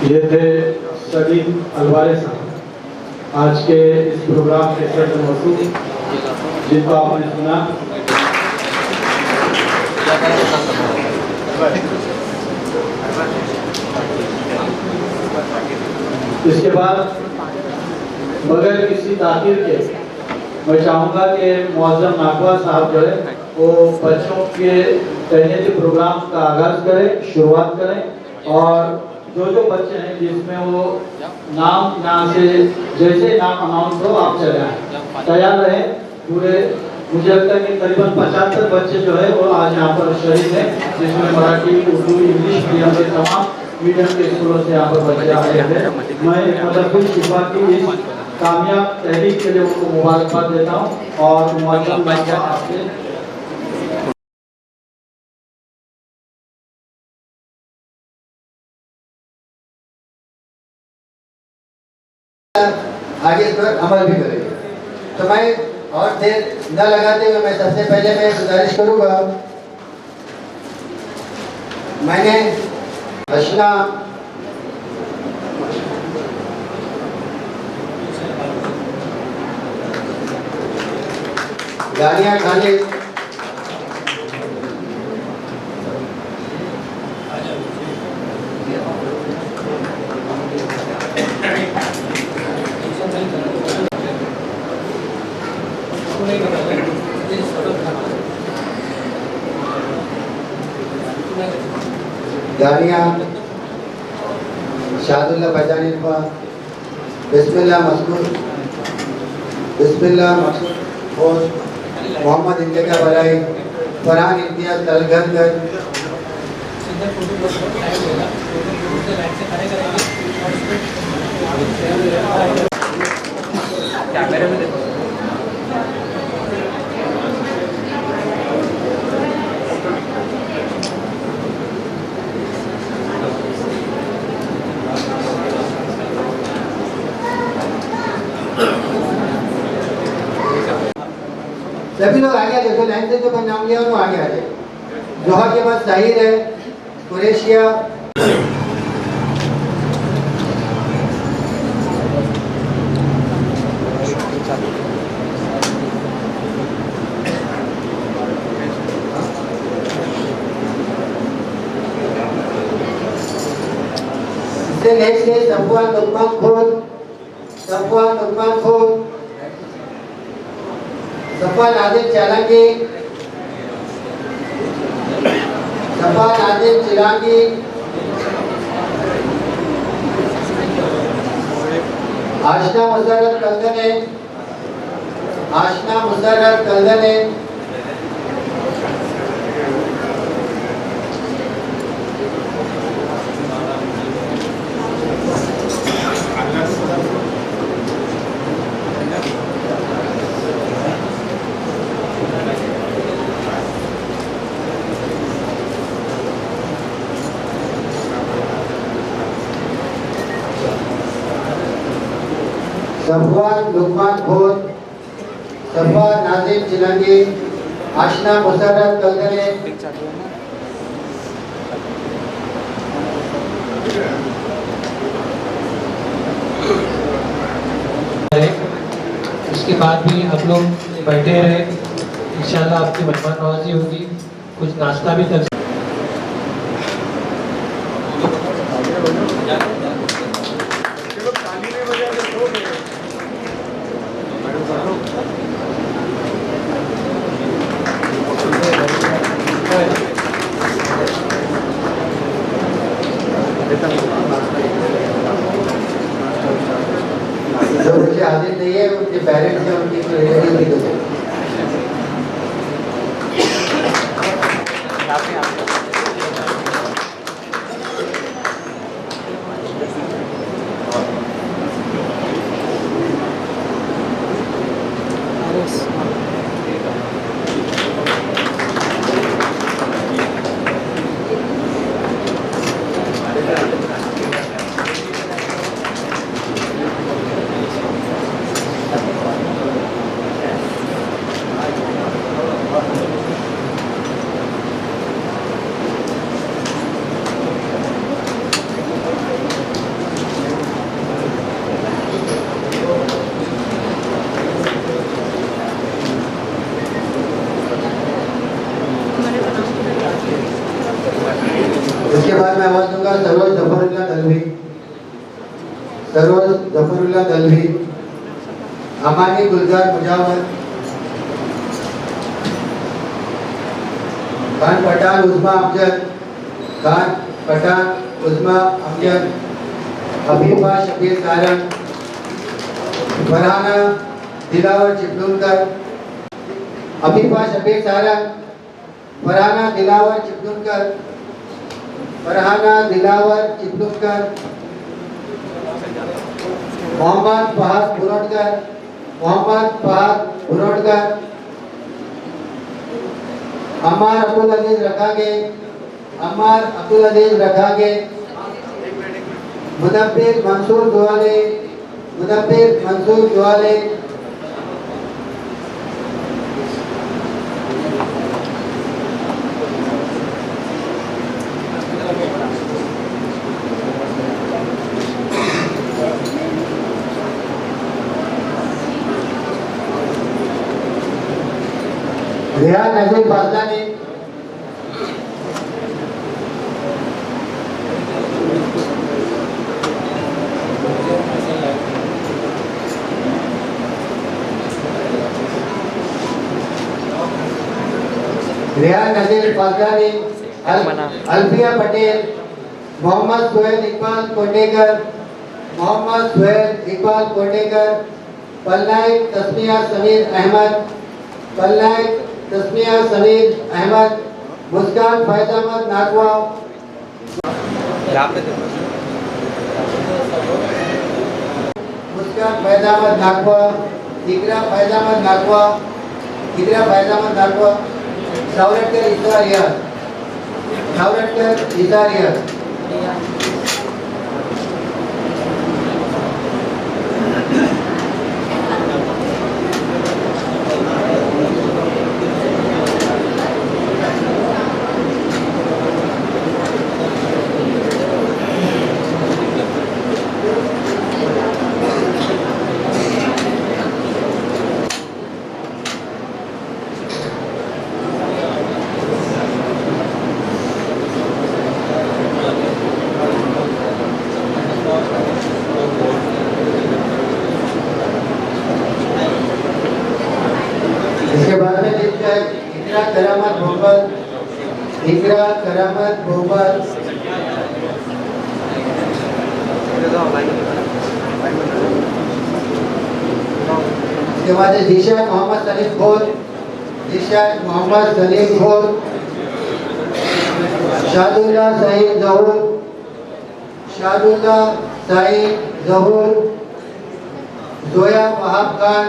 Speaker 1: ये थे सलीम अलवारे साहब, आज के इस प्रोग्राम के सदर मौजूद, जिनको आपने सुना। इसके बाद बगैर किसी ताखीर के मैं चाहूँगा कि मुअज़्ज़म नाकवा साहब जो है वो बच्चों के तहनीती प्रोग्राम का आगाज़ करें, शुरुआत करें और जो बच्चे हैं जिसमें वो नाम यहाँ से जैसे नाम अनाउंस हो आप चले आए, तैयार रहें पूरे। मुझे लगता है कि करीबन 75 बच्चे जो है वो आज यहाँ पर शरीक हैं, जिसमें मराठी, उर्दू, इंग्लिश मीडियम के तमाम मीडियम के स्कूलों से यहाँ पर बच्चे आए हैं। मैं मदरपुर शिफा की इस कामयाब तहरीक के लिए उनको मुबारकबाद देता हूँ और मुअज़्ज़म आपसे
Speaker 5: आगे इस पर अमल भी करेंगे। तो मैं और देर न लगाते हुए मैं सबसे पहले मैं गुजारिश करूँगा, मैंने अशना गानिया खाने दानिया शादुल्ला पहचानी बिस्मिल्लाह मस्कूर, बिस्मिल्लाह मकसूद और मोहम्मद इंतका बलाई, फरहान इम्तियाज तलगंदर,
Speaker 3: कैमरे में देखो।
Speaker 5: सभी लोग आगे आ जाए, जो लाइन से जो नाम लिया वो आगे आ जाए। जोहा के बाद साहिर है, कुरैशिया, इससे नेक्स्ट है सफवान लुकमान खोल, सफवान लुकमान खोल, सफवान आदिल चालांगी, सफवान आदिल चिलांगी, आशना मुसर्रत कलदने, आशना मुसर्रत कलदने, सफवान लुकमान खोल, सफा नाजिम चिलंगी, आशना मुसर्रत कलदरे,
Speaker 6: उसके बाद भी आप लोग बैठे रहे, इंशाल्लाह आपकी मेहमान नवाजी होगी, कुछ नाश्ता भी कर
Speaker 5: जो बच्चे हाजिर नहीं है उनके पेरेंट्स या उनके रिलेटिव भी दो। इसके बाद मैं आवाज दूंगा सरोज जफरुल्लाह दलवी, सरोज जफरुल्लाह दलवी, अमानी गुलजार मुजावर, खान पठान उस्मा अमजद, खान पठान उस्मा अमजद, हबीबा शबीर कारन, फरहाना दिलावर चिपलुनकर, हबीबा शबीर कारन, फरहाना दिलावर चिपलुनकर, फरहाना दिलावर चिपलुनकर, मोहम्मद फहद बुरोडकर, मोहम्मद फहद बुरोडकर, अम्मार अब्दुल अजीज रखागे, अम्मार अब्दुल अजीज रखागे, मुदब्बिर मंसूर दुआले, मुदब्बिर मंसूर दुआले, रियाज नजीर बाजलानी, रियाज नजीर बाजलानी, अल्फिया पटेल, मोहम्मद सुहेल इकबाल कोटेकर, मोहम्मद सुहेल इकबाल कोटेकर, पलनाइक तस्मिया समीर अहमद, पलनाइक तस्मिया समीर अहमद, मुस्कान फैज अहमद नागवा, मुस्कान फैज अहमद नागवा, इकरा फैज अहमद नागवा, इकरा फैज अहमद नागवा, सौरटकर इसा रियाज, सौरटकर इसा रियाज, इसके बाद में लिखता है इकरा करामत भोपाल, इकरा करामत भोपाल, इसके बाद है दिशा मोहम्मद सलीम खोल, दिशा मोहम्मद सलीम खोल, शादुल्लाह सईद जहूर, शादुल्लाह सईद जहूर, जोया वहाब खान,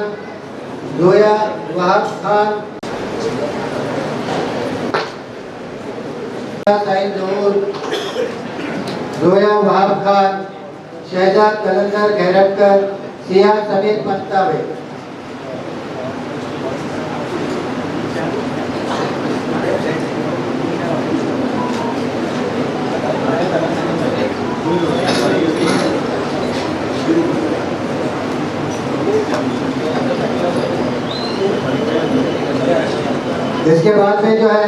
Speaker 5: जोया वहाब खान, सईद जहूर, जोया वहाब खान, शहजाद कलंदर गैरटकर, सियाह समीर पंतावे। इसके बाद में जो है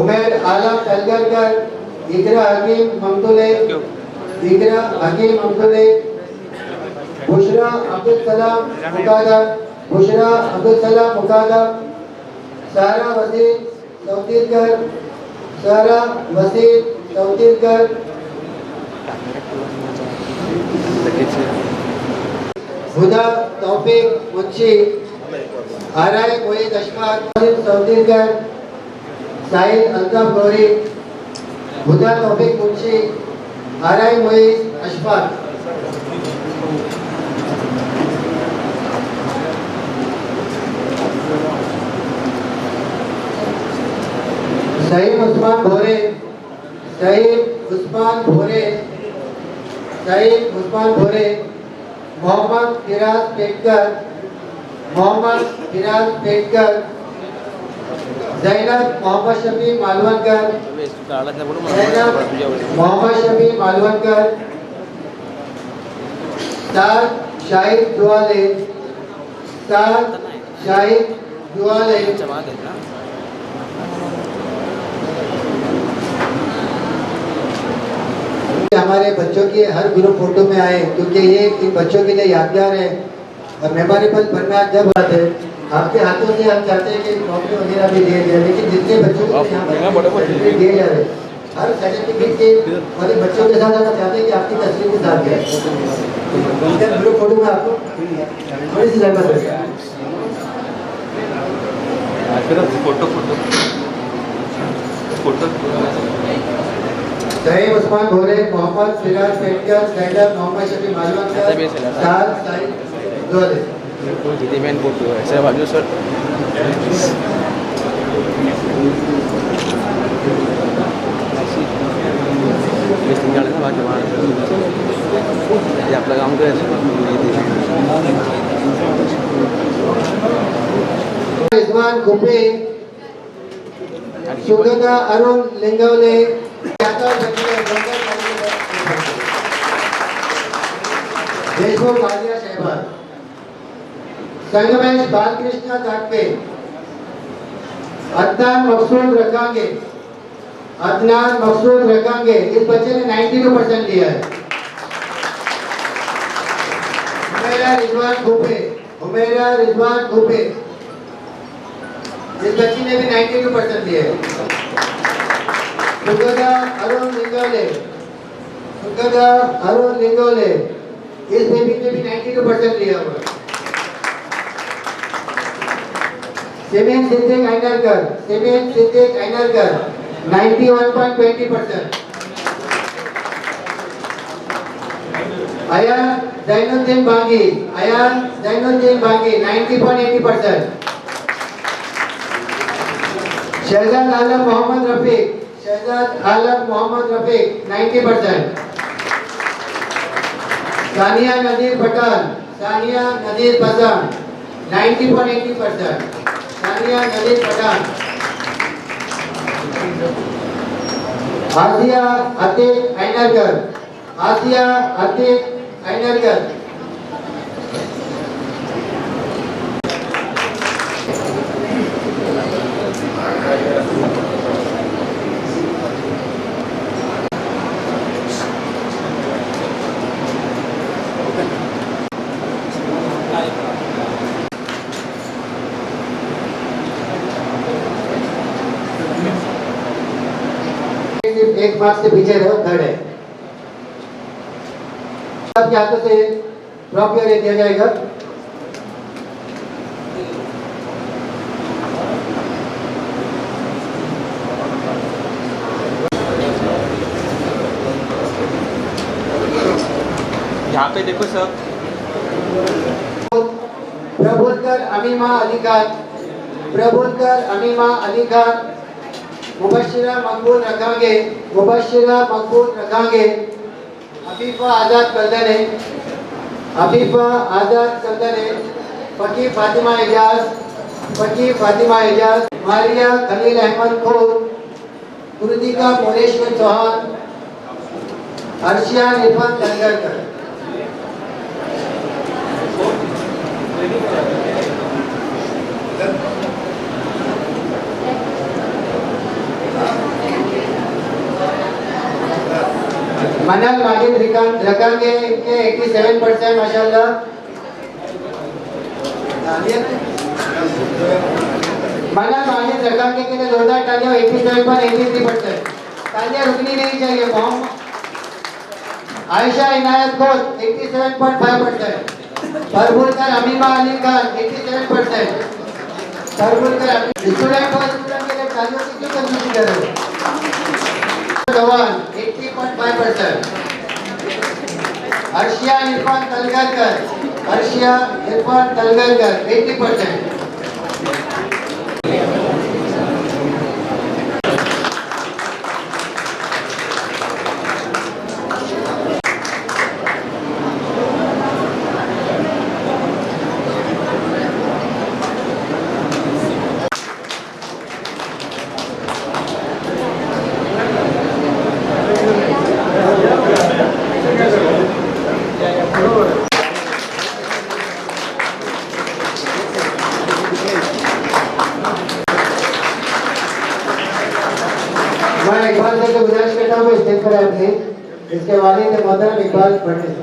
Speaker 5: उमेर आलम तलगरकर, इकरा हकीम ममदुले, इकरा हकीम ममदुले, बुशरा अब्दुल सलाम मुकादर, बुशरा अब्दुल सलाम मुकादर, सारा वसीम तौतीरकर, सारा वसीम तौतीरकर, हुदा तौफीक मुंशी, आराय मोईद अशफाक तौतीरकर, साहिद अल्ताफ गौरी, हुदा तौफीक मुंशी, आराय मोईद अशफाक। सईद उस्मान भोरे, सईद उस्मान भोरे, सईद उस्मान भोरे, मोहम्मद फिराज पेटकर, मोहम्मद फिराज पेटकर, जैनब मोहम्मद शफी मालवनकर, जैनब मोहम्मद शफी मालवनकर, साद शाहिद दुआले, साद शाहिद दुआले, हमारे बच्चों की हर ग्रुप फोटो में आए, क्योंकि ये इन बच्चों के लिए यादगार है और मेमोरेबल बनना जब आते हैं। आपके हाथों से हम चाहते हैं कि ट्रॉफी वगैरह भी दिए जाए, लेकिन जितने बच्चों को यहाँ सर्टिफिकेट दिए जा रहे हर सर्टिफिकेट के और इन बच्चों के साथ हम चाहते हैं कि आपकी तस्वीर के साथ जाए। ग्रुप फोटो में आपको थोड़ी सी जरूरत है।
Speaker 3: Photo photo photo
Speaker 5: Sayeed Usman Bhore, Mohammad Firaj Petkar, Zainab Mohammad Shafi Malvankar, Saad Shahid Duale.
Speaker 3: jadi main foto saya baju shot बस tinggal ना बाकी वहाँ ये आपला काम तो ऐसे
Speaker 5: रिजवान कुपे, सुगंधा अरुण लिंगवले, देशमुख आलिया शहबाज, संगमेश बालकृष्ण ताकपे, अदनान मकसूद रखांगे, अदनान मकसूद रखांगे। इस बच्चे ने 92% लिया है। हुमैरा रिजवान कुपे, हुमैरा रिजवान कुपे, इस बच्ची ने भी 92% लिया है। सुगंधा अरुण लिंगोले, सुगंधा अरुण लिंगोले, इस बेबी ने भी 92% लिया हुआ। सिमेन सिद्दीक ऐनरकर, सिमेन सिद्दीक ऐनरकर 91.20%। अयान जैनुद्दीन बांगी, अयान जैनुद्दीन बांगी 90.80%। शहजाद आलम मोहम्मद रफीक, शहजाद आलम मोहम्मद रफीक 90%। सानिया नदीर पठान, सानिया नदीर पठान 90.80%। सानिया नदीर पठान। आसिया अतीक ऐनरकर, आसिया अतीक ऐनरकर एक मार्क्स से पीछे रहो, थर्ड है। आपके हाथों से ट्रॉफी दिया जाएगा।
Speaker 3: यहाँ पे देखो सब
Speaker 5: प्रबोधकर अमीमा अली खान, प्रबोधकर अमीमा अली खान, मुबशिरा मकबूल रखांगे, मुबशिरा मकबूल रखांगे। अफीफा आजाद करदने, अफीफा आजाद करदने, फकी फातिमा एजाज, फकी फातिमा एजाज, मारिया खलील अहमद खोर, कृतिका मोरेश्वर चौहान, अर्शिया इरफान तंगरकर। मनल माजिद रकांगे इनके 87% माशाल्लाह। मनल माजिद रकांगे के लिए जोरदार तालियां। 87.83%। तालियां रुकनी नहीं चाहिए। आयशा इनायत खोत 87.5%। परबुलकर अमीमा अली खान 87%। परबुलकर स्टूडेंट और स्टूडेंट के लिए तालियों की क्यों कंजूसी कर रहे हो? जवान 80.5%। अर्शिया इरफान तलगरकर 80%। मैं इकबाल से गुजारिश करता हूँ स्टेज पर आए प्लीज। इसके वालिद मोहतरम इकबाल पंडित।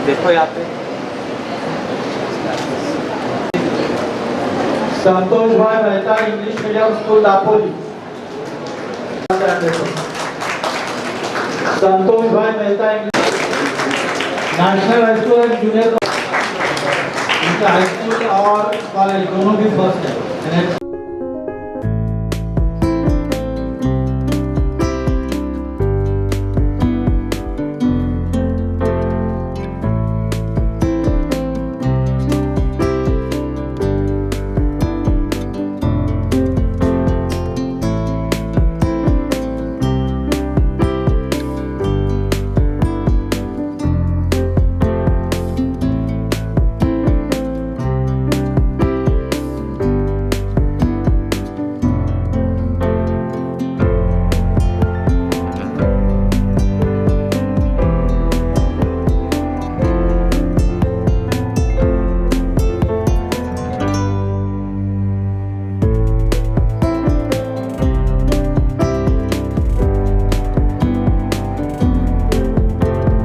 Speaker 3: देखो यहाँ पे
Speaker 1: Santosh bhai Mehta English medium school Dapoli. Santosh bhai Mehta national high school and junior, इनका हाई स्कूल और कॉलेज दोनों भी फर्स्ट है।